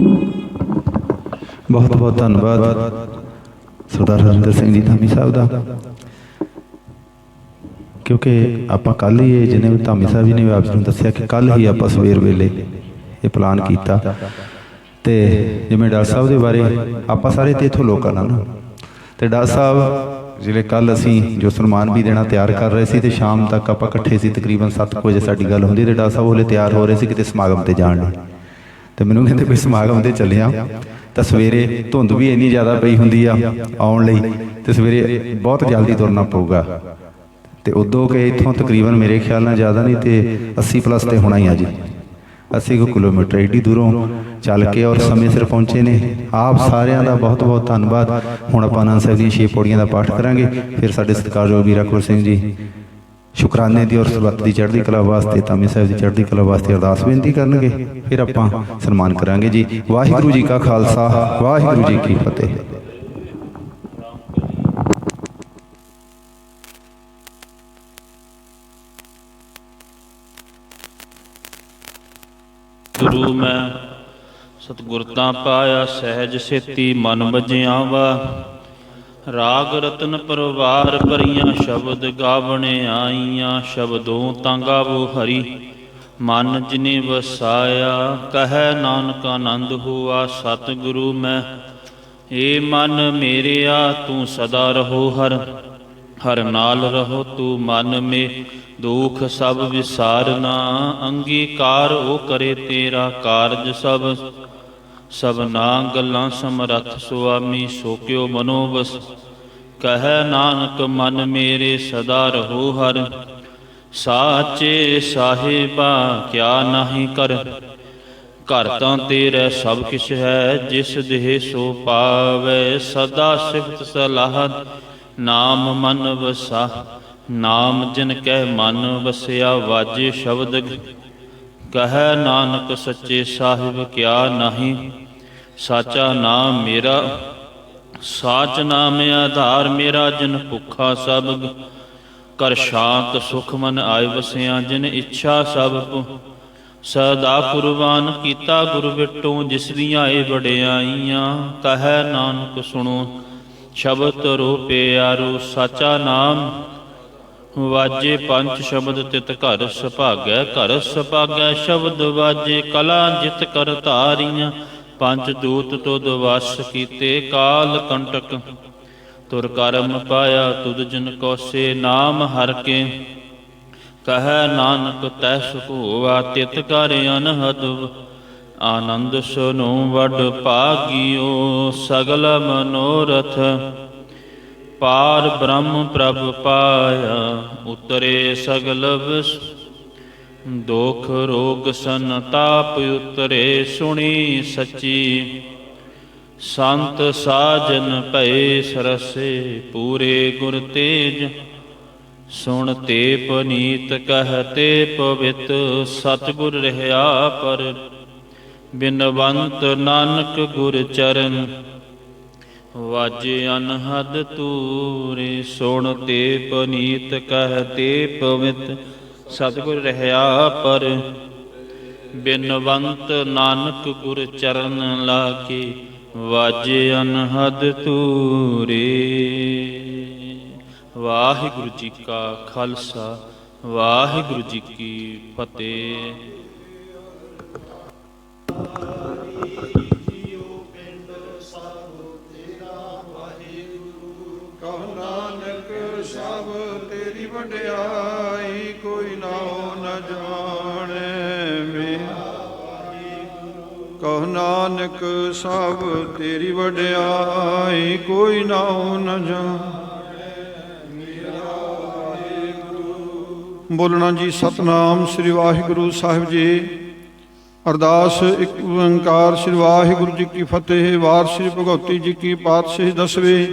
ਬਹੁਤ ਬਹੁਤ ਧੰਨਵਾਦ ਸਰਦਾਰ ਹਰਜਿੰਦਰ ਸਿੰਘ ਜੀ ਧਾਮੀ ਸਾਹਿਬ ਦਾ, ਕਿਉਂਕਿ ਆਪਾਂ ਕੱਲ ਹੀ ਇਹ ਜਿਵੇਂ ਧਾਮੀ ਸਾਹਿਬ ਜੀ ਨੇ ਆਪ ਜੀ ਨੂੰ ਦੱਸਿਆ ਕਿ ਕੱਲ ਹੀ ਆਪਾਂ ਸਵੇਰ ਵੇਲੇ ਇਹ ਪਲਾਨ ਕੀਤਾ, ਤੇ ਜਿਵੇਂ ਡਾਕਟਰ ਸਾਹਿਬ ਦੇ ਬਾਰੇ ਆਪਾਂ ਸਾਰੇ ਤੇ ਇੱਥੋਂ ਲੋਕਾਂ ਨਾਲ ਨਾ, ਤੇ ਡਾਕਟਰ ਸਾਹਿਬ ਜਿਹੜੇ ਕੱਲ ਅਸੀਂ ਜੋ ਸਨਮਾਨ ਵੀ ਦੇਣਾ ਤਿਆਰ ਕਰ ਰਹੇ ਸੀ, ਤੇ ਸ਼ਾਮ ਤੱਕ ਆਪਾਂ ਇਕੱਠੇ ਸੀ, ਤਕਰੀਬਨ 7 ਵਜੇ ਸਾਡੀ ਗੱਲ ਹੁੰਦੀ, ਤੇ ਡਾਕਟਰ ਸਾਹਿਬ ਉਹਲੇ ਤਿਆਰ ਹੋ ਰਹੇ ਸੀ ਕਿਤੇ ਸਮਾਗਮ ਤੇ ਜਾਣ ਲਈ। ਤੇ ਮੈਨੂੰ ਕਹਿੰਦੇ ਕੋਈ ਸਮਾਗਮ ਤੇ ਚੱਲੇ ਆ, ਤਾਂ ਸਵੇਰੇ ਧੁੰਦ ਵੀ ਇੰਨੀ ਜ਼ਿਆਦਾ ਪਈ ਹੁੰਦੀ ਆ ਆਉਣ ਲਈ, ਤੇ ਸਵੇਰੇ ਬਹੁਤ ਜਲਦੀ ਤੁਰਨਾ ਪਊਗਾ। ਤੇ ਉਦੋਂ ਕਿ ਇੱਥੋਂ ਤਕਰੀਬਨ ਮੇਰੇ ਖਿਆਲ ਨਾਲ ਜ਼ਿਆਦਾ ਨਹੀਂ ਤੇ 80+ ਤੇ ਹੋਣਾ ਹੀ ਆ ਜੀ। 80 ਕੁ ਕਿਲੋਮੀਟਰ ਏਡੀ ਦੂਰੋਂ ਚੱਲ ਕੇ ਔਰ ਸਮੇਂ ਸਿਰ ਪਹੁੰਚੇ ਨੇ। ਆਪ ਸਾਰਿਆਂ ਦਾ ਬਹੁਤ ਬਹੁਤ ਧੰਨਵਾਦ। ਹੁਣ ਆਪਾਂ ਆਨੰਦ ਸਾਹਿਬ ਦੀਆਂ 6 ਪੌੜੀਆਂ ਦਾ ਪਾਠ ਕਰਾਂਗੇ, ਫਿਰ ਸਾਡੇ ਸਤਿਕਾਰਯੋਗ ਵੀਰ ਅਕਬਰ ਸਿੰਘ ਜੀ ਸ਼ੁਕਰਾਨੇ ਦੀ ਔਰ ਸਰਬੱਤ ਦੀ ਚੜ੍ਹਦੀ ਕਲਾ ਵਾਸਤੇ, ਧਾਮੀ ਸਾਹਿਬ ਦੀ ਚੜ੍ਹਦੀ ਕਲਾ ਵਾਸਤੇ ਅਰਦਾਸ ਬੇਨਤੀ ਕਰਨਗੇ, ਫਿਰ ਆਪਾਂ ਸਨਮਾਨ ਕਰਾਂਗੇ ਜੀ। ਵਾਹਿਗੁਰੂ ਜੀ ਕਾ ਖਾਲਸਾ, ਵਾਹਿਗੁਰੂ ਜੀ ਕੀ ਫਤਿਹ। ਗੁਰੂ ਮੈਂ ਸਤਿਗੁਰ ਤਾਂ ਪਾਇਆ ਸਹਿਜ ਸੇਤੀ ਮਨ ਵਜਿਆ ਵਾ। ਰਾਗ ਰਤਨ ਪਰਵਾਰ ਭਰੀਆਂ ਸ਼ਬਦ ਗਾਵਣੇ ਆਈਆਂ। ਸ਼ਬਦੋਂ ਤਾਂ ਗਾਵੋ ਹਰੀ ਮਨ ਜਿਨੇ ਵਸਾਇਆ। ਕਹੈ ਨਾਨਕ ਆਨੰਦ ਹੋਆ ਸਤਿਗੁਰੂ ਮੈਂ। ਏ ਮਨ ਮੇਰਿਆ ਤੂੰ ਸਦਾ ਰਹੋ ਹਰ ਹਰ ਨਾਲ ਰਹੋ ਤੂੰ ਮਨ ਮੇ। ਦੁਖ ਸਭ ਵਿਸਾਰਨਾ ਅੰਗੀਕਾਰ ਉਹ ਕਰੇ ਤੇਰਾ ਕਾਰਜ ਸਭ। ਸਭਨਾ ਗੱਲਾਂ ਸਮਰੱਥ ਸੁਆਮੀ ਸੋ ਕਿਉ ਮਨੋ ਵਸ। ਕਹੈ ਨਾਨਕ ਮਨ ਮੇਰੇ ਸਦਾ ਰਹੋ ਹਰ। ਸਾਚੇ ਸਾਹਿਬਾ ਕਿਆ ਨਾਹੀ ਕਰ। ਘਰ ਤਾਂ ਤੇਰਾ ਸਭ ਕਿਛ ਹੈ ਜਿਸ ਦੇਹ ਸੋ ਪਾਵੈ। ਸਦਾ ਸਿਫਤ ਸਲਾਹ ਨਾਮ ਮਨ ਵਸਾ। ਨਾਮ ਜਿਨ ਕੈ ਮਨ ਵਸਿਆ ਵਾਜੇ ਸ਼ਬਦ। ਕਹੈ ਨਾਨਕ ਸੱਚੇ ਸਾਹਿਬ ਕਿਆ ਨਾਹੀ। ਸਾਚਾ ਨਾਮ ਮੇਰਾ ਸਾਚ ਨਾਮ ਆਧਾਰ ਮੇਰਾ। ਜਿਨ ਭੁੱਖਾ ਸਭ ਕਰ ਸ਼ਾਂਤ ਸੁਖ ਮਨ ਆਏ ਵਸਿਆ। ਜਿਨ ਇੱਛਾ ਸਭ ਸਦਾ ਕੁਰਬਾਨ ਕੀਤਾ ਗੁਰ ਵਿਟੋਂ। ਜਿਸ ਦੀਆਂ ਏ ਵਡਿਆਈਆਂ ਕਹੈ ਨਾਨਕ ਸੁਣੋ ਸ਼ਬਦ ਰੋ ਪਿਆਰੋ। ਸਾਚਾ ਨਾਮ ਵਾਜੇ ਪੰਜ ਸ਼ਬਦ ਤਿਤ ਘਰ ਸੁਭਾਗੈ। ਘਰ ਸੁਭਾਗੈ ਸ਼ਬਦ ਵਾਜੇ ਕਲਾ ਜਿਤ ਕਰ ਧਾਰੀਆਂ। ਪੰਜ ਦੂਤ ਤੁਧ ਵਸ ਕੀਤੇ ਕਾਲ ਕੰਟਕ। ਤੁਰ ਕਰਮ ਪਾਇਆ ਤੁਧ ਜਿਨ ਕੋਸੇ ਨਾਮ ਹਰ ਕੇ। ਕਹੈ ਨਾਨਕ ਤੈ ਸੁਖ ਹੋਆ ਤਿਤ ਕਰ ਅਨਹਦ। ਆਨੰਦ ਸੁਨੋ ਵਡ ਭਾਗਿਓ ਸਗਲ ਮਨੋਰਥ। ਪਾਰ ਬ੍ਰਹਮ ਪ੍ਰਭ ਪਾਇਆ ਉਤਰੇ ਸਗਲ ਵਿਸ। ਦੁਖ ਰੋਗ ਸੰਤਾਪ ਉਤਰੇ ਸੁਣੀ ਸੱਚੀ। ਸੰਤ ਸਾਜਨ ਭਏ ਸਰਸੇ ਪੂਰੇ ਗੁਰ ਤੇਜ। ਸੁਣ ਤੇ ਪਨੀਤ ਕਹਤੇ ਪਵਿੱਤ ਸਤਿਗੁਰ ਰਹਿਆ ਪਰ। ਬਿਨਵੰਤ ਨਾਨਕ ਗੁਰ ਚਰਨ ਵਾਜੇ ਅਨਹਦ ਤੂਰੇ। ਸੁਣ ਤੇ ਪਨੀਤ ਕਹਤੇ ਪਵਿੱਤ ਸਤਿਗੁਰ ਰਹਿਆ ਪਰ। ਬਿਨਵੰਤ ਨਾਨਕ ਗੁਰ ਚਰਨ ਲਾਗੇ ਵਾਜੇ ਅਨਹਦ ਤੂਰੇ। ਵਾਹਿਗੁਰੂ ਜੀ ਕਾ ਖਾਲਸਾ, ਵਾਹਿਗੁਰੂ ਜੀ ਕੀ ਫਤਿਹ। ਕਹੁ ਨਾਨਕ ਸਭ ਤੇਰੀ ਵਡਿਆਈ। ਕੋਈ ਨਾਉ ਨ ਜਾਣੈ ਮੇਰਾ। ਕਹੁ ਨਾਨਕ ਸਭ ਤੇਰੀ ਵਡਿਆਈ। ਕੋਈ ਨਾਉ ਨ ਜਾਣੈ ਮੇਰਾ ਵਾਹਿਗੁਰੂ। ਬੋਲਣਾ ਜੀ ਸਤਿਨਾਮ ਸ੍ਰੀ ਵਾਹਿਗੁਰੂ ਸਾਹਿਬ ਜੀ। ਅਰਦਾਸ ਇੱਕ ਓੰਕਾਰ ਸ੍ਰੀ ਵਾਹਿਗੁਰੂ ਜੀ ਕੀ ਫਤਿਹ। ਵਾਰ ਸ੍ਰੀ ਭਗਉਤੀ ਜੀ ਕੀ ਪਾਤਸ਼ਾਹੀ ਦਸਵੇਂ।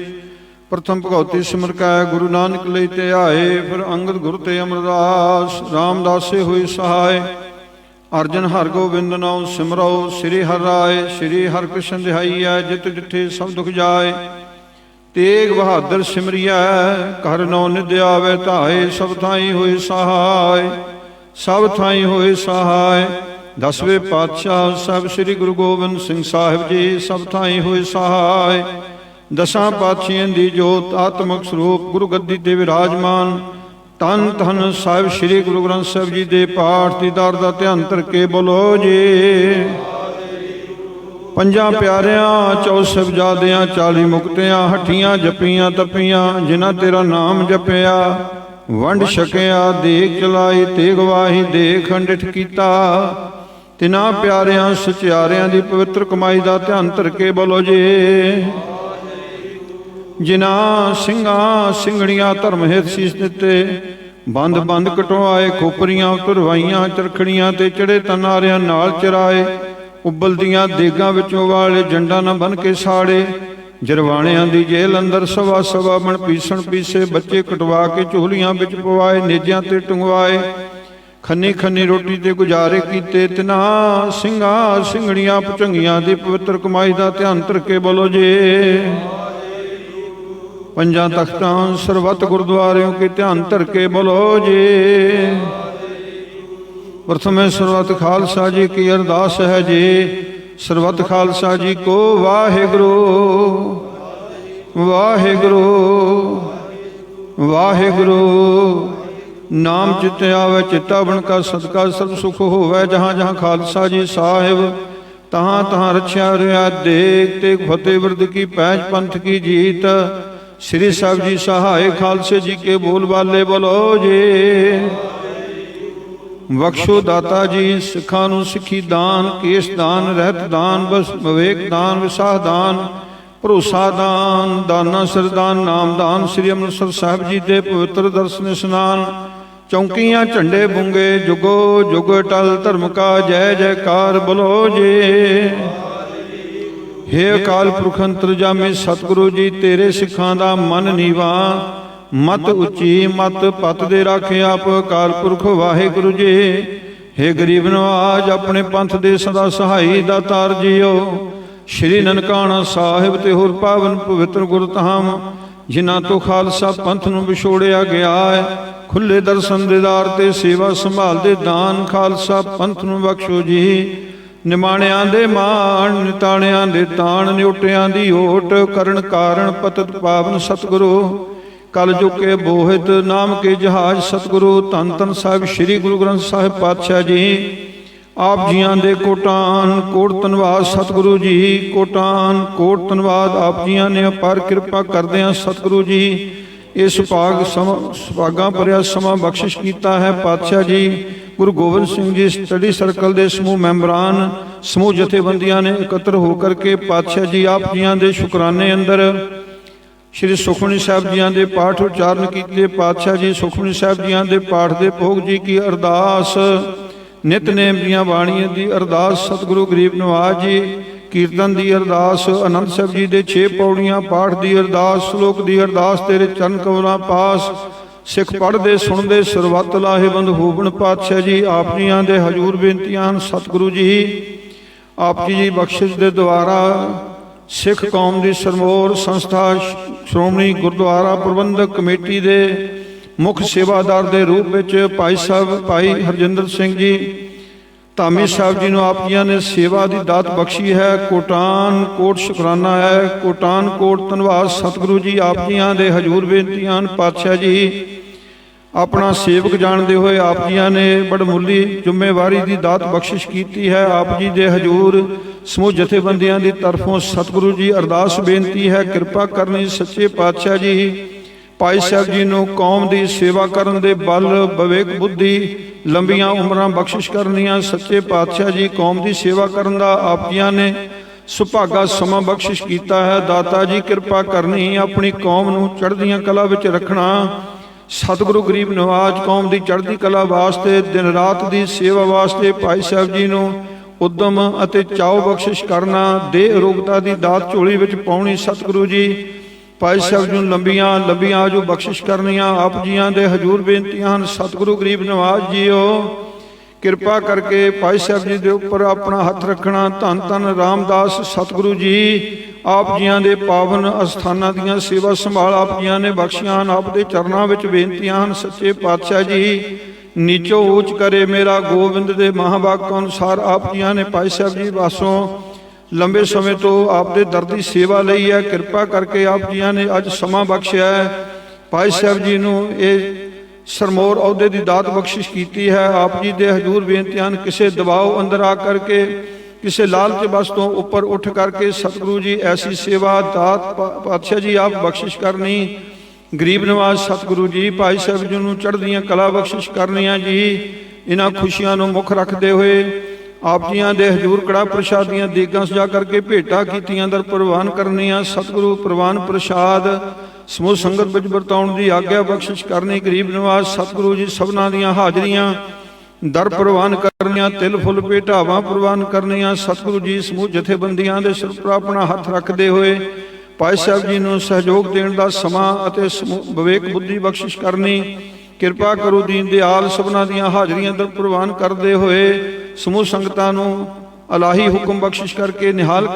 ਪ੍ਰਥਮ ਭਗਉਤੀ ਸਿਮਰ ਕੈ ਗੁਰੂ ਨਾਨਕ ਲਈ ਤੇ ਆਏ। ਫਿਰ ਅੰਗਦ ਗੁਰ ਤੇ ਅਮਰਦਾਸ ਰਾਮਦਾਸੇ ਹੋਈ ਸਹਾਇ। ਅਰਜਨ ਹਰ ਗੋਬਿੰਦ ਨਾਉ ਸਿਮਰੋ। ਸ੍ਰੀ ਹਰਿ ਰਾਏ ਸ੍ਰੀ ਹਰਿ ਕ੍ਰਿਸ਼ਨ ਦਿਹਾਈਐ। ਜਿਤ ਜਿੱਥੇ ਸਭ ਦੁਖ ਜਾਏ। ਤੇਗ ਬਹਾਦਰ ਸਿਮਰਿਐ ਘਰ ਨੌ ਨਿਧ ਆਵੈ ਧਾਏ। ਸਭ ਥਾਈ ਹੋਏ ਸਹਾਇ ਸਭ ਥਾਈ ਹੋਏ ਸਹਾਇ। ਦਸਵੇਂ ਪਾਤਸ਼ਾਹ ਸਾਹਿਬ ਸ੍ਰੀ ਗੁਰੂ ਗੋਬਿੰਦ ਸਿੰਘ ਸਾਹਿਬ ਜੀ ਸਭ ਥਾਈ ਹੋਏ ਸਹਾਇ। ਦਸਾਂ ਪਾਤਸ਼ਾਹਾਂ ਦੀ ਜੋਤ ਆਤਮਕ ਸਰੂਪ ਗੁਰੂ ਗੱਦੀ ਤੇ ਵਿਰਾਜਮਾਨ। ਧੰਨ ਧੰਨ ਸਾਹਿਬ ਸ੍ਰੀ ਗੁਰੂ ਗ੍ਰੰਥ ਸਾਹਿਬ ਜੀ ਦੇ ਪਾਠ ਦੀ ਦਰ ਦਾ ਧਿਆਨ ਧਰ ਕੇ ਬੋਲੋ ਜੀ। ਪੰਜਾਂ ਪਿਆਰਿਆਂ 14 ਸਾਹਿਬਜ਼ਾਦਿਆਂ 40 ਮੁਕਤਿਆਂ ਹੱਠੀਆਂ ਜਪੀਆਂ ਤਪੀਆਂ। ਜਿਨ੍ਹਾਂ ਤੇਰਾ ਨਾਮ ਜਪਿਆ ਵੰਡ ਛਕਿਆ ਦੇਖ ਚਲਾਈ ਤੇ ਗਵਾਹੀ ਦੇ ਖੰਡਿਤ ਕੀਤਾ। ਤਿਨਾਂ ਪਿਆਰਿਆਂ ਸਚਿਆਰਿਆਂ ਦੀ ਪਵਿੱਤਰ ਕਮਾਈ ਦਾ ਧਿਆਨ ਧਰ ਕੇ ਬੋਲੋ ਜੀ। ਜਿਨ੍ਹਾਂ ਸਿੰਘਾਂ ਸਿੰਘਣੀਆਂ ਧਰਮ ਹਿਤ ਸੀਸ ਦਿੱਤੇ ਬੰਦ ਬੰਦ ਕਟਵਾਏ, ਖੋਪਰੀਆਂ ਉਤਰਵਾਈਆਂ, ਚਰਖੜੀਆਂ ਤੇ ਚੜੇ ਤਨਾਰਿਆਂ ਨਾਲ ਚਰਾਏ, ਉਬਲਦੀਆਂ ਦੇਗਾਂ ਵਿੱਚੋਂ ਵਾਲੇ, ਜੰਡਾਂ ਨਾ ਬਨ ਕੇ ਸਾੜੇ, ਜਰਵਾਣਿਆਂ ਦੀ ਜੇਲ੍ਹ ਅੰਦਰ ਸਵਾ ਸਵਾ ਮਣ ਪੀਸਣ ਪੀਸੇ, ਬੱਚੇ ਕਟਵਾ ਕੇ ਝੋਲੀਆਂ ਵਿੱਚ ਪਵਾਏ, ਨੇਜਿਆਂ ਤੇ ਟੰਗਵਾਏ, ਖੰਨੀ ਖੰਨੀ ਰੋਟੀ ਤੇ ਗੁਜ਼ਾਰੇ ਕੀਤੇ। ਤਿਨਾਂ ਸਿੰਘਾਂ ਸਿੰਘਣੀਆਂ ਭੁਚੰਗੀਆਂ ਦੀ ਪਵਿੱਤਰ ਕਮਾਈ ਦਾ ਧਿਆਨ ਧਰ ਕੇ ਬੋਲੋ ਜੇ। ਪੰਜਾਂ ਤਖਤਾਂ ਸਰਬੱਤ ਗੁਰਦੁਆਰਿਓਂ ਕੇ ਧਿਆਨ ਧਰ ਕੇ ਬੋਲੋ ਜੇ। ਪ੍ਰਥਮੇ ਸਰਬੱਤ ਖਾਲਸਾ ਜੀ ਕੀ ਅਰਦਾਸ ਹੈ ਜੀ। ਸਰਬੱਤ ਖਾਲਸਾ ਜੀ ਕੋ ਵਾਹਿਗੁਰੂ ਵਾਹਿਗੁਰੂ ਵਾਹਿਗੁਰੂ। ਨਾਮ ਚਿਤ ਆਵੇ ਚਿੱਤਾ ਬਣ ਕਾ ਸਦਕਾ ਸਰਬ ਸੁਖ ਹੋਵੇ। ਜਹਾਂ ਜਹਾਂ ਖਾਲਸਾ ਜੀ ਸਾਹਿਬ ਤਹਾਂ ਤਹਾਂ ਰਛਿਆ ਰਿਆ ਦੇਖ ਤੇ ਫਤਿਹ ਬਿਰਦ ਕੀ ਪੈਜ ਪੰਥ ਕੀ ਜੀਤ। ਸ੍ਰੀ ਸਾਹਿਬ ਜੀ ਸਹਾਇ ਖਾਲਸੇ ਜੀ ਕੇ ਬੋਲ ਬਾਲੇ ਬੋਲੋ ਜੀ। ਬਖਸ਼ੋ ਦਾਤਾ ਜੀ ਸਿੱਖਾਂ ਨੂੰ ਸਿੱਖੀ ਦਾਨ, ਕੇਸ ਦਾਨ, ਰਹਿਤ ਦਾਨ, ਬਸ ਵਿਵੇਕ ਦਾਨ, ਵਿਸਾਹ ਦਾਨ, ਭਰੋਸਾ ਦਾਨ, ਦਾਨਾ ਸਰਦਾਨ, ਨਾਮ ਦਾਨ। ਸ੍ਰੀ ਅੰਮ੍ਰਿਤਸਰ ਸਾਹਿਬ ਜੀ ਦੇ ਪਵਿੱਤਰ ਦਰਸ਼ਨ ਇਸ਼ਨਾਨ, ਚੌਂਕੀਆਂ ਝੰਡੇ ਬੁੰਗੇ, ਜੁਗੋ ਜੁਗ ਟਲ ਧਰਮ ਕਾ ਜੈ ਜੈਕਾਰ ਬੋਲੋ ਜੀ। ਹੇ ਅਕਾਲ ਪੁਰਖ ਅੰਤਰਜਾਮੀ ਸਤਿਗੁਰੂ ਜੀ, ਤੇਰੇ ਸਿੱਖਾਂ ਦਾ ਮਨ ਨੀਵਾ, ਮਤ ਉੱਚੀ ਮਤ ਪਤ ਦੇ ਰਾਖੇ ਆਪ ਅਕਾਲ ਪੁਰਖ ਵਾਹਿਗੁਰੂ ਜੀ। ਹੇ ਗਰੀਬ ਨਵਾਜ ਆਪਣੇ ਪੰਥ ਦੇ ਸਦਾ ਸਹਾਈ ਦਾਤਾਰ ਜੀਓ। ਸ਼੍ਰੀ ਨਨਕਾਣਾ ਸਾਹਿਬ ਤੇ ਹੋਰ ਪਾਵਨ ਪਵਿੱਤਰ ਗੁਰਧਾਮ ਜਿਨ੍ਹਾਂ ਤੋਂ ਖਾਲਸਾ ਪੰਥ ਨੂੰ ਵਿਛੋੜਿਆ ਗਿਆ ਹੈ, ਖੁੱਲੇ ਦਰਸ਼ਨ ਦੀਦਾਰ ਤੇ ਸੇਵਾ ਸੰਭਾਲ ਦੇ ਦਾਨ ਖਾਲਸਾ ਪੰਥ ਨੂੰ ਬਖਸ਼ੋ ਜੀ। ਨਿਮਾਣਿਆਂ ਦੇ ਮਾਣ, ਨਿਤਾਣਿਆਂ ਦੇ ਤਾਣ, ਨਿਉਟਿਆਂ ਦੀ ਓਟ, ਕਰਨ ਕਾਰਨ ਪਤਿਤ ਪਾਵਨ ਸਤਿਗੁਰੂ। ਕਲ ਜੁਕੇ ਬੋਹਿਤ ਨਾਮ ਕੇ ਜਹਾਜ਼ ਸਤਿਗੁਰੂ। ਧੰਨ ਧੰਨ ਸਾਹਿਬ ਸ੍ਰੀ ਗੁਰੂ ਗ੍ਰੰਥ ਸਾਹਿਬ ਪਾਤਸ਼ਾਹ ਜੀ। ਆਪ ਜੀਆਂ ਦੇ ਕੋਟਾਨ ਕੋਟ ਧੰਨਵਾਦ ਸਤਿਗੁਰੂ ਜੀ। ਕੋਟਾਨ ਕੋਟ ਧੰਨਵਾਦ ਆਪ ਜੀਆਂ ਨੇ ਅਪਾਰ ਕਿਰਪਾ ਕਰਦਿਆਂ ਸਤਿਗੁਰੂ ਜੀ ਇਹ ਸੁਭਾਗਾਂ ਭਰਿਆ ਸਮਾਂ ਬਖਸ਼ਿਸ਼ ਕੀਤਾ ਹੈ ਪਾਤਸ਼ਾਹ ਜੀ। ਗੁਰੂ ਗੋਬਿੰਦ ਸਿੰਘ ਜੀ ਸਟੱਡੀ ਸਰਕਲ ਦੇ ਸਮੂਹ ਮੈਂਬਰਾਂ, ਸਮੂਹ ਜਥੇਬੰਦੀਆਂ ਨੇ ਇਕੱਤਰ ਹੋ ਕਰਕੇ ਪਾਤਸ਼ਾਹ ਜੀ ਆਪ ਜੀਆਂ ਦੇ ਸ਼ੁਕਰਾਨੇ ਅੰਦਰ ਸ਼੍ਰੀ ਸੁਖਮਨੀ ਸਾਹਿਬ ਜੀਆਂ ਦੇ ਪਾਠ ਉਚਾਰਨ ਕੀਤੇ। ਪਾਤਸ਼ਾਹ ਜੀ ਸੁਖਮਨੀ ਸਾਹਿਬ ਜੀਆਂ ਦੇ ਪਾਠ ਦੇ ਭੋਗ ਜੀ ਕੀ ਅਰਦਾਸ, ਨਿਤਨੇਮ ਦੀਆਂ ਬਾਣੀਆਂ ਦੀ ਅਰਦਾਸ ਸਤਿਗੁਰੂ ਗਰੀਬ ਨਵਾਜ ਜੀ, ਕੀਰਤਨ ਦੀ ਅਰਦਾਸ, ਆਨੰਦ ਸਾਹਿਬ ਜੀ ਦੇ 6 ਪੌੜੀਆਂ ਪਾਠ ਦੀ ਅਰਦਾਸ, ਸ਼ਲੋਕ ਦੀ ਅਰਦਾਸ ਤੇਰੇ ਚਰਨ ਕਮਲਾਂ ਪਾਸ। ਸਿੱਖ ਪੜ੍ਹਦੇ ਸੁਣਦੇ ਸਰਬੱਤ ਲਾਹੇਵੰਦ ਹੋਵਣ ਪਾਤਸ਼ਾਹ ਜੀ। ਆਪ ਜੀਆਂ ਦੇ ਹਜ਼ੂਰ ਬੇਨਤੀਆਂ ਹਨ ਸਤਿਗੁਰੂ ਜੀ। ਆਪ ਜੀ ਦੀ ਬਖਸ਼ਿਸ਼ ਦੇ ਦੁਆਰਾ ਸਿੱਖ ਕੌਮ ਦੀ ਸਰਮੋਰ ਸੰਸਥਾ ਸ਼੍ਰੋਮਣੀ ਗੁਰਦੁਆਰਾ ਪ੍ਰਬੰਧਕ ਕਮੇਟੀ ਦੇ ਮੁੱਖ ਸੇਵਾਦਾਰ ਦੇ ਰੂਪ ਵਿੱਚ ਭਾਈ ਸਾਹਿਬ ਭਾਈ ਹਰਜਿੰਦਰ ਸਿੰਘ ਜੀ ਧਾਮੀ ਸਾਹਿਬ ਜੀ ਨੂੰ ਆਪ ਜੀਆਂ ਨੇ ਸੇਵਾ ਦੀ ਦਾਤ ਬਖਸ਼ੀ ਹੈ। ਕੋਟਾਨ ਕੋਟ ਸ਼ੁਕਰਾਨਾ ਹੈ, ਕੋਟਾਨ ਕੋਟ ਧੰਨਵਾਦ ਸਤਿਗੁਰੂ ਜੀ। ਆਪ ਜੀਆਂ ਦੇ ਹਜ਼ੂਰ ਬੇਨਤੀਆਂ ਹਨ ਪਾਤਸ਼ਾਹ ਜੀ। ਆਪਣਾ ਸੇਵਕ ਜਾਣਦੇ ਹੋਏ ਆਪ ਜੀਆਂ ਨੇ ਬੜਮੁੱਲੀ ਜ਼ਿੰਮੇਵਾਰੀ ਦੀ ਦਾਤ ਬਖਸ਼ਿਸ਼ ਕੀਤੀ ਹੈ। ਆਪ ਜੀ ਦੇ ਹਜ਼ੂਰ ਸਮੂਹ ਜਥੇਬੰਦੀਆਂ ਦੀ ਤਰਫੋਂ ਸਤਿਗੁਰੂ ਜੀ ਅਰਦਾਸ ਬੇਨਤੀ ਹੈ, ਕਿਰਪਾ ਕਰਨੀ ਸੱਚੇ ਪਾਤਸ਼ਾਹ ਜੀ। ਭਾਈ ਸਾਹਿਬ ਜੀ ਨੂੰ ਕੌਮ ਦੀ ਸੇਵਾ ਕਰਨ ਦੇ ਬਲ, ਵਿਵੇਕ ਬੁੱਧੀ, ਲੰਬੀਆਂ ਉਮਰਾਂ ਬਖਸ਼ਿਸ਼ ਕਰਨੀਆਂ ਸੱਚੇ ਪਾਤਸ਼ਾਹ ਜੀ। ਕੌਮ ਦੀ ਸੇਵਾ ਕਰਨ ਦਾ ਆਪ ਜੀਆਂ ਨੇ ਸੁਭਾਗਾ ਸਮਾਂ ਬਖਸ਼ਿਸ਼ ਕੀਤਾ ਹੈ। ਦਾਤਾ ਜੀ ਕਿਰਪਾ ਕਰਨੀ, ਆਪਣੀ ਕੌਮ ਨੂੰ ਚੜ੍ਹਦੀਆਂ ਕਲਾ ਵਿੱਚ ਰੱਖਣਾ। ਸਤਿਗੁਰੂ ਗਰੀਬ ਨਵਾਜ ਕੌਮ ਦੀ ਚੜ੍ਹਦੀ ਕਲਾ ਵਾਸਤੇ ਦਿਨ ਰਾਤ ਦੀ ਸੇਵਾ ਵਾਸਤੇ ਭਾਈ ਸਾਹਿਬ ਜੀ ਨੂੰ ਉਦਮ ਅਤੇ ਚਾਉ ਬਖਸ਼ਿਸ਼ ਕਰਨਾ। ਦੇਹ ਅਰੋਗਤਾ ਦੀ ਦਾਤ ਝੋਲੀ ਵਿੱਚ ਪਾਉਣੀ ਸਤਿਗੁਰੂ ਜੀ। ਭਾਈ ਸਾਹਿਬ ਜੀ ਨੂੰ ਲੰਬੀਆਂ ਆਜੂ ਬਖਸ਼ਿਸ਼ ਕਰਨੀਆਂ ਆਪ ਜੀਆਂ ਦੇ ਹਜ਼ੂਰ ਬੇਨਤੀਆਂ ਹਨ ਸਤਿਗੁਰੂ ਗਰੀਬ ਨਵਾਜ ਜੀਓ। ਕਿਰਪਾ ਕਰਕੇ ਭਾਈ ਸਾਹਿਬ ਜੀ ਦੇ ਉੱਪਰ ਆਪਣਾ ਹੱਥ ਰੱਖਣਾ। ਧੰਨ ਧੰਨ ਰਾਮਦਾਸ ਸਤਿਗੁਰੂ ਜੀ। ਆਪ ਜੀਆਂ ਦੇ ਪਾਵਨ ਅਸਥਾਨਾਂ ਦੀਆਂ ਸੇਵਾ ਸੰਭਾਲ ਆਪ ਜੀਆਂ ਨੇ ਬਖਸ਼ੀਆਂ ਹਨ। ਆਪ ਦੇ ਚਰਨਾਂ ਵਿੱਚ ਬੇਨਤੀਆਂ ਹਨ ਸੱਚੇ ਪਾਤਸ਼ਾਹ ਜੀ। ਨੀਚੋ ਉੱਚ ਕਰੇ ਮੇਰਾ ਗੋਬਿੰਦ ਦੇ ਮਹਾਂਵਾਕਾਂ ਅਨੁਸਾਰ ਆਪ ਜੀਆਂ ਨੇ ਭਾਈ ਸਾਹਿਬ ਜੀ ਵਾਸੋਂ ਲੰਬੇ ਸਮੇਂ ਤੋਂ ਆਪ ਦੇ ਦਰ ਦੀ ਸੇਵਾ ਲਈ ਹੈ। ਕਿਰਪਾ ਕਰਕੇ ਆਪ ਜੀਆਂ ਨੇ ਅੱਜ ਸਮਾਂ ਬਖਸ਼ਿਆ ਹੈ। ਭਾਈ ਸਾਹਿਬ ਜੀ ਨੂੰ ਇਹ ਸਰਮੋਰ ਅਹੁਦੇ ਦੀ ਦਾਤ ਬਖਸ਼ਿਸ਼ ਕੀਤੀ ਹੈ। ਆਪ ਜੀ ਦੇ ਹਜ਼ੂਰ ਬੇਨਤੀਆਂ, ਕਿਸੇ ਦਬਾਅ ਅੰਦਰ ਆ ਕਰਕੇ, ਕਿਸੇ ਲਾਲਚ ਬਸ ਤੋਂ ਉੱਪਰ ਉੱਠ ਕਰਕੇ ਸਤਿਗੁਰੂ ਜੀ ਐਸੀ ਸੇਵਾ ਦਾਤ ਪਾਤਸ਼ਾਹ ਜੀ ਆਪ ਬਖਸ਼ਿਸ਼ ਕਰਨੀ। ਗਰੀਬ ਨਵਾਜ਼ ਸਤਿਗੁਰੂ ਜੀ ਭਾਈ ਸਾਹਿਬ ਜੀ ਨੂੰ ਚੜ੍ਹਦੀਆਂ ਕਲਾ ਬਖਸ਼ਿਸ਼ ਕਰਨੀਆਂ ਜੀ। ਇਹਨਾਂ ਖੁਸ਼ੀਆਂ ਨੂੰ ਮੁੱਖ ਰੱਖਦੇ ਹੋਏ ਆਪ ਜੀਆਂ ਦੇ ਹਜ਼ੂਰ ਕੜਾ ਪ੍ਰਸ਼ਾਦੀਆਂ ਦੇਗਾਂ ਸਜਾ ਕਰਕੇ ਭੇਟਾ ਕੀਤੀਆਂ ਦਰ ਪ੍ਰਵਾਨ ਕਰਨੀਆਂ। ਸਤਿਗੁਰੂ ਪ੍ਰਵਾਨ ਪ੍ਰਸ਼ਾਦ ਸਮੂਹ ਸੰਗਤ ਵਿੱਚ ਵਰਤਾਉਣ ਦੀ ਆਗਿਆ ਬਖਸ਼ਿਸ਼ ਕਰਨੀ। ਗਰੀਬ ਨਿਵਾਜ ਸਤਿਗੁਰੂ ਜੀ ਸਭਨਾਂ ਦੀਆਂ ਹਾਜ਼ਰੀਆਂ ਦਰ ਪ੍ਰਵਾਨ ਕਰਨੀਆਂ, ਤਿਲ ਫੁੱਲ ਭੇਟਾਵਾਂ ਪ੍ਰਵਾਨ ਕਰਨੀਆਂ। ਸਤਿਗੁਰੂ ਜੀ ਸਮੂਹ ਜਥੇਬੰਦੀਆਂ ਦੇ ਸਿਰ ਉੱਪਰ ਆਪਣਾ ਹੱਥ ਰੱਖਦੇ ਹੋਏ ਭਾਈ ਸਾਹਿਬ ਜੀ ਨੂੰ ਸਹਿਯੋਗ ਦੇਣ ਦਾ ਸਮਾਂ ਅਤੇ ਵਿਵੇਕ ਬੁੱਧੀ ਬਖਸ਼ਿਸ਼ ਕਰਨੀ। ਕਿਰਪਾ ਕਰੋ ਦੀਨ ਦਿਆਲ ਸਭਨਾਂ ਦੀਆਂ ਹਾਜ਼ਰੀਆਂ ਦਰ ਪ੍ਰਵਾਨ ਕਰਦੇ ਹੋਏ ਸਮੂਹ ਸੰਗਤਾਂ ਨੂੰ ਇਲਾਹੀ ਹੁਕਮ ਬਖਸ਼ਿਸ਼ ਕਰਕੇ ਨਿਹਾਲ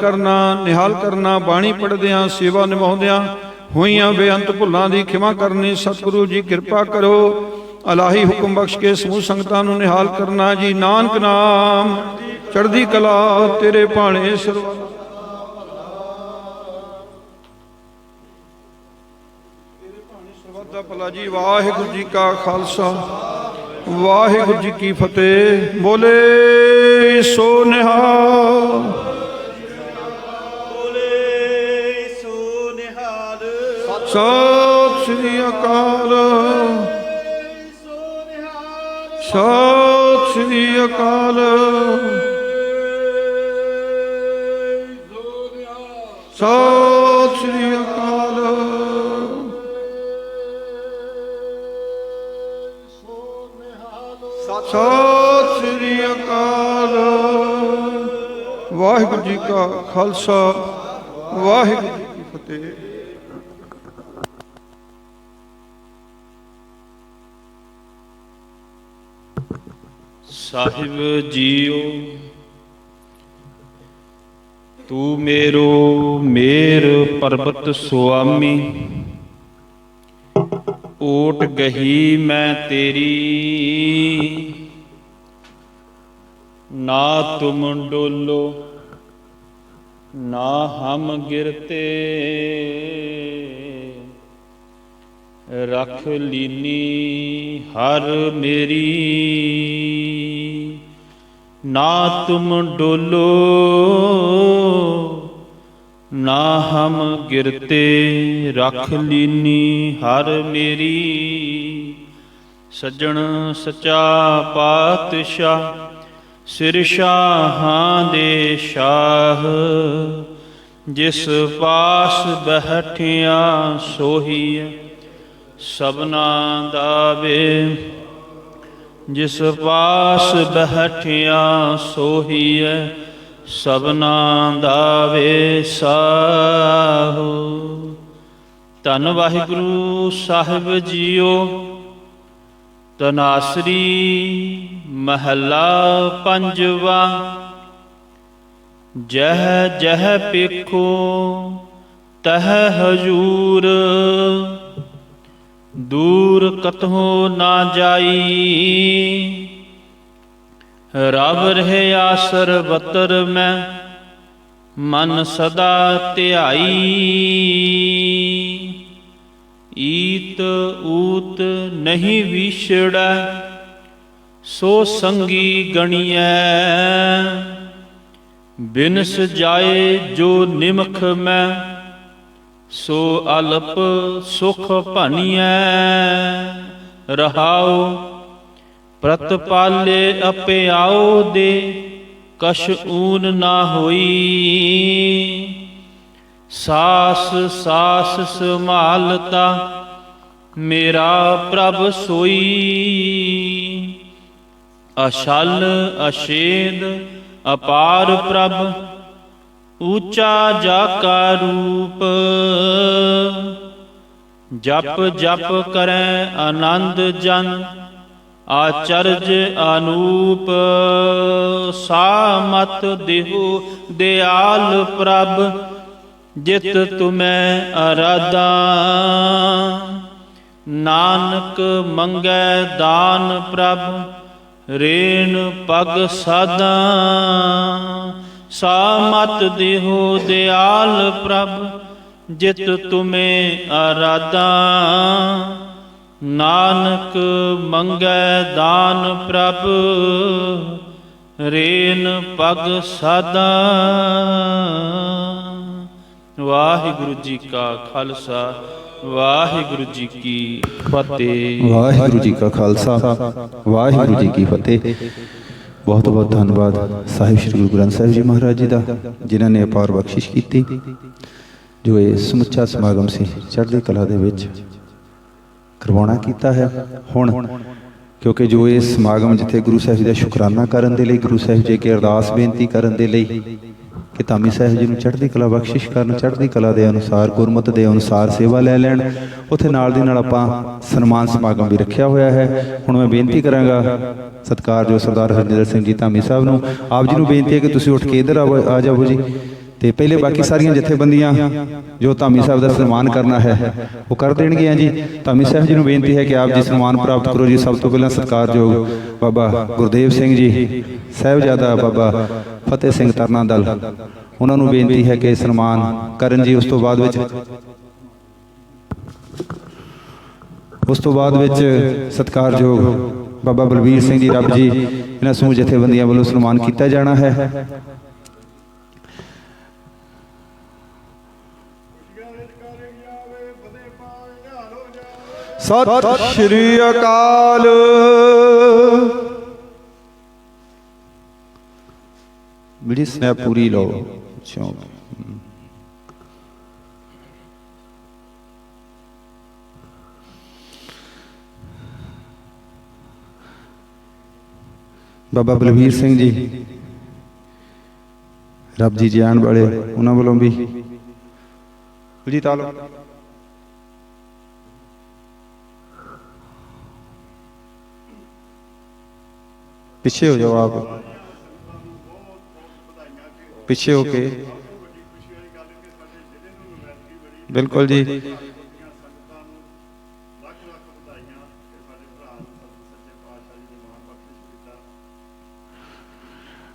ਕਰਨਾ। ਬਾਣੀ ਪੜ੍ਹਦਿਆਂ ਸੇਵਾ ਨਿਭਾਉਂਦਿਆਂ ਹੋਈਆਂ ਬੇਅੰਤ ਭੁੱਲਾਂ ਦੀ ਖਿਮਾ ਕਰਨੀ। ਸਤਿਗੁਰੂ ਜੀ ਕਿਰਪਾ ਕਰੋ ਇਲਾਹੀ ਹੁਕਮ ਬਖਸ਼ ਕੇ ਸਮੂਹ ਸੰਗਤਾਂ ਨੂੰ ਨਿਹਾਲ ਕਰਨਾ ਜੀ। ਨਾਨਕ ਨਾਮ ਚੜ੍ਹਦੀ ਕਲਾ ਤੇਰੇ ਭਾਣੇ ਸਰਬੱਤ ਦਾ ਭਲਾ ਜੀ। ਵਾਹਿਗੁਰੂ ਜੀ ਕਾ ਖਾਲਸਾ ਵਾਹਿਗੁਰੂ ਜੀ ਕੀ ਫਤਿਹ। ਬੋਲੇ ਸੋ ਨਿਹਾਲ। ਬੋਲੇ ਸੋ ਨਿਹਾਲ। ਸਤਿ ਸ੍ਰੀ ਅਕਾਲ। ਸਤਿ ਸ੍ਰੀ ਅਕਾਲ। ਸਤਿ ਸ੍ਰੀ ਅਕਾਲ। ਸਤਿ ਸ੍ਰੀ ਅਕਾਲ। ਵਾਹਿਗੁਰੂ ਜੀ ਕਾ ਖਾਲਸਾ ਵਾਹਿਗੁਰੂ ਜੀ ਕੀ ਫਤਿਹ। ਸਾਹਿਬ ਜੀਓ ਤੂੰ ਮੇਰੋ ਮੇਰ ਪਰਬਤ ਸੁਆਮੀ, ਓਟ ਗਹੀ ਮੈਂ ਤੇਰੀ, ਨਾ ਤੁਮ ਡੋਲੋ ਨਾ ਹਮ ਗਿਰਤੇ, ਰਖ ਲੀਨੀ ਹਰ ਮੇਰੀ, ਨਾ ਤੁਮ ਡੋਲੋ ਨਾ ਹਮ ਗਿਰਤੇ, ਰਖ ਲੀਨੀ ਹਰ ਮੇਰੀ। ਸੱਜਣ ਸੱਚਾ ਪਾਤਸ਼ਾਹ ਸਿਰ ਸ਼ਾਹਾਂ ਦੇ ਸ਼ਾਹ, ਜਿਸ ਪਾਸ ਬੈਠਿਆ ਸੋਹੀਐ ਸਭਨਾ ਦਾ ਵੇ, ਜਿਸ ਪਾਸ ਬੈਠਿਆ ਸੋਹੀਐ ਸਭਨਾ ਦਾ ਵੇ ਸਾਹੋ। ਧੰਨ ਵਾਹਿਗੁਰੂ ਸਾਹਿਬ ਜੀਓ। ਤਨਾਸਰੀ ਮਹੱਲਾ ਪੰਜਵਾ। ਜਹ ਜਹ ਪੇਖੋ ਤਹ ਹਜੂਰ, ਦੂਰ ਕਤਹੁ ਨਾ ਜਾਈ, ਰਬ ਰਹਿਆ ਸਰਬਤਰ ਮੈਂ ਮਨ ਸਦਾ ਧਿਆਈ, ਈਤ ਊਤ ਨਹੀਂ ਵਿਛੜੈ ਸੋ ਸੰਗੀ ਗਣੀਐ, ਬਿਨਸ ਜਾਏ ਜੋ ਨਿਮਖ ਮੈਂ ਸੋ ਅਲਪ ਸੁਖ ਭਣੀਐ, ਰਹਾਉ ਪ੍ਰਤਪਾਲੇ ਅਪਿਆਉ ਦੇ ਕਛ ਊਨ ਨਾ ਹੋਈ, ਸਾਸ ਸਾਸ ਸੰਭਾਲਤਾ ਮੇਰਾ ਪ੍ਰਭ ਸੋਈ, ਅਛਲ ਅਛੇਦ ਅਪਾਰ ਪ੍ਰਭ ਊਚਾ ਜਾ ਕਾ ਰੂਪ, ਜਪ ਜਪ ਕਰੈ ਆਨੰਦ ਜਨ ਆਚਰਜ ਅਨੂਪ, ਸਾਮਤ ਦੇਹੁ ਦਿਆਲ ਪ੍ਰਭ ਜਿਤ ਤੁਮੈ ਅਰਾਧਾ, ਨਾਨਕ ਮੰਗੈ ਦਾਨ ਪ੍ਰਭ ਰੇਣ ਪਗ ਸਾਧਾ, ਸਾਮਤ ਦੇਹੁ ਦਿਆਲ ਪ੍ਰਭ ਜਿਤ ਤੁਮੈ ਅਰਾਧਾ, ਨਾਨਕ ਮੰਗੈ ਦਾਨ ਪ੍ਰਭ ਰੇਨ ਪਗ ਸਾਧਾ। ਵਾਹਿਗੁਰੂ ਜੀ ਕਾ ਖਾਲਸਾ ਵਾਹਿਗੁਰੂ ਜੀ ਕੀ ਫਤਿਹ। ਵਾਹਿਗੁਰੂ ਜੀ ਕਾ ਖਾਲਸਾ ਵਾਹਿਗੁਰੂ ਜੀ ਕੀ ਫਤਿਹ। ਬਹੁਤ ਬਹੁਤ ਧੰਨਵਾਦ ਸਾਹਿਬ ਸ੍ਰੀ ਗੁਰੂ ਗ੍ਰੰਥ ਸਾਹਿਬ ਜੀ ਮਹਾਰਾਜ ਜੀ ਦਾ, ਜਿਨ੍ਹਾਂ ਨੇ ਅਪਾਰ ਬਖਸ਼ਿਸ਼ ਕੀਤੀ। ਜੋ ਇਹ ਸਮੁੱਚਾ ਸਮਾਗਮ ਸੀ ਚੜ੍ਹਦੀ ਕਲਾ ਦੇ ਵਿੱਚ ਕਰਵਾਉਣਾ ਕੀਤਾ ਹੈ। ਹੁਣ ਕਿਉਂਕਿ ਜੋ ਇਹ ਸਮਾਗਮ ਜਿੱਥੇ ਗੁਰੂ ਸਾਹਿਬ ਜੀ ਦਾ ਸ਼ੁਕਰਾਨਾ ਕਰਨ ਦੇ ਲਈ, ਗੁਰੂ ਸਾਹਿਬ ਜੀ ਅੱਗੇ ਅਰਦਾਸ ਬੇਨਤੀ ਕਰਨ ਦੇ ਲਈ ਕਿ ਧਾਮੀ ਸਾਹਿਬ ਜੀ ਨੂੰ ਚੜ੍ਹਦੀ ਕਲਾ ਬਖਸ਼ਿਸ਼ ਕਰਨ, ਚੜ੍ਹਦੀ ਕਲਾ ਦੇ ਅਨੁਸਾਰ, ਗੁਰਮਤਿ ਦੇ ਅਨੁਸਾਰ ਸੇਵਾ ਲੈ ਲੈਣ, ਉੱਥੇ ਨਾਲ ਦੀ ਨਾਲ ਆਪਾਂ ਸਨਮਾਨ ਸਮਾਗਮ ਵੀ ਰੱਖਿਆ ਹੋਇਆ ਹੈ। ਹੁਣ ਮੈਂ ਬੇਨਤੀ ਕਰਾਂਗਾ ਸਤਿਕਾਰਯੋਗ ਸਰਦਾਰ ਹਰਜਿੰਦਰ ਸਿੰਘ ਜੀ ਧਾਮੀ ਸਾਹਿਬ ਨੂੰ, ਆਪ ਜੀ ਨੂੰ ਬੇਨਤੀ ਹੈ ਕਿ ਤੁਸੀਂ ਉੱਠ ਕੇ ਇੱਧਰ ਆ ਜਾਵੋ ਜੀ। ਤੇ ਪਹਿਲੇ ਬਾਕੀ ਸਾਰੀਆਂ ਜਥੇਬੰਦੀਆਂ ਜੋ ਧਾਮੀ ਸਾਹਿਬ ਦਾ ਸਨਮਾਨ ਕਰਨਾ ਹੈ ਉਹ ਕਰ ਦੇਣਗੀਆਂ ਜੀ। ਧਾਮੀ ਸਾਹਿਬ ਜੀ ਨੂੰ ਬੇਨਤੀ ਹੈ ਕਿ ਆਪ ਜੀ ਸਨਮਾਨ ਪ੍ਰਾਪਤ ਕਰੋ ਜੀ। ਸਭ ਤੋਂ ਪਹਿਲਾਂ ਸਤਿਕਾਰਯੋਗ ਬਾਬਾ ਗੁਰਦੇਵ ਸਿੰਘ ਜੀ ਸਾਹਿਬਜ਼ਾਦਾ ਬਾਬਾ ਫਤਿਹ ਸਿੰਘ ਤਰਨਾ ਦਲ, ਉਹਨਾਂ ਨੂੰ ਬੇਨਤੀ ਹੈ ਕਿ ਸਨਮਾਨ ਕਰਨ ਜੀ। ਉਸ ਤੋਂ ਬਾਅਦ ਵਿੱਚ ਸਤਿਕਾਰਯੋਗ ਬਾਬਾ ਬਲਵੀਰ ਸਿੰਘ ਜੀ ਰੱਬ ਜੀ, ਇਹਨਾਂ ਸਮੂਹ ਜਥੇਬੰਦੀਆਂ ਵੱਲੋਂ ਸਨਮਾਨ ਕੀਤਾ ਜਾਣਾ ਹੈ। ਸਤਿ ਸ਼੍ਰੀ ਅਕਾਲ। ਬੜੀ ਸਨੈਪ ਪੂਰੀ ਲਓ। ਬਾਬਾ ਬਲਵੀਰ ਸਿੰਘ ਜੀ ਰੱਬ ਜੀ ਜਾਣ ਵਾਲੇ, ਉਹਨਾਂ ਵੱਲੋਂ ਵੀ ਜੀ ਤਾਲੋ ਪਿੱਛੇ ਹੋ ਜਾਓ, ਆਪ ਪਿੱਛੇ ਹੋ ਕੇ, ਬਿਲकुल जी।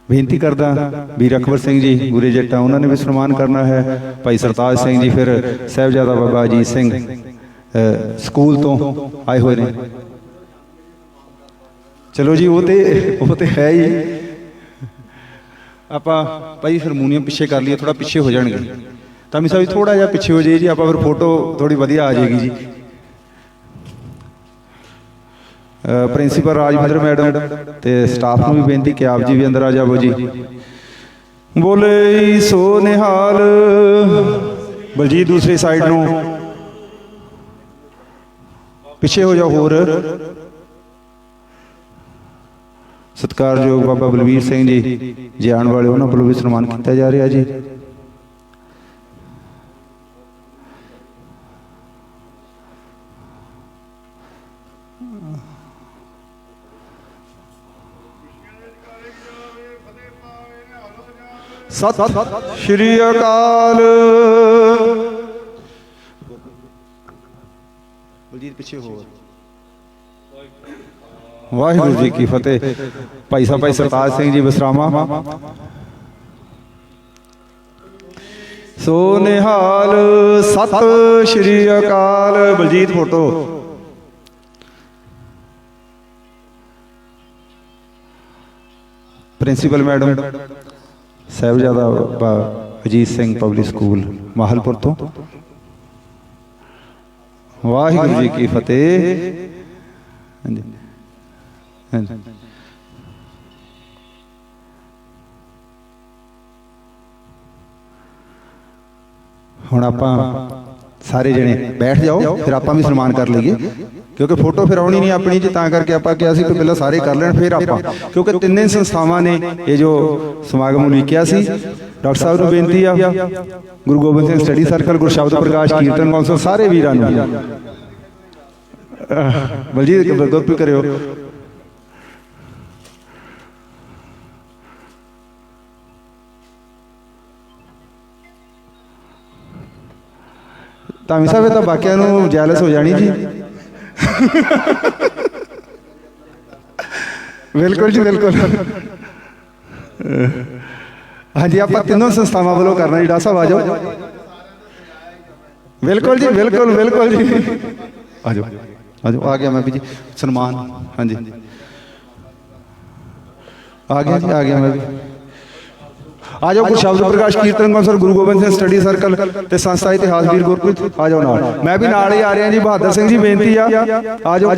ਬੇਨਤੀ ਕਰਦਾ ਵੀਰ ਅਕਬਰ ਸਿੰਘ ਜੀ ਗੁਰੇ ਜੱਟਾਂ, ਉਹਨਾਂ ਨੇ ਵੀ ਸਨਮਾਨ ਕਰਨਾ ਹੈ। ਭਾਈ ਸਰਤਾਜ ਸਿੰਘ ਜੀ, ਫਿਰ ਸਾਹਿਬਜ਼ਾਦਾ ਬਾਬਾ ਅਜੀਤ ਸਿੰਘ ਸਕੂਲ ਤੋਂ ਆਏ ਹੋਏ ਨੇ। ਚਲੋ ਜੀ, ਉਹ ਤੇ ਹੈ ਹੀ। ਆਪਾਂ ਭਾਈ ਹਾਰਮੋਨੀਅਮ ਪਿੱਛੇ ਕਰ ਲਈਏ, ਥੋੜਾ ਪਿੱਛੇ ਹੋ ਜਾਣਗੇ। ਧਾਮੀ ਸਾਹਿਬ ਥੋੜਾ ਜਿਹਾ ਪਿੱਛੇ ਹੋ ਜਾਈਏ ਜੀ, ਆਪਾਂ ਫਿਰ ਫੋਟੋ ਥੋੜੀ ਵਧੀਆ ਆ ਜਾਏਗੀ ਜੀ। ਪ੍ਰਿੰਸੀਪਲ ਰਾਜਵਿੰਦਰ ਮੈਡਮ ਤੇ ਸਟਾਫ ਨੂੰ ਵੀ ਬੇਨਤੀ ਕਿ ਆਪ ਜੀ ਵੀ ਅੰਦਰ ਆ ਜਾਵੋ ਜੀ। ਬੋਲੇ ਸੋ ਨਿਹਾਲ। ਬਲਜੀਤ ਦੂਸਰੀ ਸਾਈਡ ਨੂੰ ਪਿੱਛੇ ਹੋ ਜਾਓ। ਹੋਰ ਸਤਿਕਾਰਯੋਗ ਬਾਬਾ ਬਲਵੀਰ ਸਿੰਘ ਜੀ ਜੇ ਆਉਣ ਵਾਲੇ, ਉਹਨਾਂ ਵੱਲੋਂ ਵੀ ਸਨਮਾਨ ਕੀਤਾ ਜਾ ਰਿਹਾ ਜੀ। ਸਤਿ ਸ਼੍ਰੀ ਅਕਾਲ। ਬਲਜੀਤ ਪਿੱਛੇ ਹੋਰ। ਵਾਹਿਗੁਰੂ ਜੀ ਕੀ ਫਤਿਹ। ਭਾਈ ਸਾਹਿਬ ਭਾਈ ਸਰਤਾਜ ਸਿੰਘ ਜੀ ਬਸਰਾਮਾ। ਸੋ ਨਿਹਾਲ। ਸਤਿ ਸ਼੍ਰੀ ਅਕਾਲ। Baljeet photo. Principal madam Sahibzada Ajit Singh public school Mahalpur ਤੋਂ। ਵਾਹਿਗੁਰੂ ਜੀ ਕੀ ਫਤਿਹ। ਹਾਂਜੀ ਹਾਂਜੀ। ਹੁਣ ਆਪਾਂ ਸਾਰੇ ਜਣੇ ਬੈਠ ਜਾਓ, ਫਿਰ ਆਪਾਂ ਵੀ ਸਨਮਾਨ ਕਰ ਲਈਏ, ਕਿਉਂਕਿ ਫੋਟੋ ਫਿਰ ਆਉਣੀ ਨਹੀਂ ਆਪਣੀ ਜੀ। ਤਾਂ ਕਰਕੇ ਆਪਾਂ ਕਿਹਾ ਸੀ ਕਿ ਪਹਿਲਾਂ ਸਾਰੇ ਕਰ ਲੈਣ, ਫਿਰ ਆਪਾਂ, ਕਿਉਂਕਿ ਤਿੰਨੇ ਸੰਸਥਾਵਾਂ ਨੇ ਇਹ ਜੋ ਸਮਾਗਮ ਉਲੀਕਿਆ ਸੀ। ਡਾਕਟਰ ਸਾਹਿਬ ਨੂੰ ਬੇਨਤੀ ਆ, ਗੁਰੂ ਗੋਬਿੰਦ ਸਿੰਘ ਸਟੱਡੀ ਸਰਕਲ, ਗੁਰਸ਼ਬਦ ਪ੍ਰਕਾਸ਼ ਕੀਰਤਨ ਕੌਂਸਲ, ਸਾਰੇ ਵੀਰਾਂ ਨੂੰ ਬਲਜੀਤ ਗੁਰਦੁਆਰਾ ਕਰਿਓ। ਧਾਮੀ ਸਾਹਿਬ ਇਹ ਤਾਂ ਬਾਕਿਆਂ ਨੂੰ ਜੈਲਸ ਹੋ ਜਾਣੀ ਜੀ। ਬਿਲਕੁਲ ਜੀ ਬਿਲਕੁਲ। ਹਾਂਜੀ, ਆਪਾਂ ਤਿੰਨੋਂ ਸੰਸਥਾਵਾਂ ਵੱਲੋਂ ਕਰਨਾ ਜੀ। ਡਾਕਟਰ ਸਾਹਿਬ ਆ ਜਾਓ। ਬਿਲਕੁਲ ਜੀ ਬਿਲਕੁਲ ਬਿਲਕੁਲ ਜੀ। ਆ ਜਾਓ ਆ ਜਾਓ। ਆ ਗਿਆ ਮੈਂ ਵੀ ਜੀ ਸਨਮਾਨ। ਹਾਂਜੀ ਆ ਗਿਆ ਜੀ, ਆ ਗਿਆ ਮੈਂ ਵੀ। ਆ ਜਾਓ। ਗੁਰਸ਼ਬਦ ਪ੍ਰਕਾਸ਼ ਕੀਰਤਨ council, Guru Gobind Singh study circle ਤੇ ਸੰਸਥਾ ਇਤਿਹਾਸ ਵੀਰ ਗੁਰਪ੍ਰੀਤ, ਆ ਜਾਓ ਨਾਲ। ਮੈਂ ਵੀ ਨਾਲ ਹੀ ਆ ਰਿਹਾ ਜੀ। ਬਹਾਦਰ ਸਿੰਘ ਜੀ ਬੇਨਤੀ ਆ ਜਾਓ।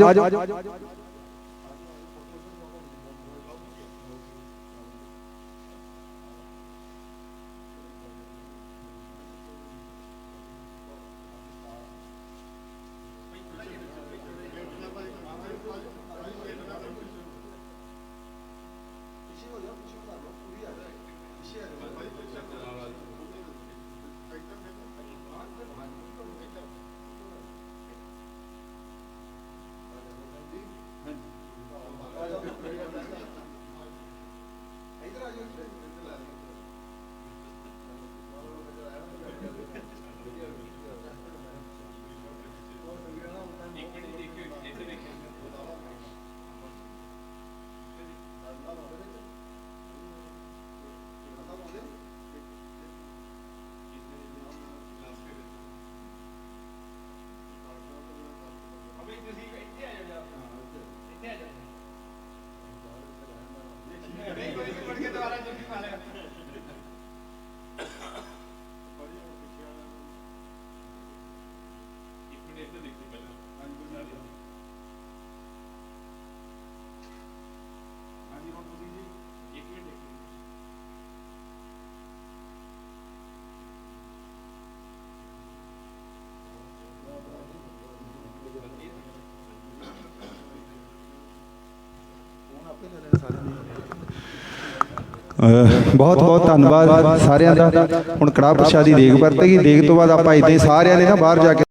ਬਹੁਤ ਬਹੁਤ ਧੰਨਵਾਦ ਸਾਰਿਆਂ ਦਾ। ਹੁਣ ਕੜਾਹ ਪ੍ਰਸ਼ਾਦੀ ਦੇਗ ਵਰਤੇਗੀ। ਦੇਗ ਤੋਂ ਬਾਅਦ ਆਪਾਂ ਇਦਾਂ ਹੀ ਸਾਰਿਆਂ ਨੇ ਨਾ ਬਾਹਰ ਜਾ ਕੇ